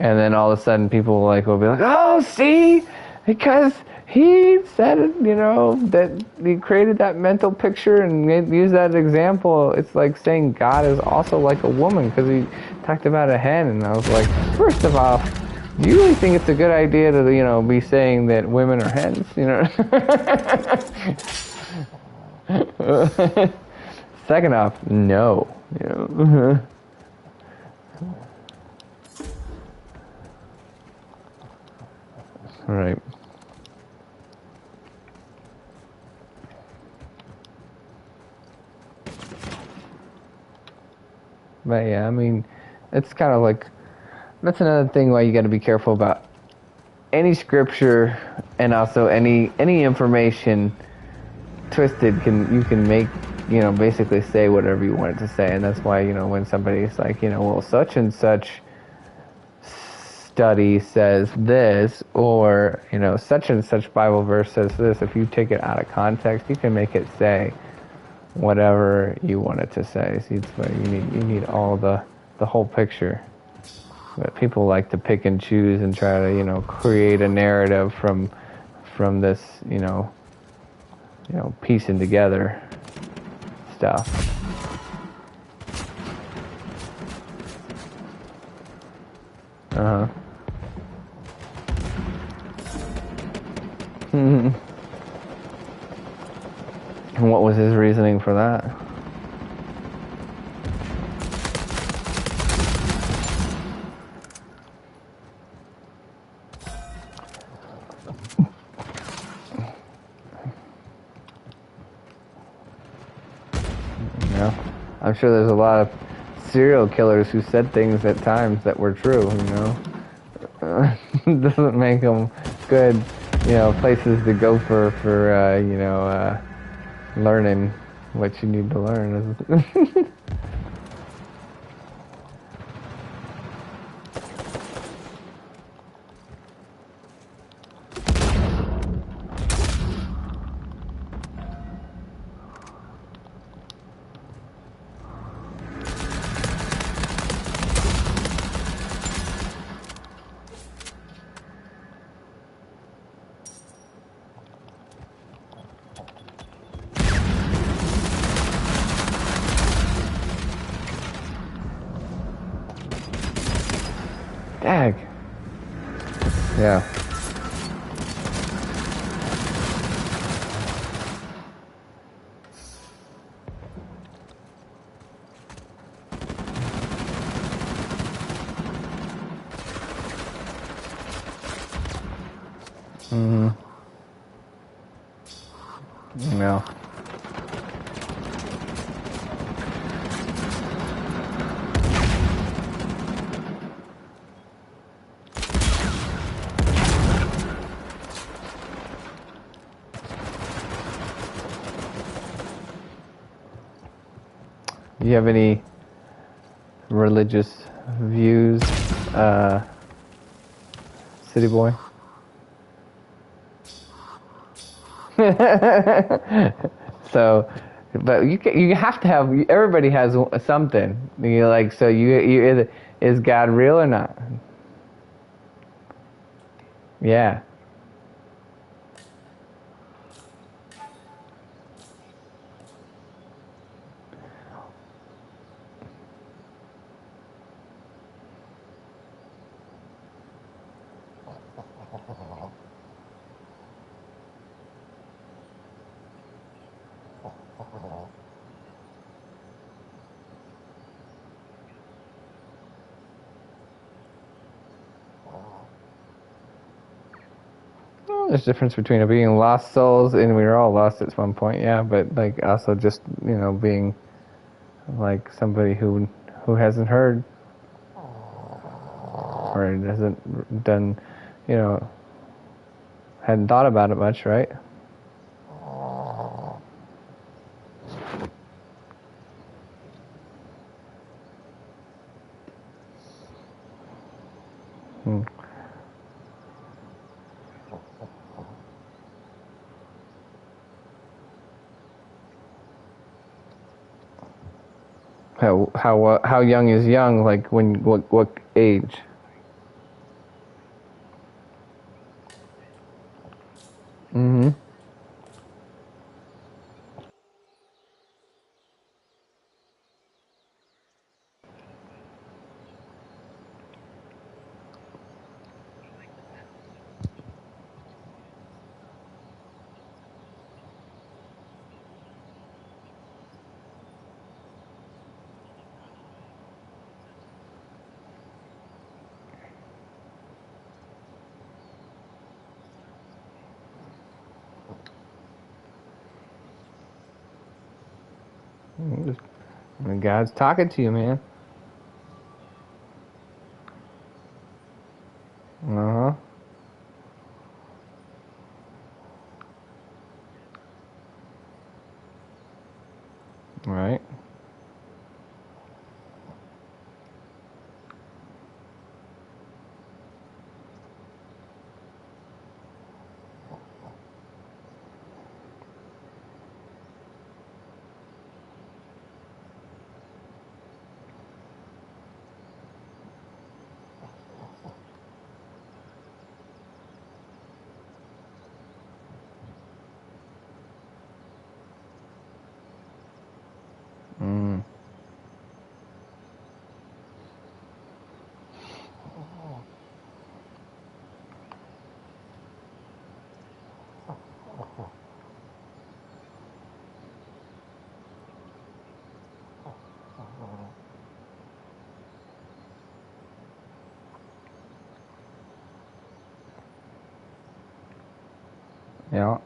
and then all of a sudden people will be like, oh, see, because he said, you know, that he created that mental picture and used that example. It's like saying God is also like a woman because he talked about a hen. And I was like, first of all, do you really think it's a good idea to, you know, be saying that women are hens, you know? Second off, no, you know. Right. But yeah, I mean, it's kind of like, that's another thing why you got to be careful about any scripture and also any information twisted. You can make, you know, basically say whatever you want it to say. And that's why, you know, when somebody's like, you know, well, such and such study says this, or, you know, such and such Bible verse says this, if you take it out of context, you can make it say whatever you want it to say. See, it's like you need all the whole picture. But people like to pick and choose and try to, you know, create a narrative from this, you know, piecing together stuff. And what was his reasoning for that? Yeah, I'm sure there's a lot of serial killers who said things at times that were true, you know. Doesn't make them good, you know, places to go for you know, learning what you need to learn. Dag. Yeah. Yeah. you have any religious views, City Boy? So, but you have to have, everybody has something. You like, so you either, is God real or not? Yeah. Well, there's a difference between being lost souls, and we were all lost at one point, yeah, but like also just, being like somebody who hasn't heard or hasn't done, you know, hadn't thought about it much, right? Hmm. How young is young? Like what age? Mm-hmm. God's talking to you, man. Uh huh. Right. Mm. Yeah.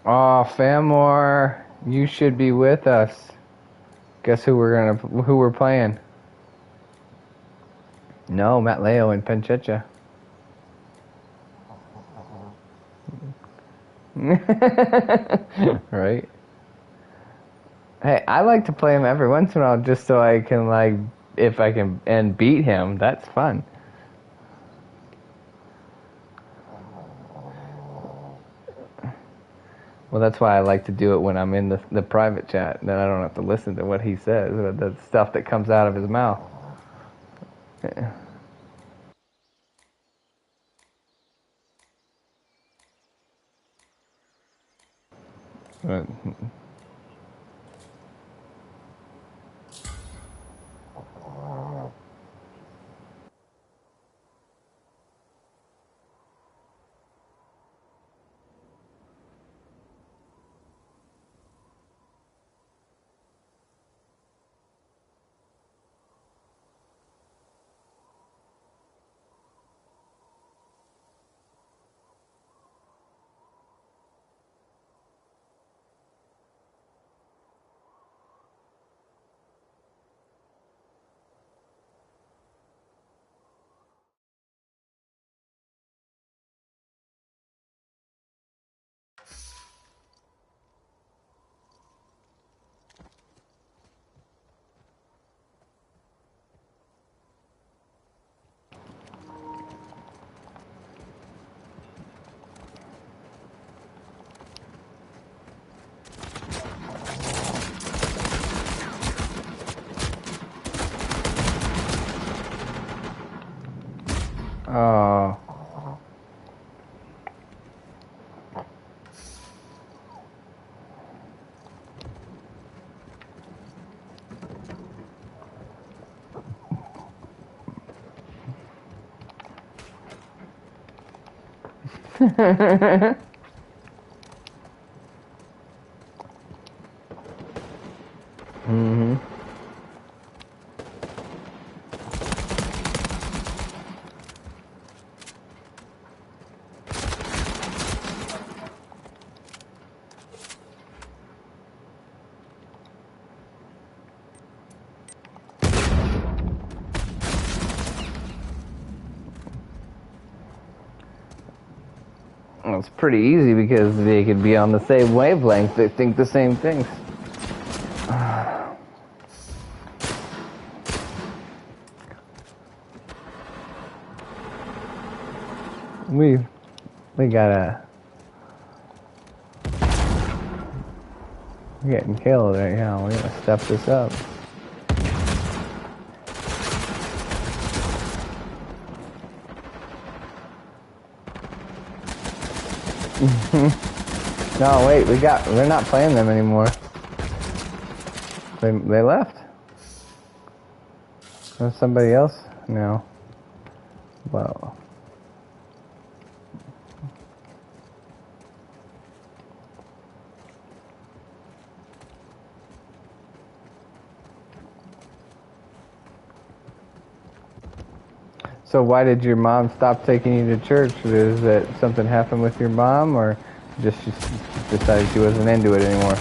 Oh, Famor, you should be with us. Guess who we're playing? No, Matt Leo and Penchicha. Right. Hey, I like to play him every once in a while just so I can like, if I can and beat him, that's fun. Well, that's why I like to do it when I'm in the private chat. Then I don't have to listen to what he says, but the stuff that comes out of his mouth. But, Oh. Mm-hmm. Well, it's pretty easy because they could be on the same wavelength. They think the same things. We gotta. We're getting killed right now. We gotta step this up. No, wait. We're not playing them anymore. They left. There's somebody else now. Well. So why did your mom stop taking you to church? Is that something happened with your mom, or just she decided she wasn't into it anymore?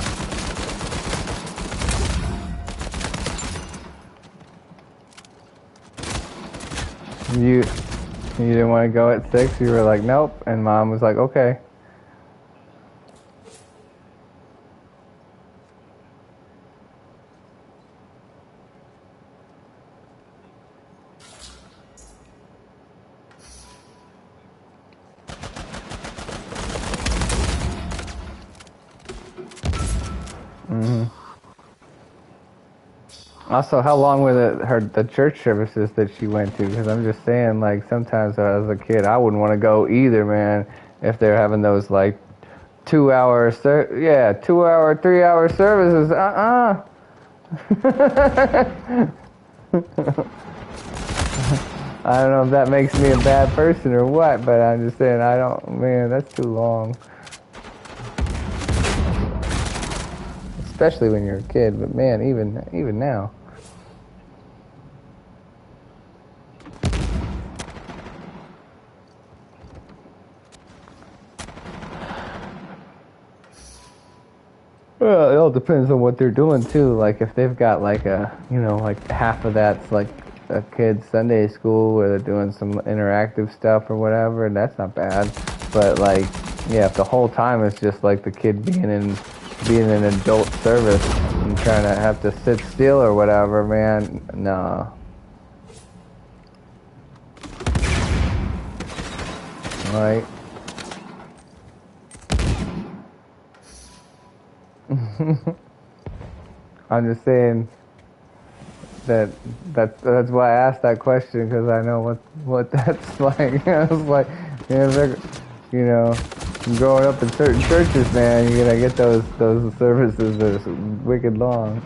You didn't want to go at 6? You were like, nope, and mom was like, okay. Mm-hmm. Also, how long were the church services that she went to? Because I'm just saying, like, sometimes as a kid, I wouldn't want to go either, man. If they're having those like 2-hour, 2-hour, 3-hour services, I don't know if that makes me a bad person or what, but I'm just saying, man, that's too long. Especially when you're a kid, but man, even now. Well, it all depends on what they're doing too. Like if they've got like like half of that's like a kid's Sunday school where they're doing some interactive stuff or whatever, that's not bad. But like, yeah, if the whole time it's just like the kid being in adult service and trying to have to sit still or whatever, man, no. Right. I'm just saying that's why I asked that question, because I know what that's like. I was like, man, growing up in certain churches, man, you're gonna get those services that are wicked long.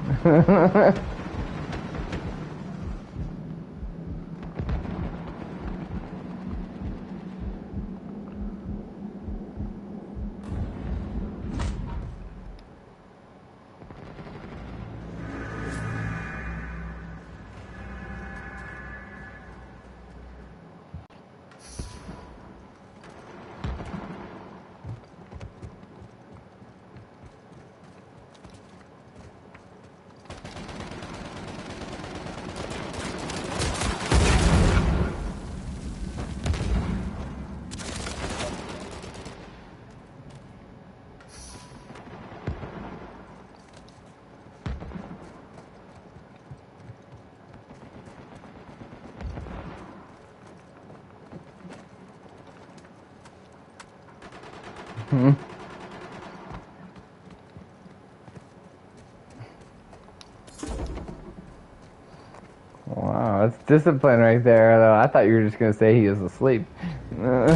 Wow, discipline right there, though. I thought you were just gonna say he is asleep. I'm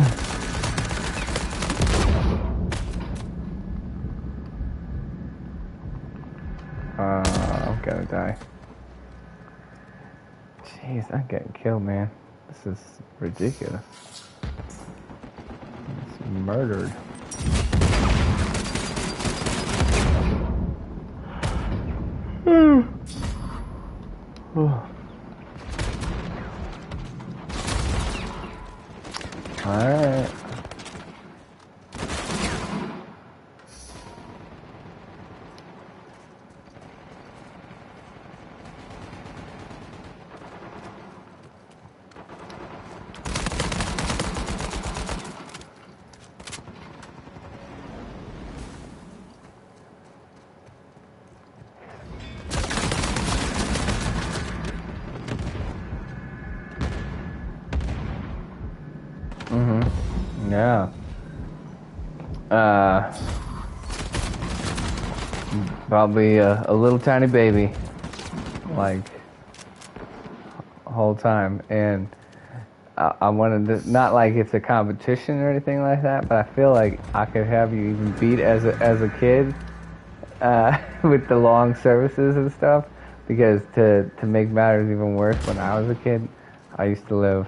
gonna die. Jeez, I'm getting killed, man. This is ridiculous. It's murdered. Alright. Yeah. Probably a little tiny baby, like, whole time. And I wanted to, not like it's a competition or anything like that, but I feel like I could have you even beat as a kid, with the long services and stuff. Because to make matters even worse, when I was a kid, I used to live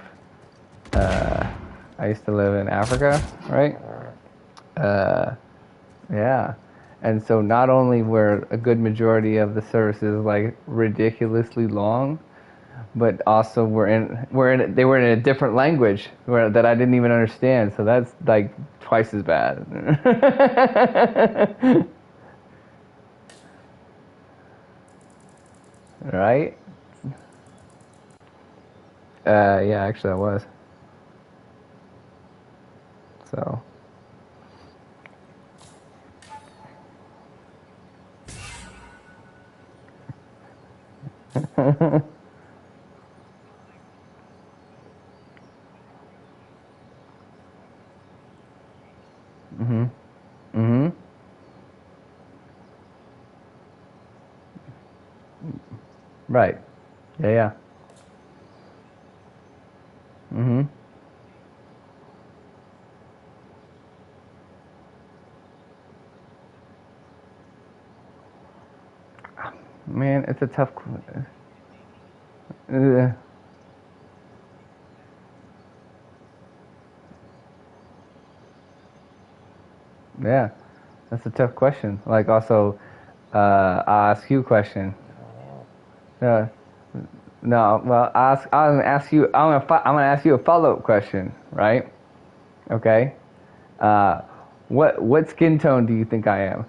in Africa, right? Yeah. And so not only were a good majority of the services like ridiculously long, but also they were in a different language that I didn't even understand. So that's like twice as bad. Right? Yeah, actually I was. So. Mhm. Mhm. Right. Yeah, yeah. Mhm. Man, it's a tough. Uh, yeah, that's a tough question. Like also, I'll ask you a question. Uh, no, well, I'm gonna ask you. I'm gonna ask you a follow-up question, right? Okay. Uh, what skin tone do you think I am?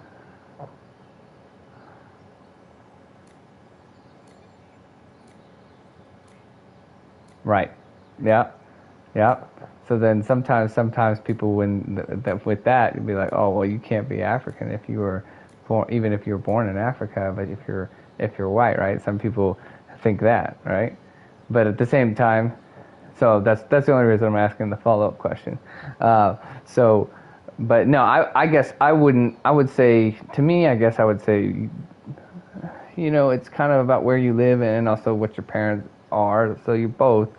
Right. Yeah. Yeah. So then sometimes people with that you'd be like, oh well, you can't be African if you were born, even if you were born in Africa, but if you're white, right? Some people think that, right? But at the same time, so that's the only reason I'm asking the follow up question. Uh, so, but no, I guess I wouldn't. I would say to me, I guess I would say, it's kind of about where you live and also what your parents are. So you both,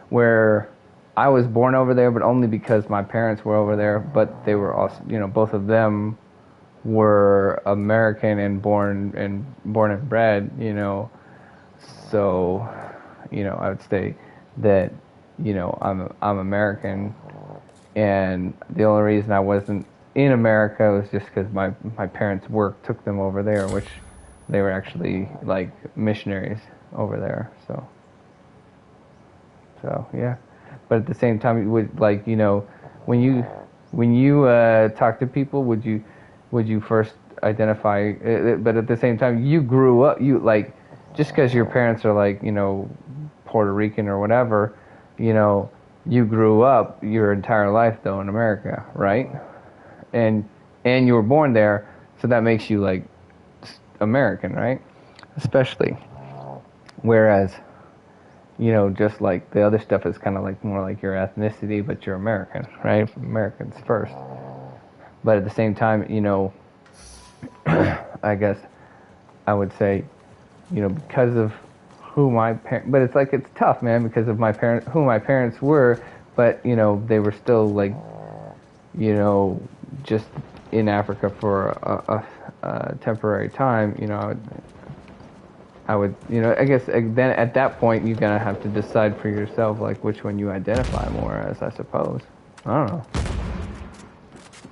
where I was born over there, but only because my parents were over there. But they were also, both of them were American and born and bred. So, I would say that, I'm American, and the only reason I wasn't in America was just because my parents' work took them over there, which they were actually like missionaries over there. So yeah, but at the same time, you would like when you talk to people, would you first identify? But at the same time, you grew up. You like just because your parents are like Puerto Rican or whatever, you grew up your entire life though in America, right? And you were born there, so that makes you like American, right? Especially. Whereas just like the other stuff is kind of like more like your ethnicity, but you're American, right? Americans first. But at the same time, I guess I would say, because of but it's like it's tough, man, because of who my parents were, but you know they were still like, you know, just in Africa for a temporary time. You know, I would, you know, I guess then at that point you're gonna have to decide for yourself like which one you identify more as, I suppose. I don't know.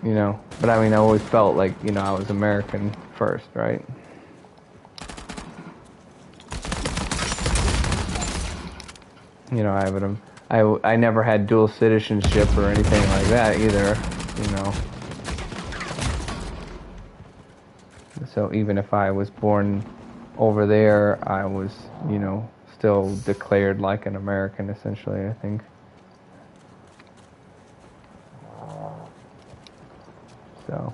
You know, but I mean, I always felt like, you know, I was American first, right? You know, I never had dual citizenship or anything like that either, you know. So even if I was born over there, I was, you know, still declared like an American, essentially, I think. So.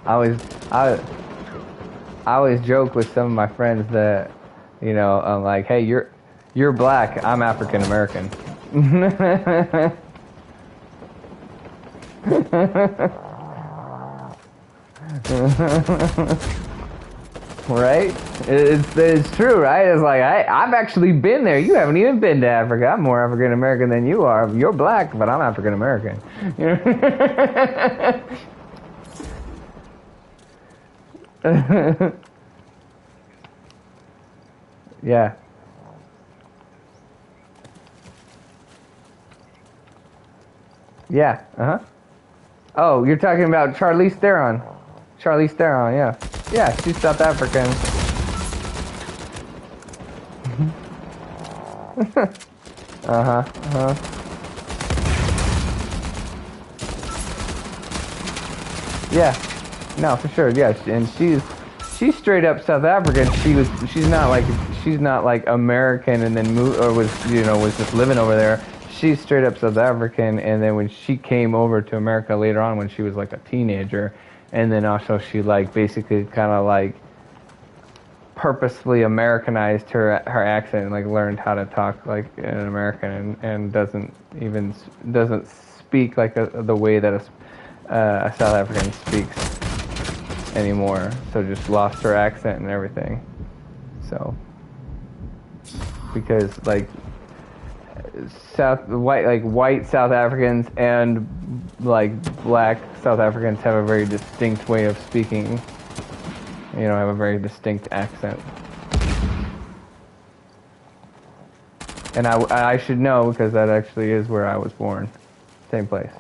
I always, I, I always joke with some of my friends that, you know, I'm like, hey, you're black, I'm African American. Right? It's true, right? It's like I've actually been there. You haven't even been to Africa. I'm more African American than you are. You're black, but I'm African American. You know? Yeah. Yeah. Uh-huh. Oh, you're talking about Charlize Theron. Charlize Theron, yeah. Yeah, she's South African. Uh-huh. Uh-huh. Yeah. No, for sure. Yeah, and she's straight up South African. She's not like American and then moved or was just living over there. She's straight up South African, and then when she came over to America later on when she was like a teenager, and then also she like basically kind of like purposefully Americanized her accent, like learned how to talk like an American, and doesn't speak like the way that a South African speaks anymore. So just lost her accent and everything. So because like white South Africans and like black South Africans have a very distinct way of speaking. You know, have a very distinct accent. And I should know because that actually is where I was born. Same place.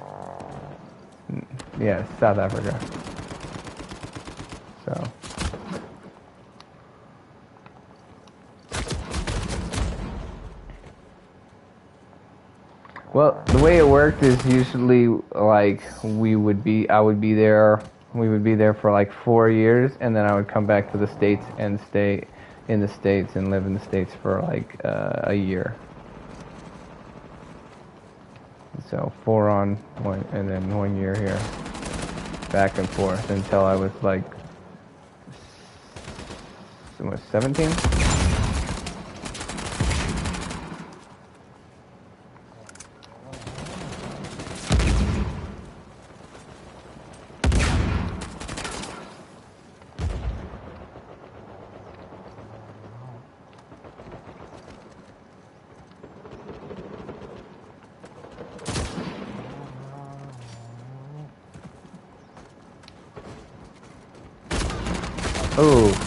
Yeah, South Africa. So. Well, the way it worked is usually like we would be there for like 4 years, and then I would come back to the States and stay in the States and live in the States for like a year. So 4 on, 1, and then 1 year here, back and forth until I was like 17. Oh.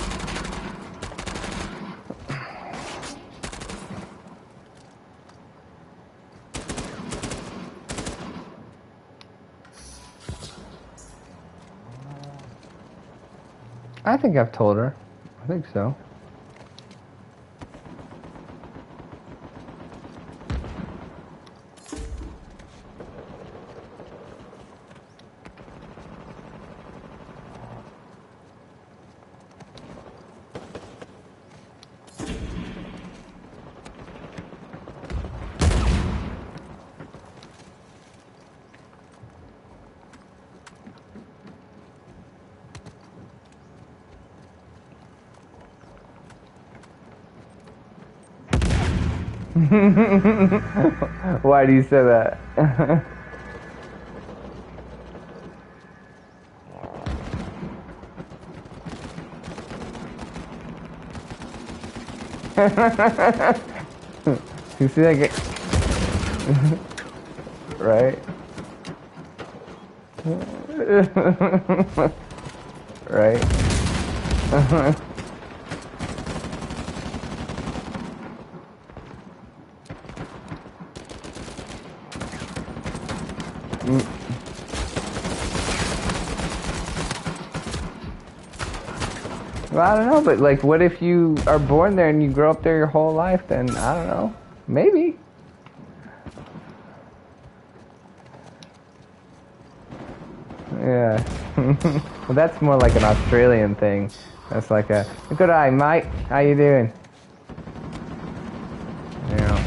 I think I've told her. I think so. Why do you say that? You see that guy? Right? Right? Well, I don't know, but like, what if you are born there and you grow up there your whole life? Then I don't know. Maybe. Yeah. Well, that's more like an Australian thing. That's like a good eye, mate. How you doing? Yeah.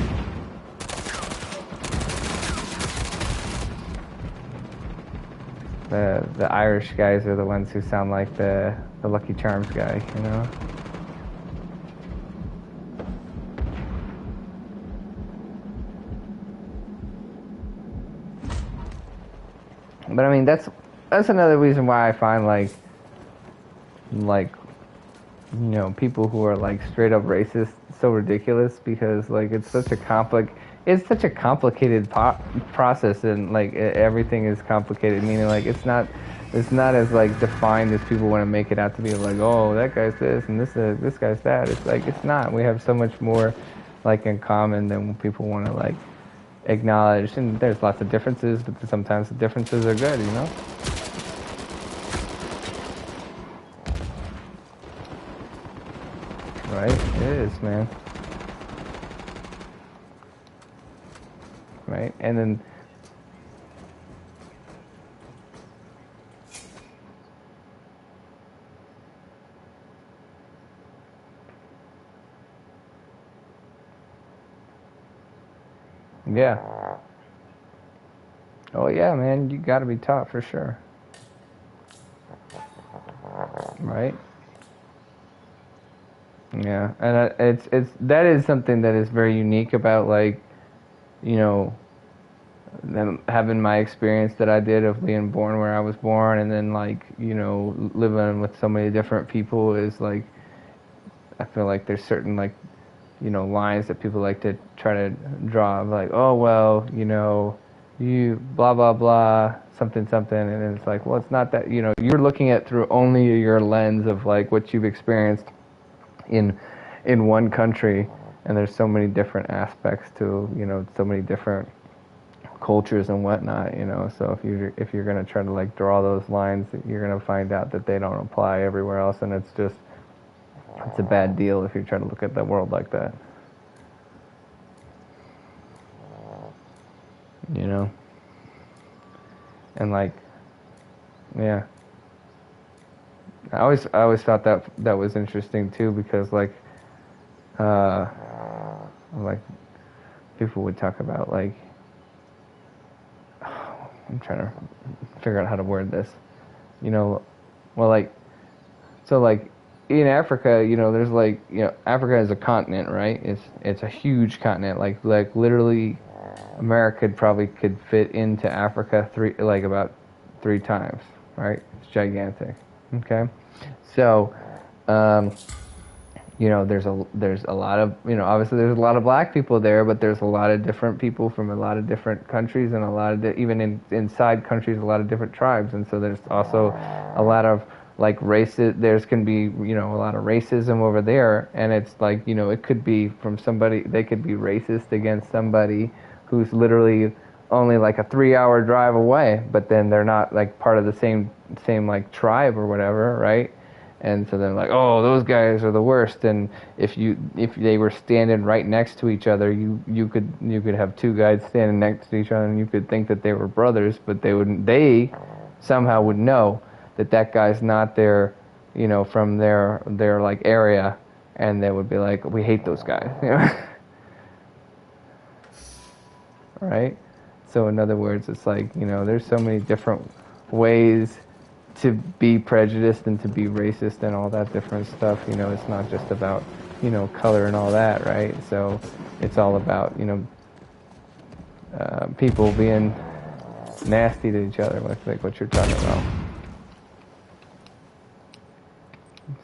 The Irish guys are the ones who sound like the Lucky Charms guy, you know. But I mean, that's another reason why I find like you know, people who are like straight up racist so ridiculous, because like it's such a complicated process, and like everything is complicated, meaning like it's not as like defined as people want to make it out to be, like, oh, that guy's this and this guy's that. It's like, it's not. We have so much more like in common than people want to like acknowledge, and there's lots of differences, but sometimes the differences are good, you know. Right? It is, man. Right? And then yeah. Oh yeah, man, you got to be taught for sure. Right? Yeah. And it's that is something that is very unique about, like, you know, them having my experience that I did of being born where I was born, and then like, you know, living with so many different people, is like, I feel like there's certain like, you know, lines that people like to try to draw, like, oh well, you know, you blah blah blah something something, and then it's like, well, it's not that, you know, you're looking at through only your lens of like what you've experienced in one country, and there's so many different aspects to, you know, so many different cultures and whatnot, you know. So if you're gonna try to like draw those lines, you're gonna find out that they don't apply everywhere else, and it's a bad deal if you try to look at the world like that, you know. And like, yeah, I always thought that was interesting too, because like like people would talk about like, I'm trying to figure out how to word this, you know, well, like, so like in Africa, you know, there's like, you know, Africa is a continent, right? It's a huge continent, like literally America could fit into Africa about three times, right? It's gigantic. Okay, so you know, there's a lot of, you know, obviously there's a lot of black people there, but there's a lot of different people from a lot of different countries, and a lot of even inside countries, a lot of different tribes, and so there's also a lot of like races. There's can be, you know, a lot of racism over there, and it's like, you know, it could be from somebody, they could be racist against somebody who's literally only like a 3-hour drive away, but then they're not like part of the same like tribe or whatever, right? And so they're like, oh, those guys are the worst. And if they were standing right next to each other, you could have two guys standing next to each other, and you could think that they were brothers, but they somehow would know that guy's not their, you know, from their like area, and they would be like, we hate those guys, you know? Right? So in other words, it's like, you know, there's so many different ways to be prejudiced and to be racist and all that different stuff. You know, it's not just about, you know, color and all that, right? So it's all about, you know, people being nasty to each other, like what you're talking about.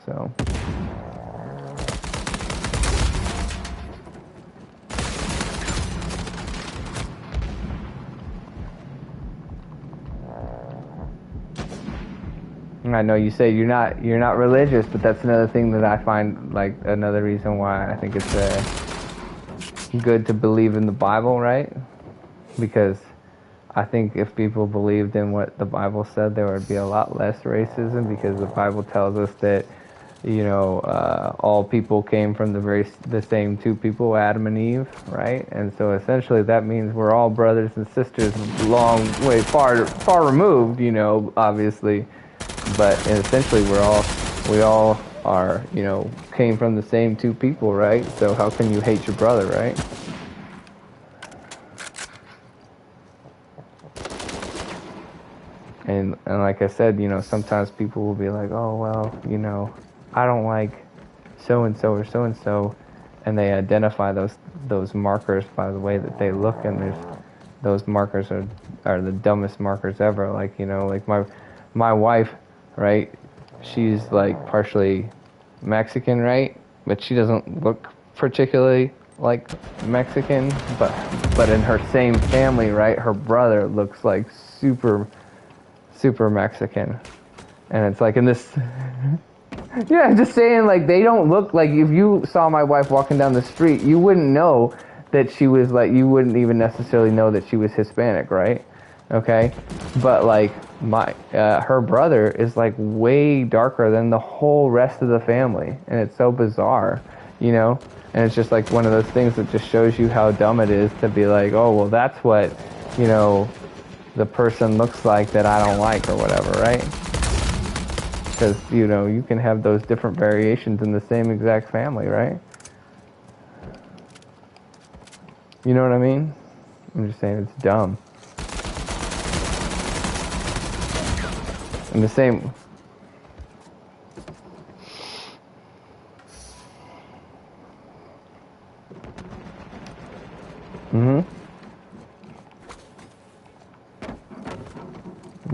So I know you say you're not religious, but that's another thing that I find, like, another reason why I think it's good to believe in the Bible, right? Because I think if people believed in what the Bible said, there would be a lot less racism, because the Bible tells us that, all people came from the same two people, Adam and Eve, right? And so essentially that means we're all brothers and sisters, long way far removed, obviously, but essentially we all are, came from the same two people, right? So how can you hate your brother, right? And like I said, sometimes people will be like, oh, well, I don't like so and so or so and so, and they identify those markers by the way that they look, and those markers are the dumbest markers ever. Like, like my wife, right? She's like partially Mexican, right? But she doesn't look particularly like Mexican, but in her same family, right? Her brother looks like super Mexican. And it's like in this yeah, just saying, like, they don't look like, if you saw my wife walking down the street, you wouldn't know that she was, like, you wouldn't even necessarily know that she was Hispanic, right? Okay? But, like, her brother is, like, way darker than the whole rest of the family. And it's so bizarre, And it's just, like, one of those things that just shows you how dumb it is to be like, oh, well, that's what, the person looks like that I don't like, or whatever, right? Because, you can have those different variations in the same exact family, right? You know what I mean? I'm just saying it's dumb. And the same... Mm-hmm.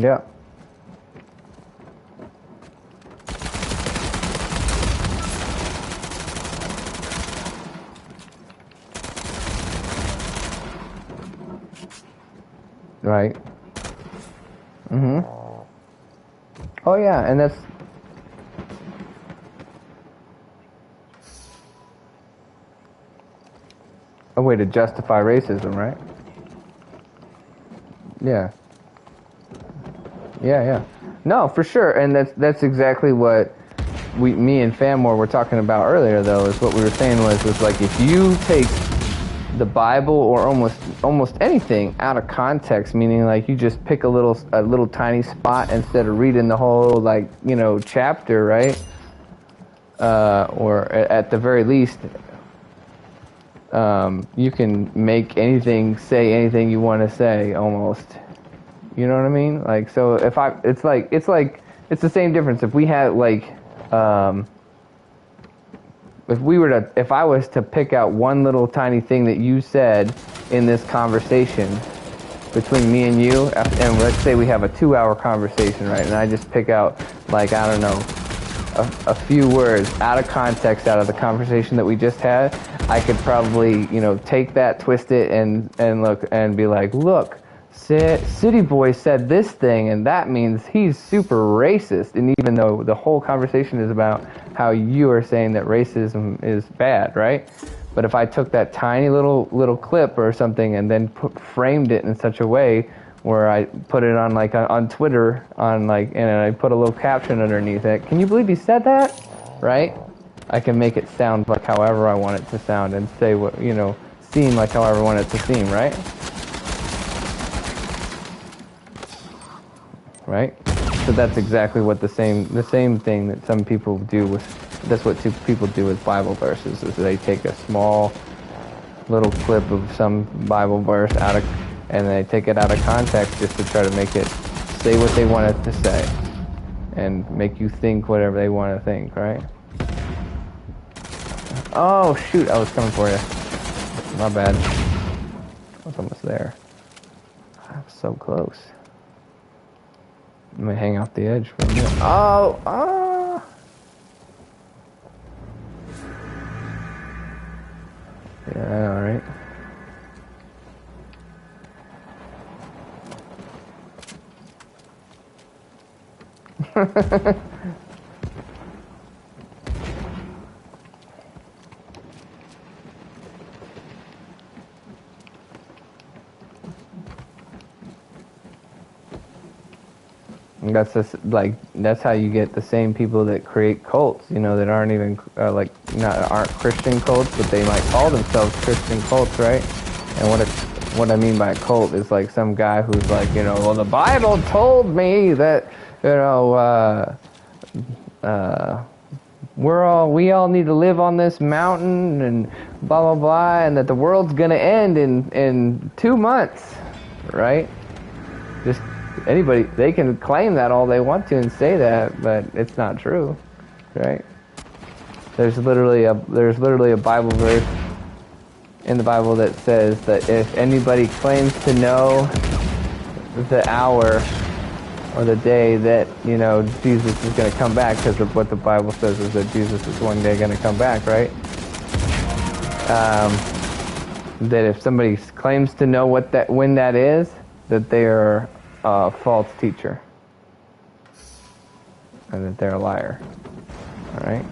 Yeah. Right. Mm-hmm. Oh, yeah, and that's... a way to justify racism, right? Yeah. Yeah. No, for sure, and that's exactly what me and Famore were talking about earlier, though, is what we were saying was like, if you take the Bible or almost anything out of context, meaning like you just pick a little tiny spot instead of reading the whole, like, chapter, right? Or at the very least, you can make anything say anything you want to say, almost. You know what I mean? Like, so it's the same difference. If we had, like, if I was to pick out one little tiny thing that you said in this conversation between me and you, and let's say we have a 2-hour conversation, right? And I just pick out, like, I don't know, a few words out of context, out of the conversation that we just had, I could probably, take that, twist it, and look and be like, look, City Boy said this thing, and that means he's super racist. And even though the whole conversation is about how you are saying that racism is bad, right? But if I took that tiny little clip or something and then framed it in such a way where I put it on, like, on Twitter, and I put a little caption underneath it, can you believe he said that? Right? I can make it sound like however I want it to sound, and say what, seem like however I want it to seem, right? Right? So that's exactly what the same thing that some people do that's what people do with Bible verses, is they take a small little clip of some Bible verse and they take it out of context just to try to make it say what they want it to say and make you think whatever they want to think, right? Oh, shoot, I was coming for you. My bad. I was almost there. I was so close. Let me hang off the edge for a minute. Oh, ah! Yeah, alright. And that's just like that's how you get the same people that create cults, you know, that aren't even aren't Christian cults, but they might call themselves Christian cults, right? And what I mean by a cult is like some guy who's like, you know, well, the Bible told me that, you know, we all need to live on this mountain and blah blah blah, and that the world's gonna end in 2 months, right? Just anybody, they can claim that all they want to and say that, but it's not true, right? There's literally a Bible verse in the Bible that says that if anybody claims to know the hour or the day that, you know, Jesus is going to come back, because of what the Bible says is that Jesus is one day going to come back, right? That if somebody claims to know when that is, that they are a false teacher, and that they're a liar. All right.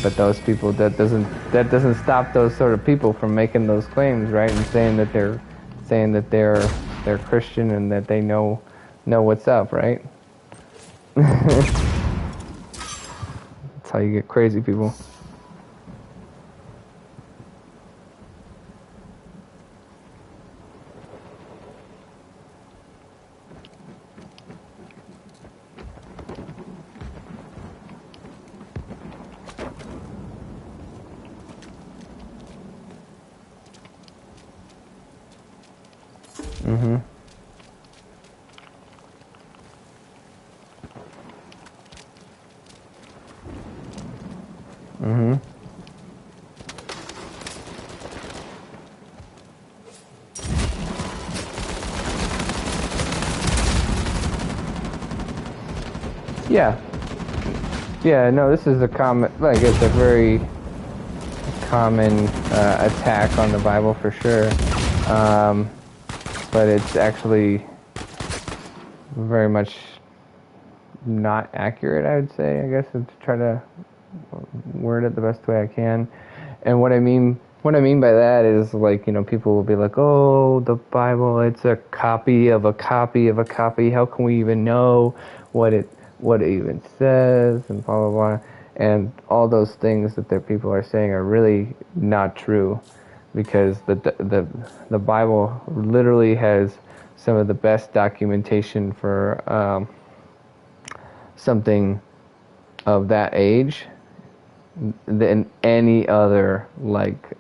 But those people, that doesn't stop those sort of people from making those claims, right? And saying that they're Christian and that they know what's up, right? That's how you get crazy people. Mm-hmm. Mm-hmm. Yeah. Yeah, no, this is a common, like, it's a very common attack on the Bible for sure. But it's actually very much not accurate, I would say, I guess, to try to word it the best way I can. And what I mean by that is, like, you know, people will be like, oh, the Bible, it's a copy of a copy of a copy. How can we even know what it even says, and blah, blah, blah. And all those things that people are saying are really not true, because the Bible literally has some of the best documentation for something of that age than any other, like,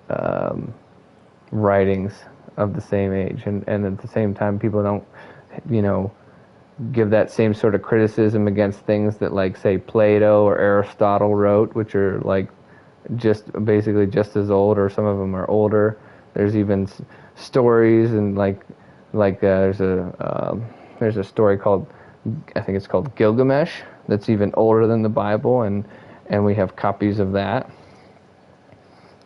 writings of the same age. And at the same time, people don't, you know, give that same sort of criticism against things that, like, say, Plato or Aristotle wrote, which are, like, basically just as old, or some of them are older. There's even stories, and there's a story called, I think it's called Gilgamesh, that's even older than the Bible, and we have copies of that.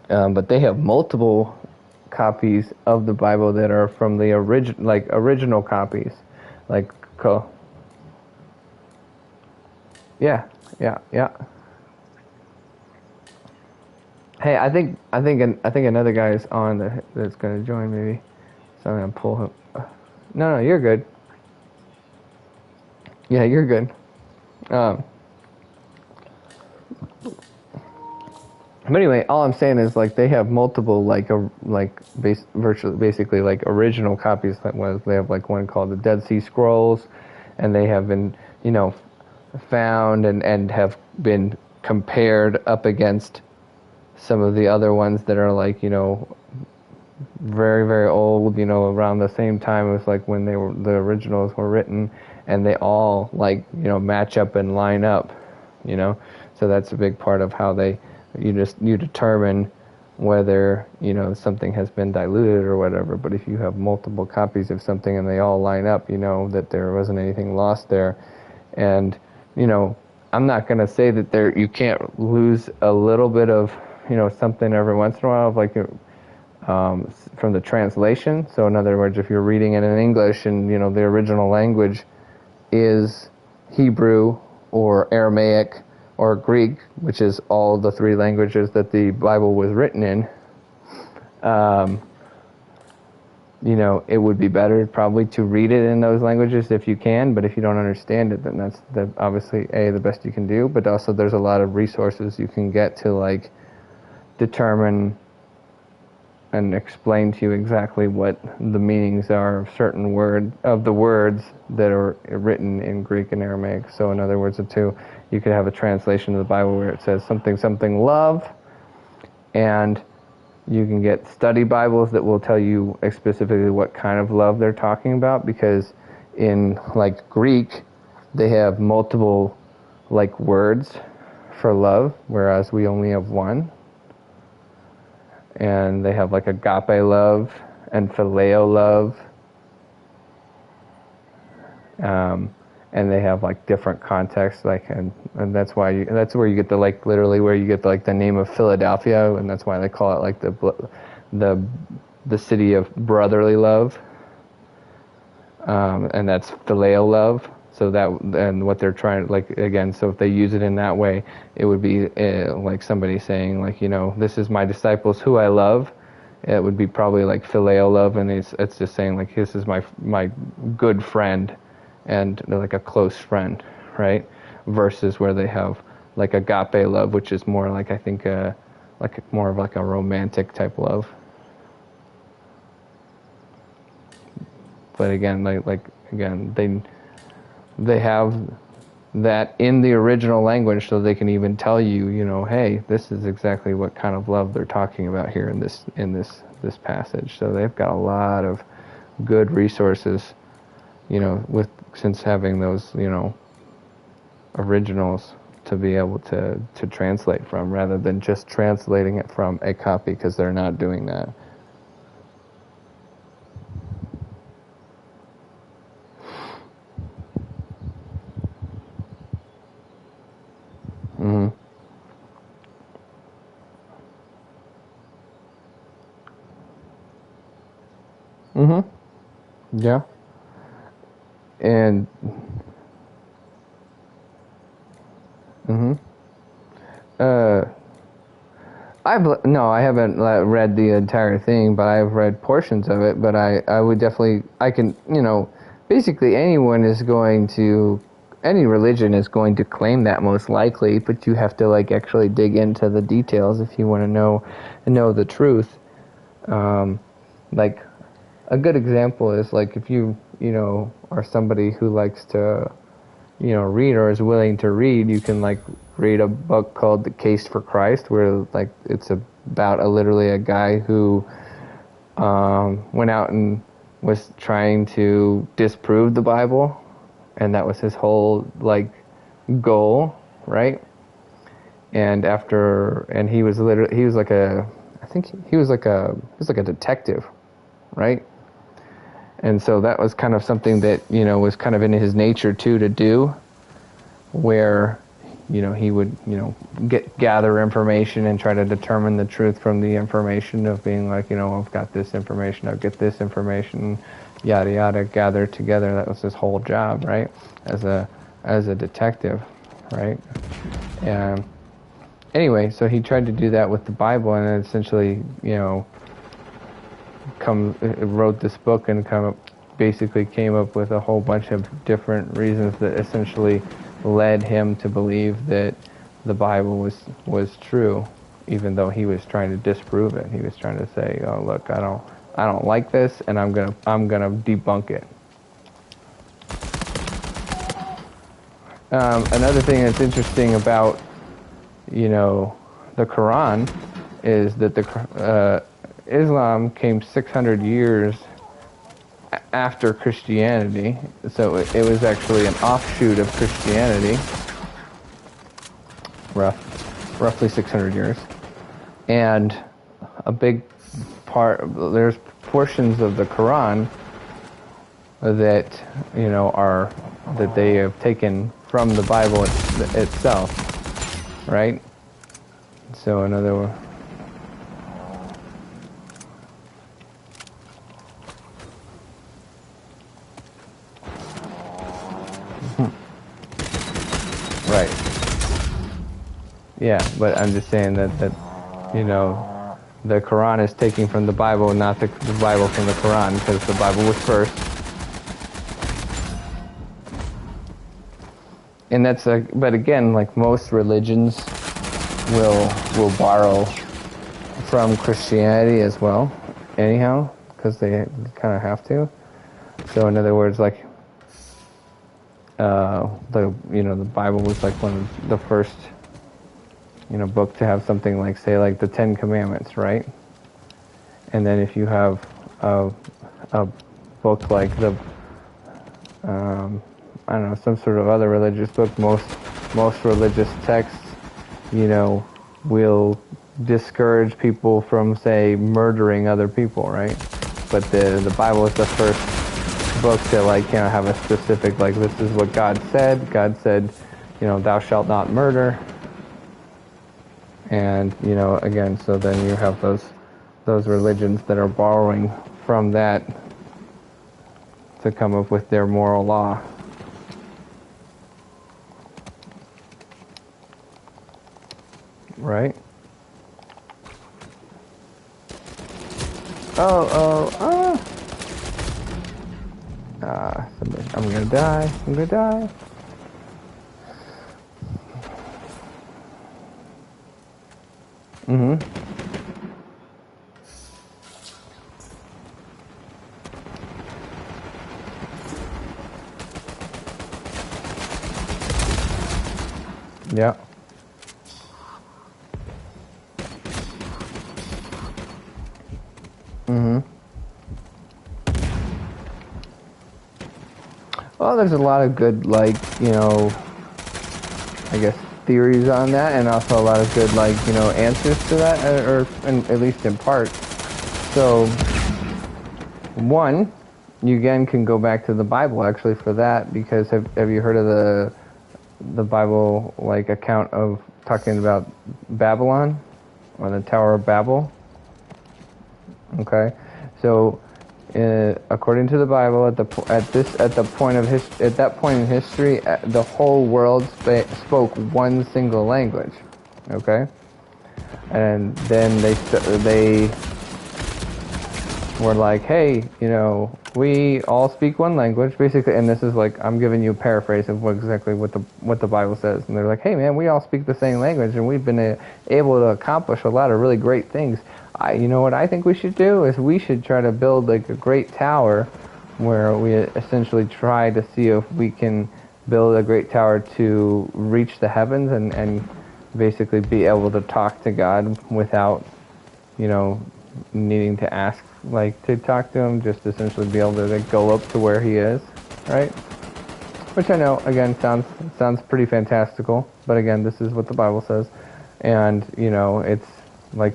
But they have multiple copies of the Bible that are from the original copies, like. Yeah. Hey, I think another guy is on that's going to join, maybe. So I'm going to pull him. No, you're good. Yeah, you're good. But anyway, all I'm saying is, like, they have multiple, basically like original copies. They have, like, one called the Dead Sea Scrolls, and they have been, you know, found and have been compared up against some of the other ones that are, like, you know, very, very old, you know, around the same time as, like, when the originals were written, and they all, like, you know, match up and line up, you know. So that's a big part of how you determine whether, you know, something has been diluted or whatever. But if you have multiple copies of something and they all line up, you know that there wasn't anything lost there. And, you know, I'm not going to say that you can't lose a little bit of, you know, something every once in a while, of, like, from the translation. So in other words, if you're reading it in English and, you know, the original language is Hebrew or Aramaic or Greek, which is all the three languages that the Bible was written in, it would be better probably to read it in those languages if you can, but if you don't understand it, then that's obviously the best you can do, but also there's a lot of resources you can get to like determine and explain to you exactly what the meanings are of certain the words that are written in Greek and Aramaic. So in other words, you could have a translation of the Bible where it says something love, and you can get study Bibles that will tell you specifically what kind of love they're talking about, because in like Greek, they have multiple like words for love, whereas we only have one. And they have like agape love and phileo love. And they have like different contexts, like, and that's why that's where you get the like literally where you get like the name of Philadelphia, and that's why they call it like the city of brotherly love, and that's phileo love. So that, and what they're trying, like, again, so if they use it in that way, it would be like somebody saying like, this is my disciples who I love. It would be probably like phileo love, and it's just saying like, this is my good friend, and like a close friend, right? Versus where they have like agape love, which is more like, I think, like more of like a romantic type love. But again, they have that in the original language, so they can even tell you, hey, this is exactly what kind of love they're talking about here in this passage. So they've got a lot of good resources, since having those, originals to be able to translate from, rather than just translating it from a copy, because they're not doing that. Mm-hmm. Mm-hmm. Yeah. And mm-hmm. I haven't read the entire thing, but I've read portions of it. But I would definitely, I can, basically any religion is going to claim that, most likely, but you have to like actually dig into the details if you want to know the truth. Like a good example is like if you are somebody who likes to read or is willing to read, you can like read a book called The Case for Christ, where like it's about literally a guy who went out and was trying to disprove the Bible, and that was his whole like goal, right? And he was like a detective, right? And so that was kind of something that, was kind of in his nature too to do, where, he would, gather information and try to determine the truth from the information of being like, I've got this information, I'll get this information, yada yada, gather together. That was his whole job, right? As a detective, right? And anyway, so he tried to do that with the Bible, and essentially, wrote this book and basically came up with a whole bunch of different reasons that essentially led him to believe that the Bible was true, even though he was trying to disprove it. He was trying to say, "Oh, look, I don't like this, and I'm gonna debunk it." Another thing that's interesting about the Quran is that Islam came 600 years after Christianity, so it was actually an offshoot of Christianity, roughly 600 years. And a big there's portions of the Quran that that they have taken from the Bible itself, right? So in other words, Right. Yeah, but I'm just saying that the Quran is taking from the Bible, not the Bible from the Quran, because the Bible was first. And that's but again, like most religions will borrow from Christianity as well, anyhow, because they kind of have to. So in other words, like the Bible was like one of the first book to have something like, say, like the Ten Commandments, right? And then if you have a book like the I don't know, some sort of other religious book, most religious texts, will discourage people from, say, murdering other people, right? But the Bible is the first book to have a specific, like, this is what God said. God said, thou shalt not murder. And, again, so then you have those religions that are borrowing from that to come up with their moral law. Right? I'm gonna die. Mm-hmm. Yeah. Mm-hmm. Well, there's a lot of good, I guess, theories on that, and also a lot of good, answers to that, or at least in part. So, one, you again can go back to the Bible actually for that, because have you heard of the Bible account of talking about Babylon or the Tower of Babel? Okay, so according to the Bible, at that point in history, the whole world spoke one single language. Okay, and then they were like, hey, we all speak one language, basically, and this is I'm giving you a paraphrase of exactly what the Bible says. And they're like, hey man, we all speak the same language, and we've been able to accomplish a lot of really great things. What I think we should do is we should try to build a great tower, where we essentially try to see if we can build a great tower to reach the heavens and basically be able to talk to God without, needing to ask to talk to him, just essentially be able to go up to where he is, right? Which I know, again, sounds pretty fantastical, but again, this is what the Bible says. And it's I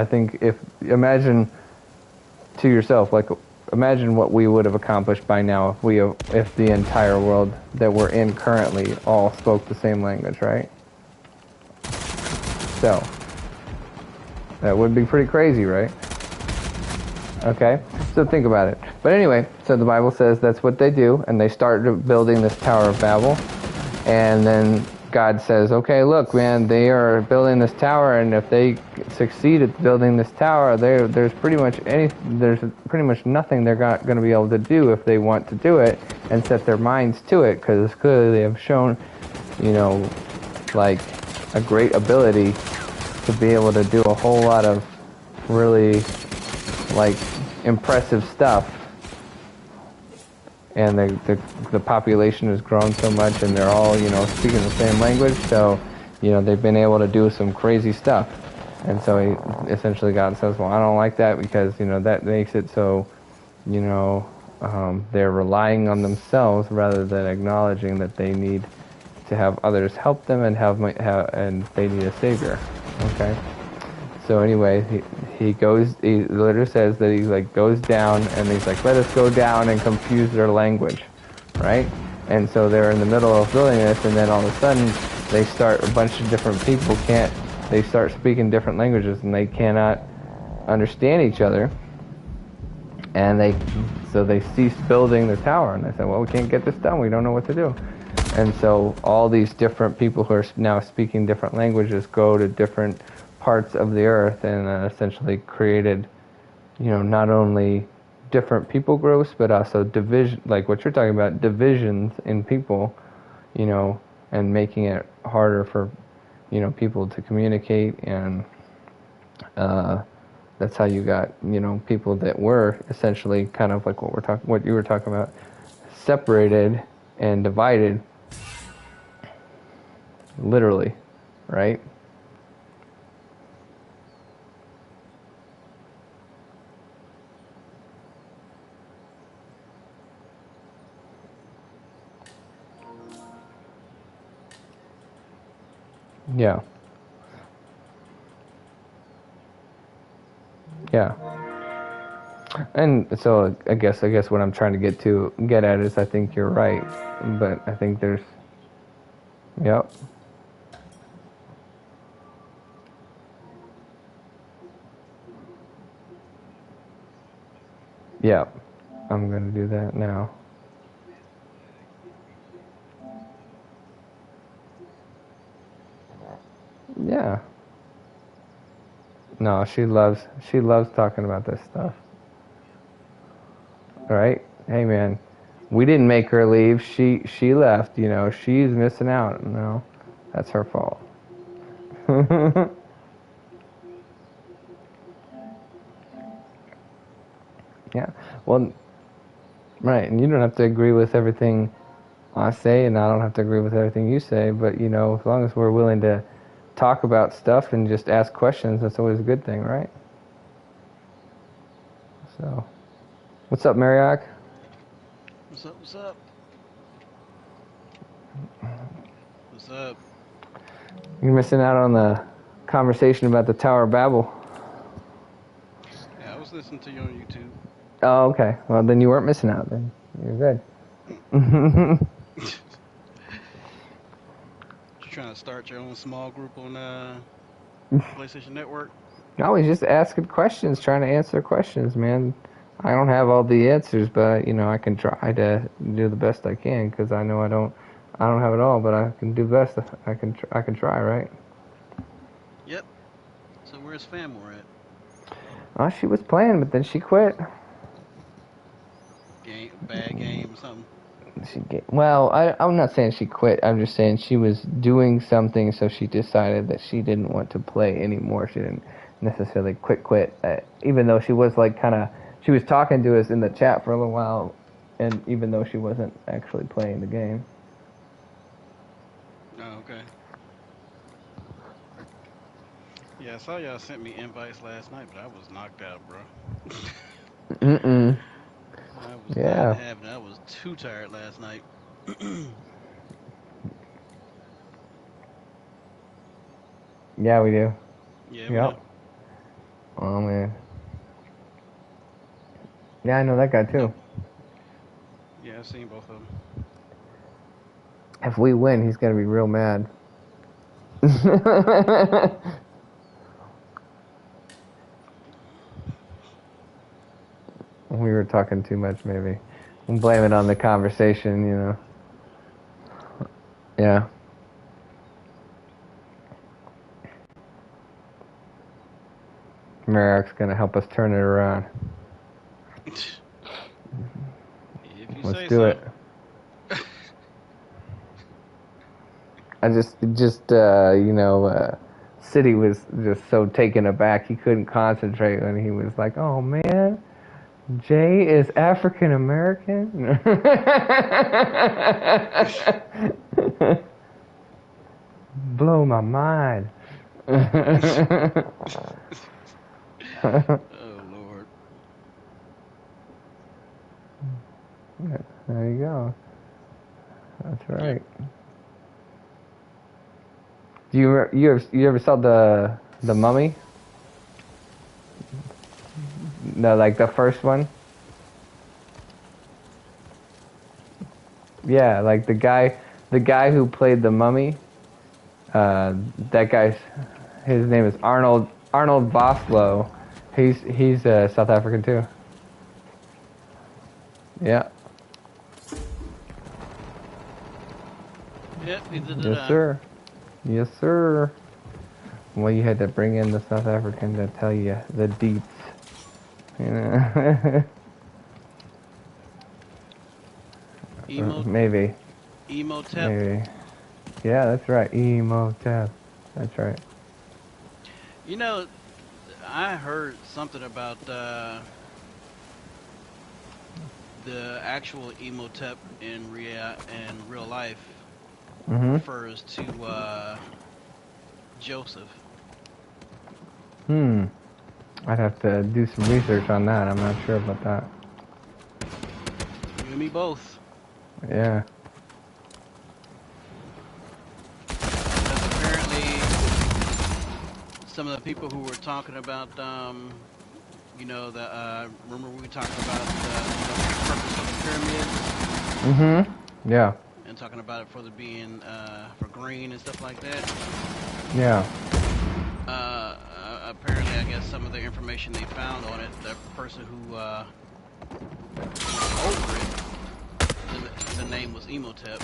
think imagine to yourself, imagine what we would have accomplished by now if the entire world that we're in currently all spoke the same language, right? So that would be pretty crazy, right? Okay, so think about it. But anyway, so the Bible says that's what they do, and they start building this Tower of Babel, and then God says, okay, look, man, they are building this tower, and if they succeed at building this tower, there's pretty much nothing they're going to be able to do if they want to do it and set their minds to it, because clearly they have shown, a great ability to be able to do a whole lot of really, impressive stuff. And the population has grown so much, and they're all, speaking the same language, so, they've been able to do some crazy stuff. And so essentially God says, well, I don't like that, because, that makes it so, they're relying on themselves rather than acknowledging that they need to have others help them and and they need a savior. Okay? So anyway, he literally says that he goes down, and he's like, let us go down and confuse their language, right? And so they're in the middle of building this, and then all of a sudden a bunch of different people they start speaking different languages, and they cannot understand each other, and they cease building the tower, and they said, well, we can't get this done, we don't know what to do. And so all these different people who are now speaking different languages go to different parts of the earth and essentially created, not only different people groups, but also division, like what you're talking about, divisions in people, and making it harder for, people to communicate. And that's how you got, people that were essentially kind of like what you were talking about, separated and divided, literally, right? Yeah. Yeah. And so I guess what I'm trying to get at is I think you're right, but I think there's, yep. Yep. I'm going to do that now. Yeah. No, she loves talking about this stuff. Right? Hey man, we didn't make her leave. She left, she's missing out. No. That's her fault. Yeah. Well, right, and you don't have to agree with everything I say, and I don't have to agree with everything you say, but as long as we're willing to talk about stuff and just ask questions, that's always a good thing, right? So, what's up, Marioc? What's up? What's up? What's up? You're missing out on the conversation about the Tower of Babel. Yeah, I was listening to you on YouTube. Oh, okay. Well, then you weren't missing out. Then you're good. You trying to start your own small group on PlayStation Network? No, he's just asking questions, trying to answer questions, man. I don't have all the answers, but I can try to do the best I can because I know I don't have it all, but I can do best. I can try, right? Yep. So where's Famore at? Oh, she was playing, but then she quit. Bad game or something? Well, I'm not saying she quit. I'm just saying she was doing something, so she decided that she didn't want to play anymore. She didn't necessarily quit. Even though she was like she was talking to us in the chat for a little while, and even though she wasn't actually playing the game. Oh, okay. Yeah, I saw y'all sent me invites last night, but I was knocked out, bro. Mm-mm. I was not Yeah. having it. I was too tired last night. Yeah, we do. Yeah, we do. Yep. Oh man. Yeah, I know that guy Nope. too. Yeah, I've seen both of them. If we win, he's gonna be real mad. We were talking too much, maybe. We'll blame it on the conversation. Yeah. Merrick's gonna help us turn it around. If you Let's say do so. it. I just City was just so taken aback he couldn't concentrate when he was like, "Oh man, Jay is African American." Blow my mind. Oh Lord. There you go. That's Yep. right. You ever saw the Mummy? No, like the first one. Yeah, like the guy who played the Mummy. That guy's his name is Arnold Vosloo. He's South African too. Yeah. Yep, neither did Yes, I. sir. Yes, sir. Well, you had to bring in the South African to tell you the deets. You know? Emo, Maybe. Emotep. Maybe. Yeah, that's right. Emotep. That's right. You know, I heard something about the actual Emotep in real life Mm-hmm. refers to Joseph. Hmm. I'd have to do some research on that. I'm not sure about that. You and me both. Yeah. Because apparently some of the people who were talking about, remember we were talking about the purpose of the pyramids Mm-hmm. Yeah. and talking about it for the being for green and stuff like that. Yeah. Apparently, I guess some of the information they found on it, the person who went over it, the name was Emotep.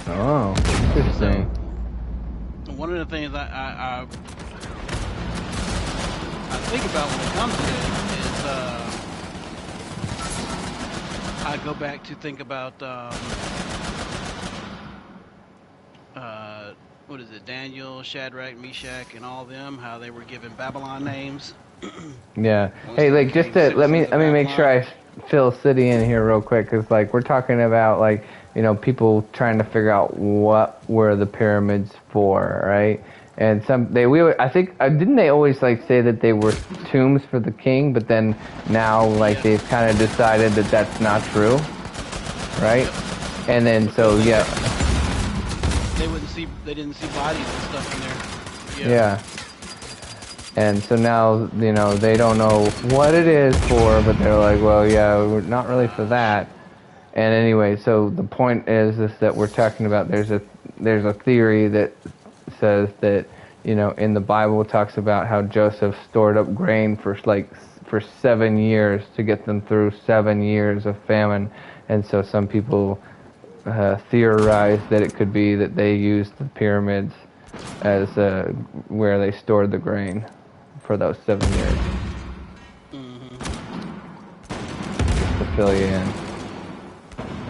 Oh, So interesting. one of the things I think about when it comes to it is I go back to think about uh, what is it, Daniel, Shadrach, Meshach, and all of them, how they were given Babylon names Yeah. once Hey, they like, just became to let me citizens of let me make sure Babylon. I fill City in here real quick, because like we're talking about like people trying to figure out what were the pyramids for, right? And I think didn't they always like say that they were tombs for the king, but then now like Yeah. they've kind of decided that that's not true, right? Yep. And then Because so yeah, they didn't see bodies and stuff in there. Yeah. yeah. And so now, they don't know what it is for, but they're like, well, yeah, we're not really for Ah, that. shoot. And anyway, so the point is that we're talking about there's a theory that says that, in the Bible it talks about how Joseph stored up grain for 7 years to get them through 7 years of famine. And so some people theorize that it could be that they used the pyramids as where they stored the grain for those 7 years, Mm-hmm. just to fill you in.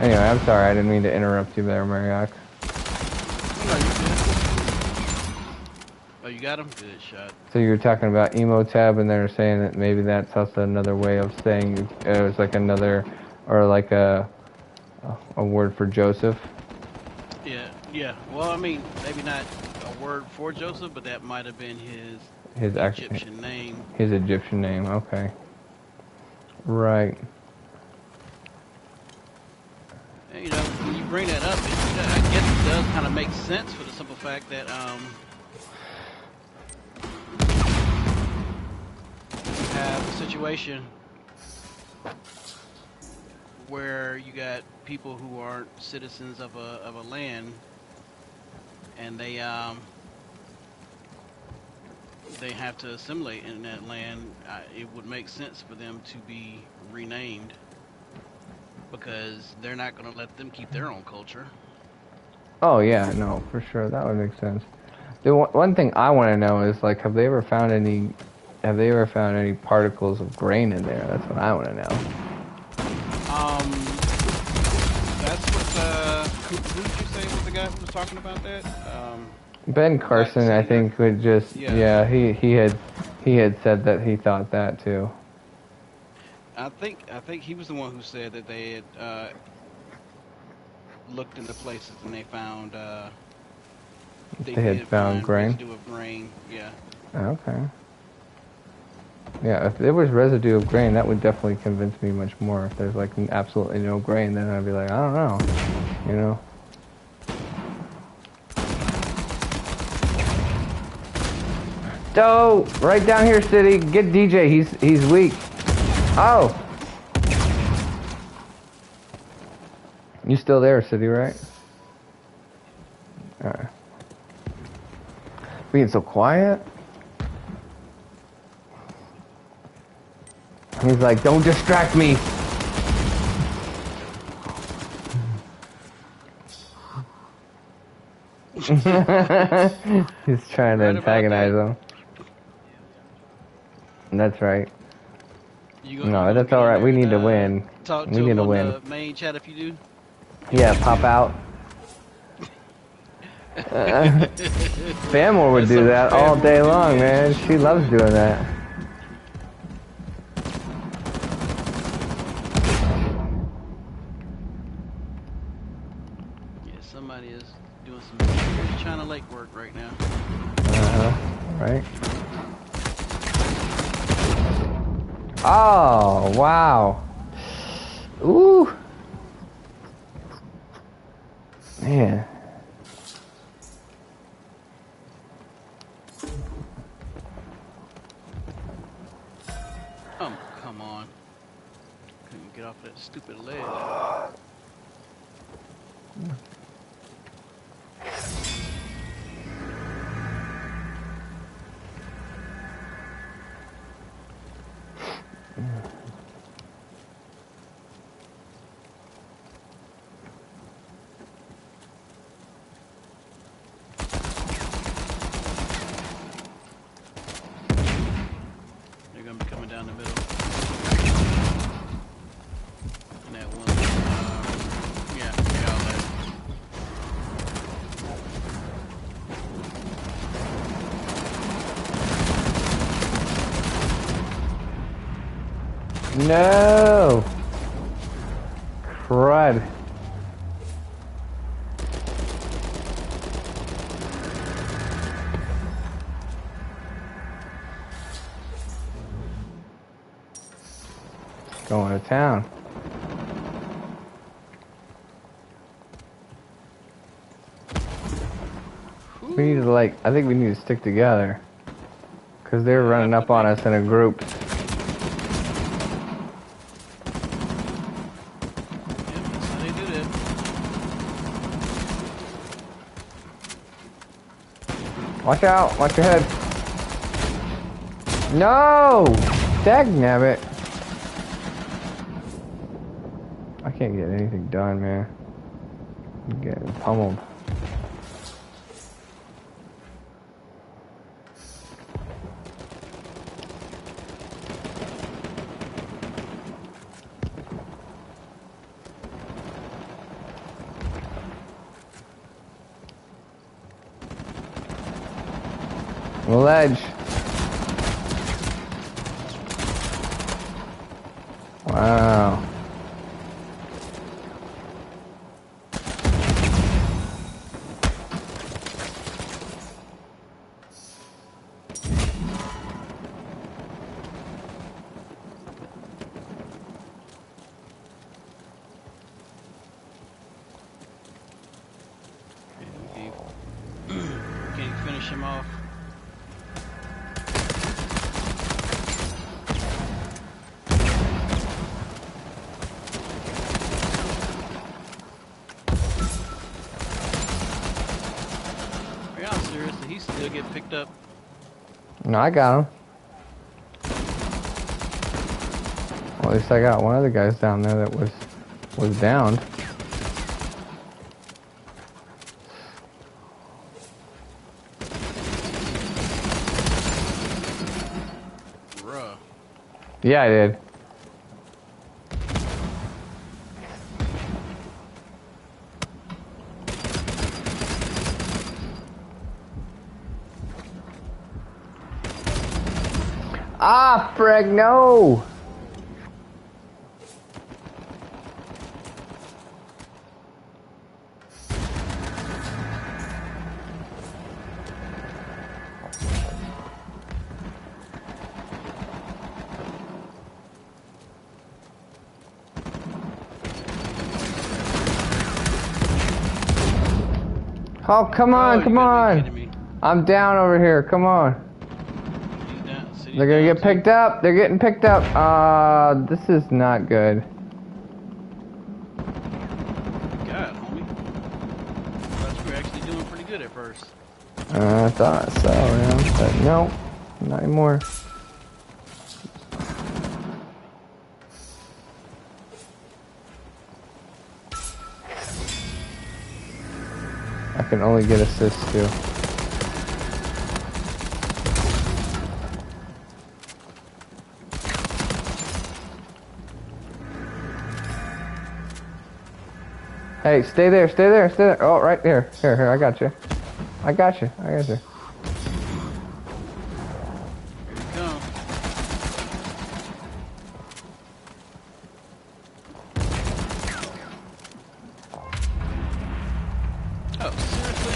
Anyway, I'm sorry, I didn't mean to interrupt you there, Marioc. Oh, no, you good. Oh, you got him? Good shot. So you were talking about Emotab, and they're saying that maybe that's also another way of saying it was like another, or like a word for Joseph. Yeah, yeah. Well, I mean, maybe not a word for Joseph, but that might have been his His Egyptian name. his Egyptian name. Okay, right. And, when you bring that up, I guess it does kind of make sense for the simple fact that you have a situation where you got people who aren't citizens of a land, and they have to assimilate in that land. It would make sense for them to be renamed because they're not going to let them keep their own culture. Oh yeah, no, for sure, that would make sense. The one thing I want to know is like, have they ever found any particles of grain in there? That's what I want to know. Um, that's what who did you say was the guy who was talking about that? Ben The black Carson, I singer. think, would just Yeah, yeah, he had said that he thought that too. I think he was the one who said that they had looked into places and they They had did found find grain. residue of grain. Yeah. Okay. Yeah, if there was residue of grain, that would definitely convince me much more. If there's like absolutely no grain, then I'd be like, I don't know, you know. So right down here, City, get DJ. He's weak. Oh, you still there, City? Right? All right. Being so quiet. He's like, don't distract me. He's trying to Right about antagonize that. him. That's right. You No, gonna that's get all in right. We there and need to win. talk We to need him to on win. the main chat if you do? If Yeah, you pop do. out. Spamore would That's do something that all Spammer day would do. long, Yeah, she man. sure She loves would. doing that. Yeah, somebody is doing some serious China Lake work right now. Right. Oh, wow. Ooh. Man. Come on. Couldn't get off that stupid ledge. They're gonna be coming down the middle. And that one, yeah, they all left. No. Crud. Going to town. We need to, like, I think we need to stick together. Because they're Yeah, they running have to up on make. us in a group. Yep, that's how they do that. Watch out. Watch your head. No! Dagnabbit. I can't get anything done, man. I'm getting pummeled. Ledge. Wow. Yeah, can't finish him off. Are y'all serious? Did he still get picked up? No, I got him. Well, at least I got one of the guys down there that was downed. Bruh. Yeah, I did. Ah, frig, no! Oh, come Oh, on, you come gotta be on! kidding me. I'm down over here, come on. He's down. City's They're gonna down get too. picked up, they're getting picked up. This is not good. God, homie. Thought you were actually doing pretty good at first. I thought so, yeah, but no, not anymore. I can only get assists too. Hey, stay there, stay there, stay there. Oh, right there. Here, here, I got you. I got you, I got you. Here we go. Oh, seriously?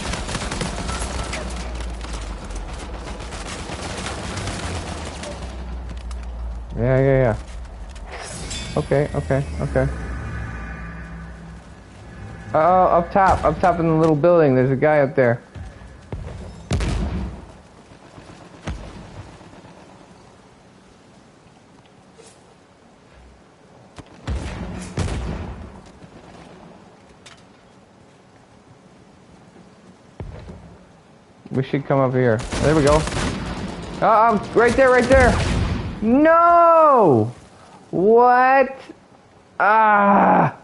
Yeah, yeah, yeah. Okay, okay, okay. Oh, up top in the little building. There's a guy up there. We should come up here. There we go. Oh, right there, right there. No! What? Ah!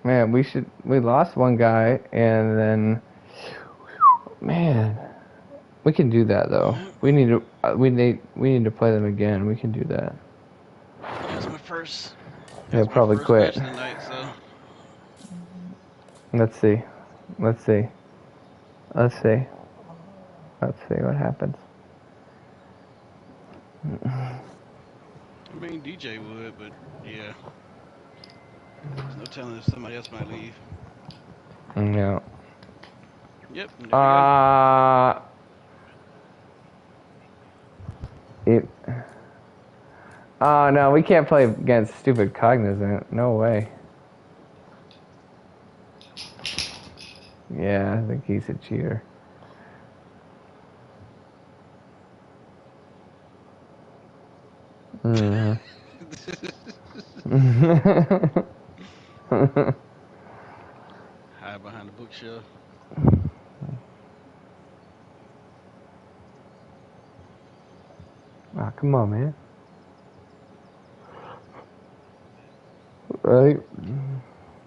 Man, we lost one guy, and then, man, we can do that though. We need to play them again. We can do that. That's my first. He'll That's my probably first quit. match of the night. So Let's see. Let's see. Let's see. Let's see what happens. I mean, DJ would, but yeah, there's no telling if somebody else might leave. No. Yep. There we go. It. Oh no, we can't play against stupid Cognizant. No way. Yeah, I think he's a cheater. Mm. Hide behind the bookshelf. Ah, come on, man. Right?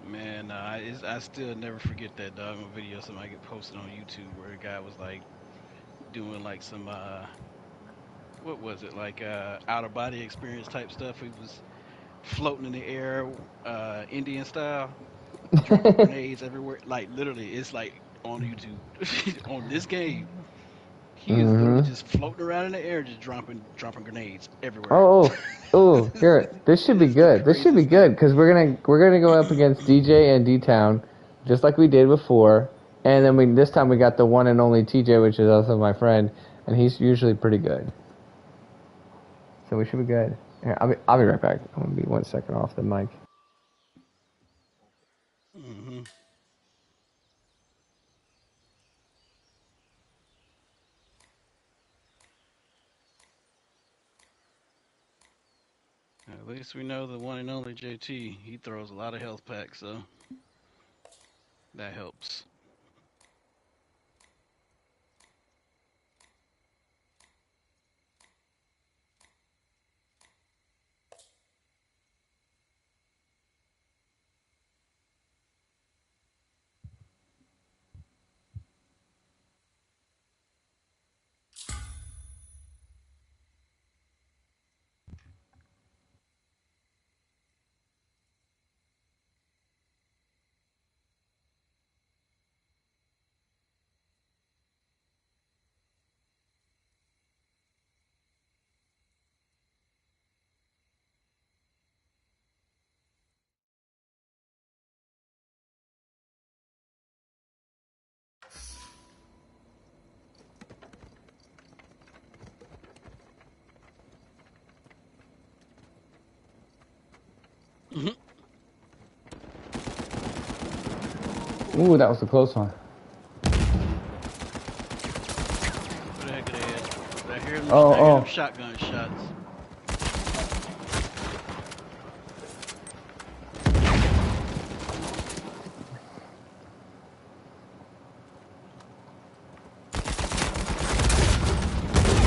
Man, I still never forget that dog video somebody get posted on YouTube where a guy was like doing like some what was it, like out of body experience type stuff. He was floating in the air, Indian style, dropping grenades everywhere. Like literally, it's like on YouTube on this game. He is literally Mm-hmm. just floating around in the air, just dropping grenades everywhere. Oh, here. This should be It's the good. This should be craziest thing. good because we're gonna go up against DJ and D Town, just like we did before. And then this time we got the one and only TJ, which is also my friend, and he's usually pretty good. So we should be good. Here, I'll be right back. I'm gonna be 1 second off the mic. Hmm. At least we know the one and only JT. He throws a lot of health packs, so that helps. Mhm. Ooh, that was a close one. Where the heck are they at? Oh, I hear them oh. shotgun shots.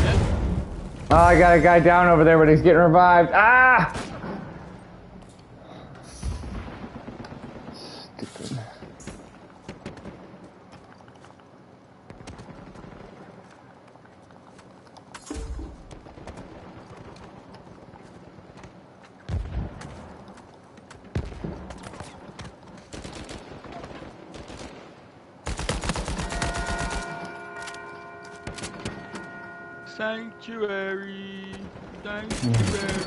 Yep. Oh, I got a guy down over there, but he's getting revived. Ah! Stupid. Sanctuary. Sanctuary.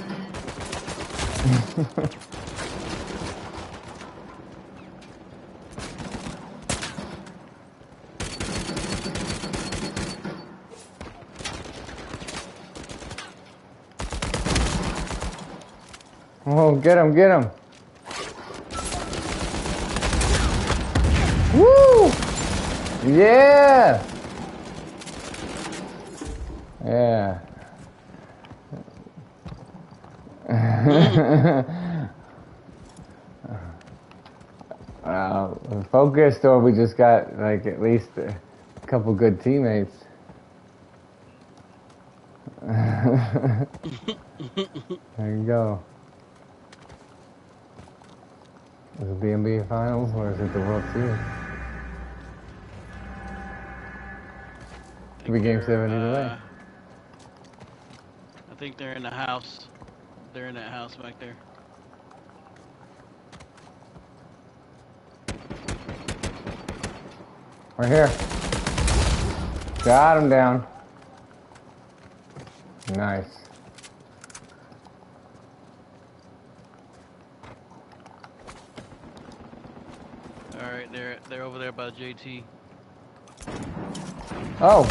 Oh, get him, get him. Woo! Yeah! Yeah. Focused, or we just got like at least a couple good teammates. There you go. Is it the NBA Finals or is it the World Series? Could be Game 7 either way. I think they're in the house. They're in that house back there. Right here. Got him down. Nice. All right, they're over there by JT. Oh.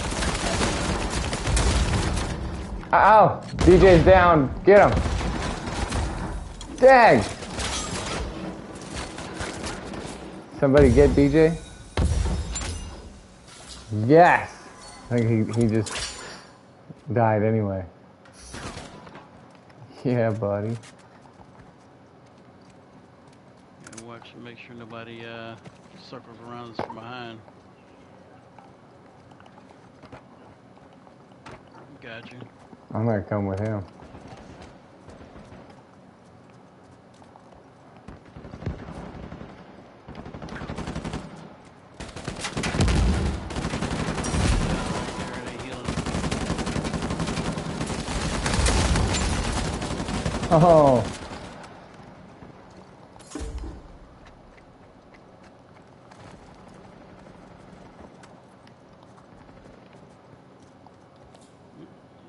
Ow. DJ's down. Get him. Dang. Somebody get DJ? Yes. I think he just died anyway. Yeah, buddy. And watch, make sure nobody circles around us from behind. Got you. I'm gonna come with him. Oh.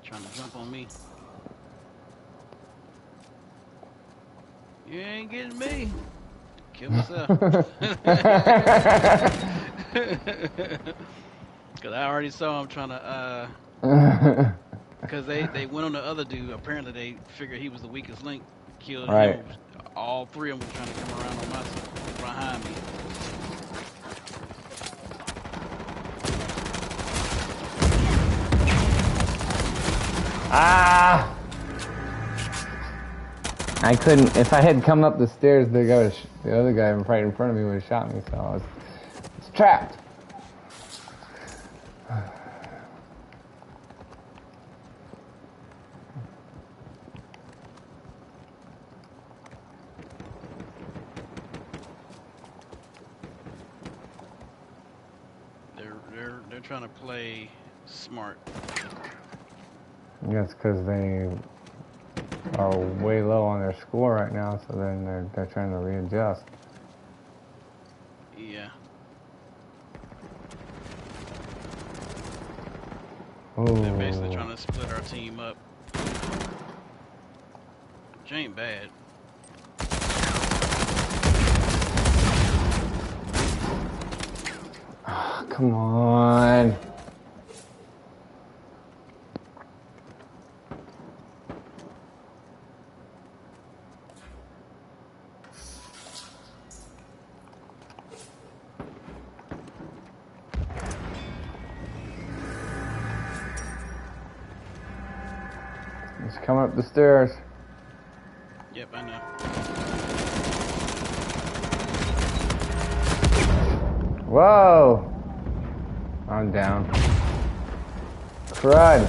Trying to jump on me. You ain't getting me. Kill myself. Cause I already saw him trying to because they went on the other dude. Apparently they figured he was the weakest link. Killed right. him. All three of them were trying to come around on my side, behind me. Ah! I couldn't. If I had come up the stairs, the other guy right in front of me would have shot me. So I was trapped. They're trying to play smart. That's because they are way low on their score right now, so then they're trying to readjust. Yeah. Ooh. They're basically trying to split our team up. Which ain't bad. Oh, come on. He's coming up the stairs. Yep, I know. Whoa! I'm down. Crud.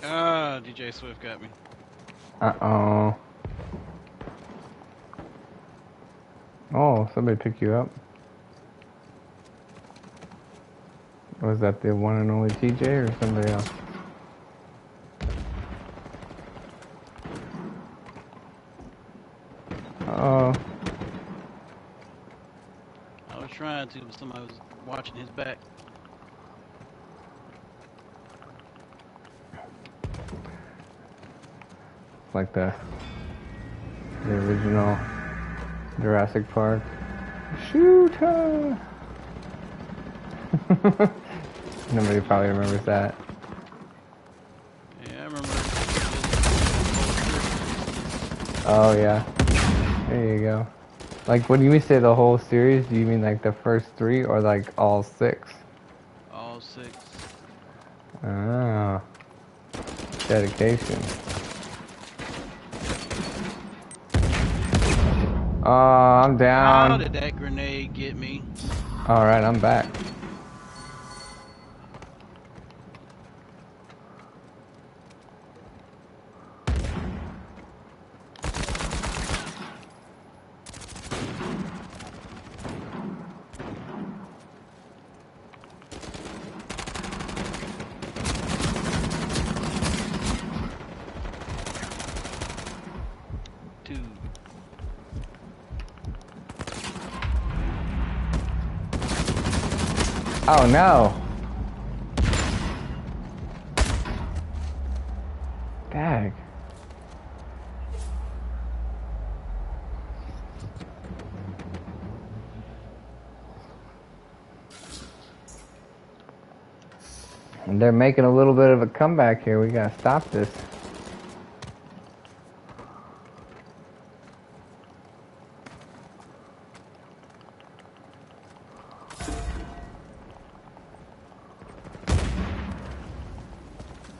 Ah, DJ Swift got me. Uh-oh. Oh, somebody pick you up. Was that the one and only TJ or somebody else? Uh-oh. I was trying to, but somebody was watching his back. Like the original Jurassic Park. Shooter! Nobody probably remembers that. Yeah, I remember. Oh yeah. There you go. Like when you say the whole series, do you mean like the first 3 or like all 6? All 6. Ah. Dedication. Oh, I'm How down. did that grenade get me? Alright, I'm back. Dude. Oh no. Dag. They're making a little bit of a comeback here. We gotta stop this.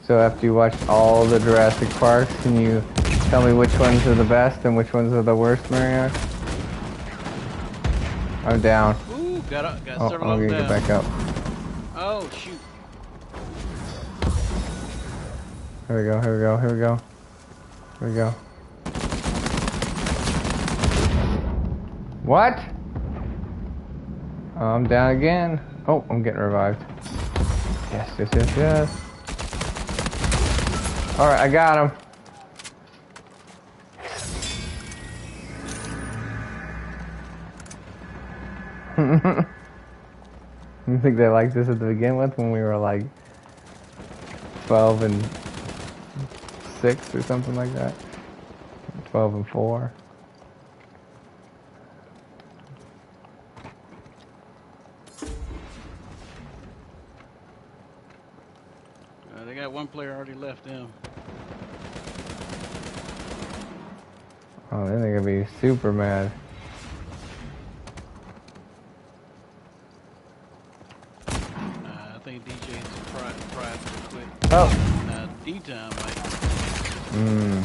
So after you watch all the Jurassic Parks, can you tell me which ones are the best and which ones are the worst, Mario? I'm down. Ooh, got Oh, several I'm of gonna them get down. back up. Oh, shoot. Here we go, here we go, here we go. Here we go. What? Oh, I'm down again. Oh, I'm getting revived. Yes, yes, yes, yes. Alright, I got him. You think they liked this at the begin with when we were like 12 and 6 or something like that? 12 and 4. They got one player already left them. Oh, then they're gonna be super mad. I think DJ's pried too quick. Oh. D-Time might. Mmm.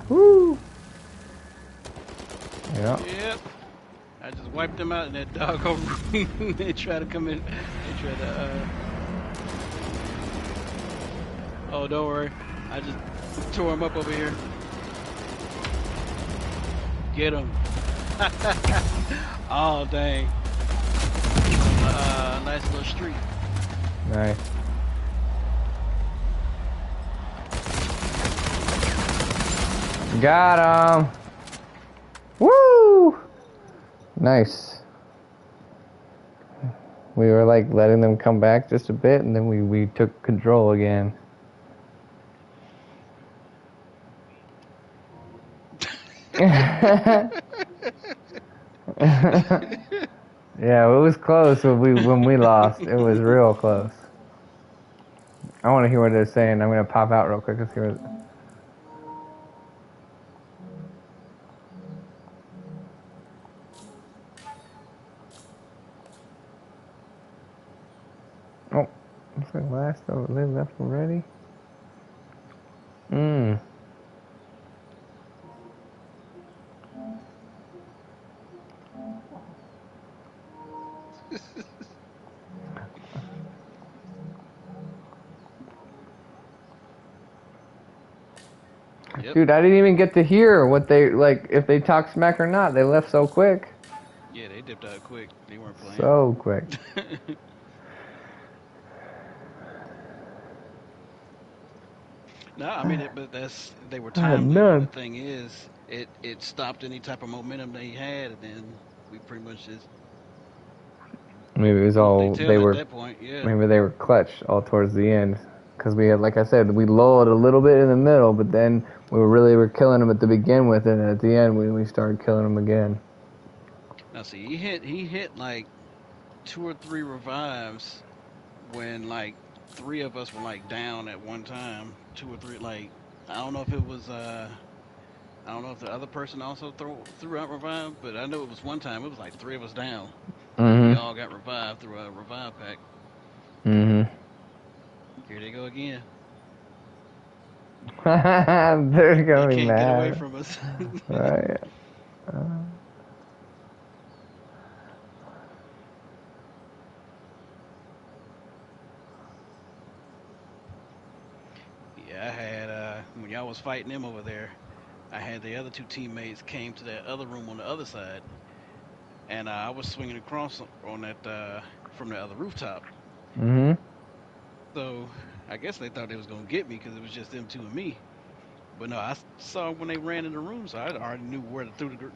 Woo. Yeah. Yep. I just wiped them out in that doggone room. They try to come in. They try to, Oh, don't worry. I just tore him up over here. Get him. Oh, dang. Nice little streak. Nice. Got him. Woo. Nice. We were like letting them come back just a bit, and then we took control again. Yeah, it was close when we lost. It was real close. I want to hear what they're saying. I'm gonna pop out real quick. Let's hear it. Oh, looks like last. Oh, they left already. Mm. Yep. Dude, I didn't even get to hear what they like if they talk smack or not. They left so quick. Yeah, they dipped out quick. They weren't playing. So quick. No, I mean, but they were I had timely. But the none. thing is, it stopped any type of momentum they had, and then we pretty much just Maybe it was whooped their all they tail at were. that point. Yeah. Maybe they were clutch all towards the end. Because we had, like I said, we lulled a little bit in the middle, but then we were killing them at the begin with it, and at the end we started killing them again. Now see, he hit like two or three revives when like three of us were like down at one time. Two or three, like I don't know if it was I don't know if the other person also threw out revive, but I know it was one time it was like three of us down, and we Mm-hmm. all got revived through a revive pack. Mm-hmm. Here they go again. They're They gonna be can't get away mad. from us. Right. Yeah, I had when y'all was fighting them over there, I had the other two teammates came to that other room on the other side, and I was swinging across on that from the other rooftop. Mm-hmm. So I guess they thought they was gonna get me because it was just them two and me. But no, I saw when they ran in the room, so I already knew where to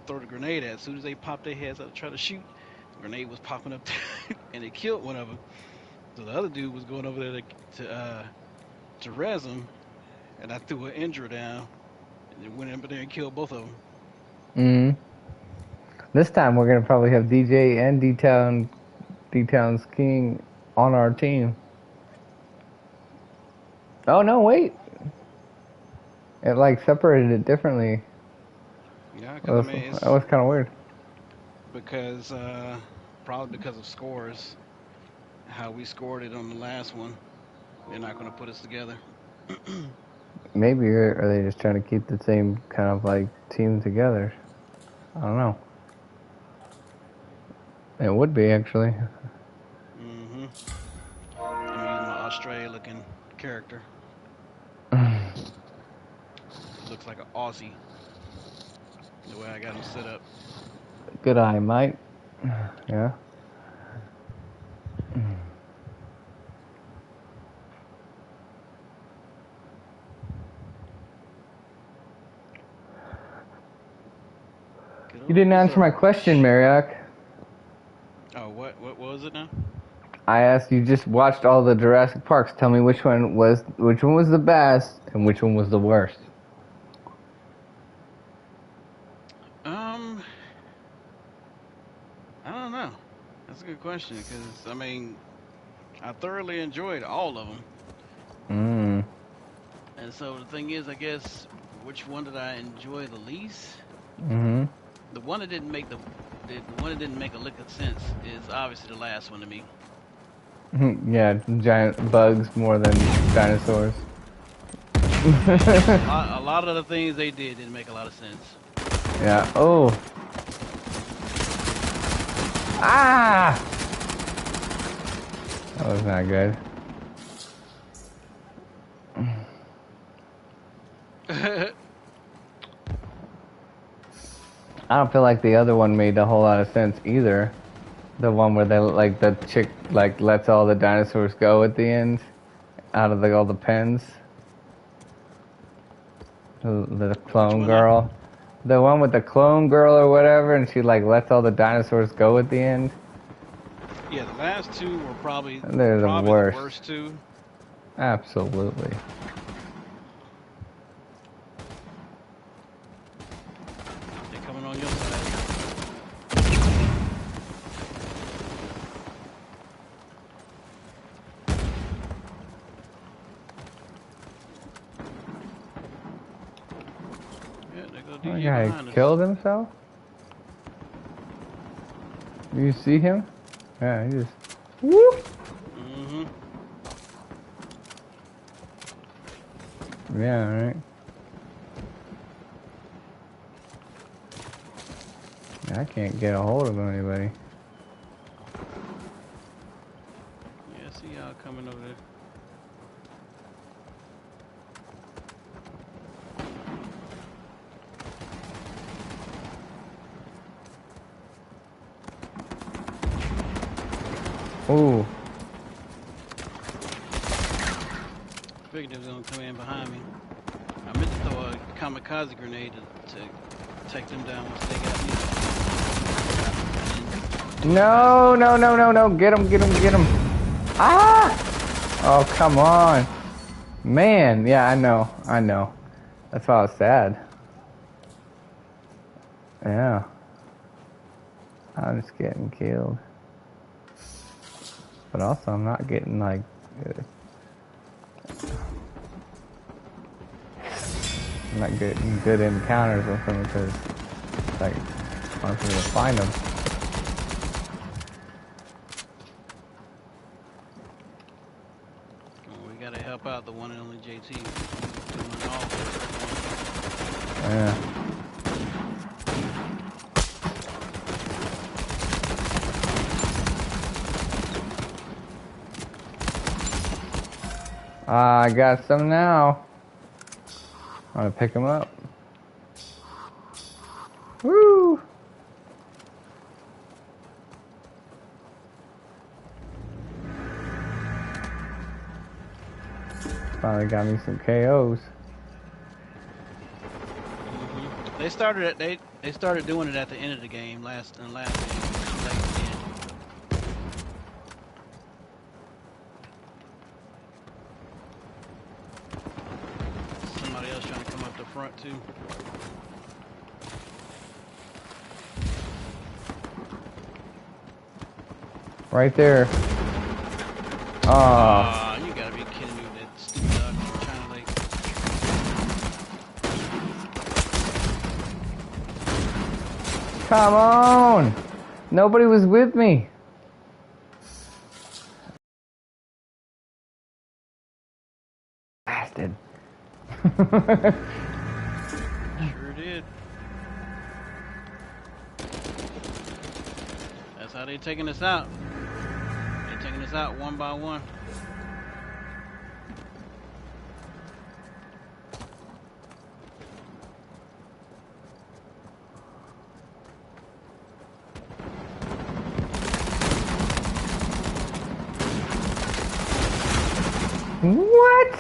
throw the grenade at. As soon as they popped their heads out to try to shoot, the grenade was popping up, and it killed one of them. So the other dude was going over there to res him, and I threw an injure down, and then went in there and killed both of them. Mm-hmm. This time we're gonna probably have DJ and D-Town's King on our team. Oh no, wait. It like separated it differently. Yeah, because I mean That it's was kind of weird. because probably because of scores, how we scored it on the last one. They're not going to put us together. Maybe are they just trying to keep the same kind of like team together? I don't know. It would be actually. hmm I'm using my Australia looking character. He looks like an Aussie the way I got him set up. Good eye, mate. Yeah. Good You old didn't answer my question, Mazarch. Mariak. Oh, what was it now? I asked you just watched all the Jurassic Parks. Tell me which one was the best and which one was the worst. Um, I don't know. That's a good question because I mean I thoroughly enjoyed all of them, Mm. and so the thing is, I guess which one did I enjoy the least? Mhm. The one that didn't make the one that didn't make a lick of sense is obviously the last one to me. Yeah, giant bugs more than dinosaurs. Yeah, a lot of the things they did didn't make a lot of sense. Yeah. Oh. Ah. That was not good. I don't feel like the other one made a whole lot of sense either. The one where they like the chick like lets all the dinosaurs go at the end out of all the pens. The Which clone one now? girl. The one with the clone girl or whatever, and she like lets all the dinosaurs go at the end. Yeah, the last two were probably They're the probably the worst. worst two. Absolutely. They're coming on your side. Yeah, there go Oh, the DJ guy behind us. killed himself? Do you see him? Yeah, he just. Whoop! Mm-hmm. Yeah, right. I can't get a hold of anybody. Yeah, I see y'all coming over there. Ooh. Figured they was gonna come in behind me. I meant to throw a kamikaze grenade to take them down once they got me. No, no, no, no, no. Get him, get him, get him. Ah! Oh, come on. Man, yeah, I know, I know. That's why I was sad. Yeah. I'm just getting killed. But also, I'm not getting, like... I'm not getting good encounters with them because, like, I want to find them. We gotta help out the one and only JT. Doing all Yeah. I got some now. I'm gonna pick them up. Woo! Finally got me some KOs. They started doing it at the end of the game last game. Like, yeah. Somebody else trying to come up the front too. Right there. Oh, you gotta be kidding me with that stupid dog trying to like. Come on! Nobody was with me. Bastard. Sure did. That's how they taking us out. They're taking us out one by one. What?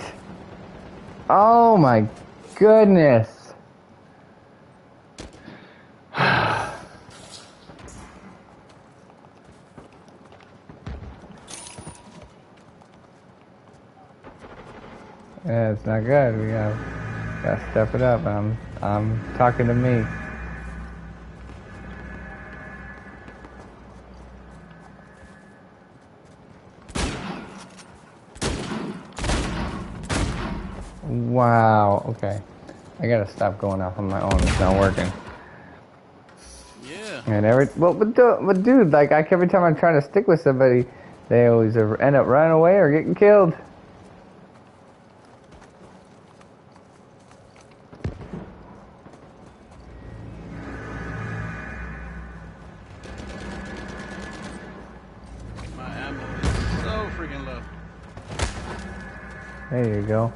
Oh my goodness. Yeah, it's not good. We gotta step it up. I'm talking to me. Wow. Okay. I gotta stop going off on my own. It's not working. Yeah. And but dude, like every time I'm trying to stick with somebody, they always end up running away or getting killed. My ammo is so freaking low. There you go.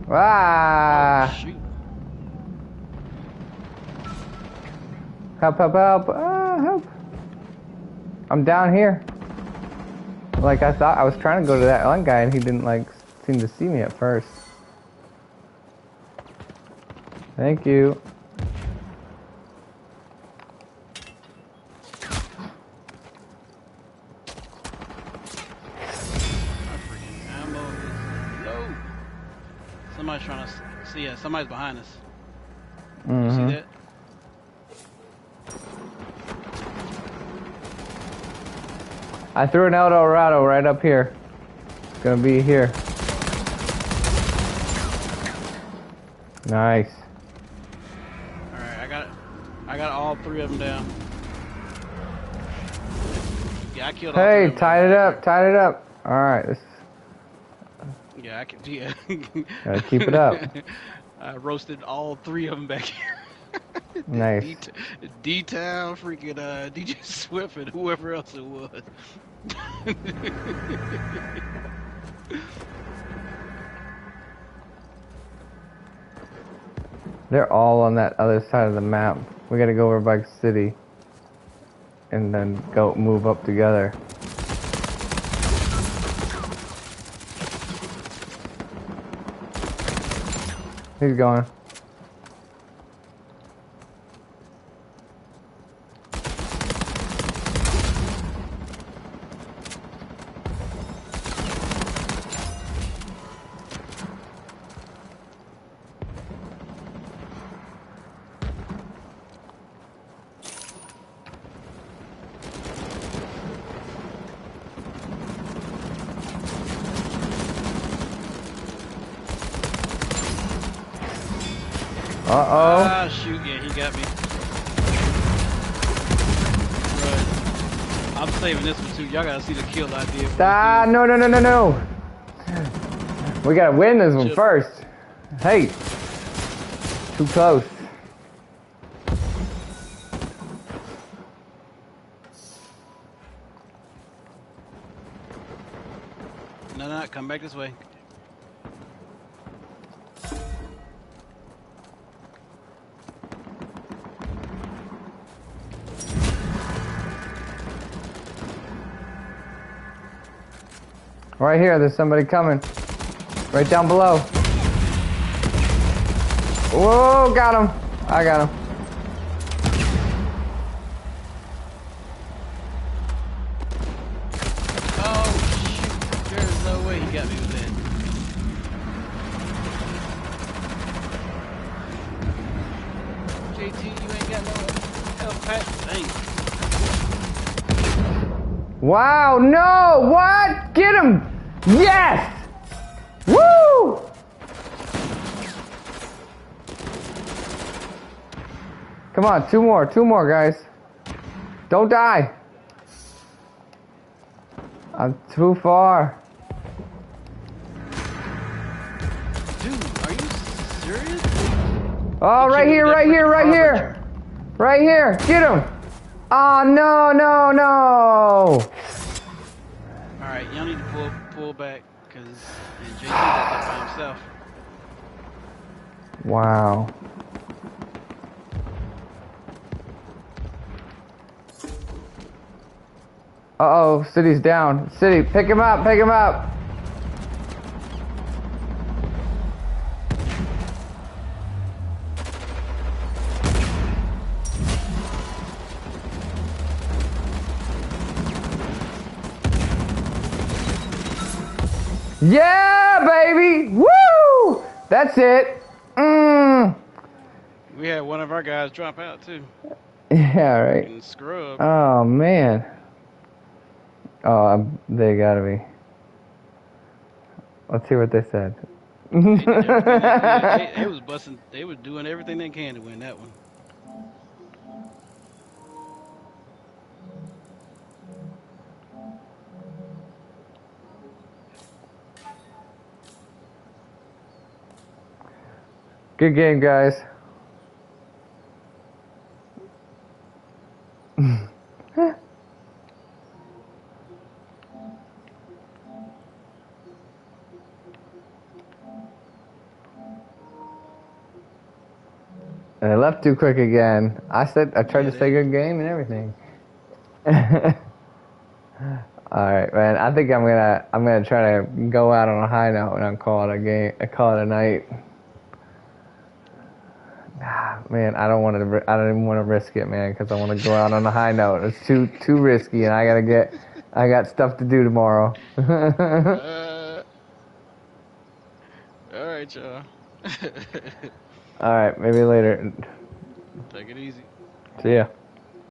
Ah! Oh, shoot. Help, help, help. Help. I'm down here. Like I thought, I was trying to go to that one guy and he didn't like seem to see me at first. Thank you. My freaking ammo is low. Somebody's trying to see. Yeah, somebody's behind us. You see that? I threw an El Dorado right up here. It's gonna be here. Nice. Alright, I got all three of them down. Yeah, I killed all three Hey, of them. tied it up, tied it up. Alright, Yeah, I can. Yeah, Gotta keep it up. I roasted all three of them back here. Nice. D-Town, freaking DJ Swift, and whoever else it was. They're all on that other side of the map. We gotta go over by the city. And then go move up together. He's going. Uh-oh. Ah, shoot, yeah, he got me. Right. I'm saving this one too. Y'all gotta see the kill I did. Ah, no. We gotta win this one first. Hey. Too close. No, come back this way. Right here, there's somebody coming. Right down below. Whoa, got him. I got him. Oh, shoot. There's no way he got me with that. JT, you ain't got no health pack. Dang. Wow, no, what? Get him! Yes! Woo! Come on, two more, guys. Don't die. I'm too far. Dude, are you serious? Oh, right here. Right here, get him. Oh, no. Alright, y'all need to pull back, because JT got that by himself. Wow. Uh-oh, city's down. City, pick him up. Yeah, baby! Woo! That's it. We had one of our guys drop out, too. Yeah, right. And scrub. Oh, man. Oh, they gotta be. Let's see what they said. They was busting. They was doing everything they can to win that one. Good game, guys. And I left too quick again. I tried to say good game and everything. Alright, man. I think I'm gonna try to go out on a high note and I'll call it a game. I call it a night. Man, I don't even want to risk it, man, because I want to go out on a high note. It's too risky, and I got stuff to do tomorrow. All right, y'all. All right, maybe later. Take it easy. See ya.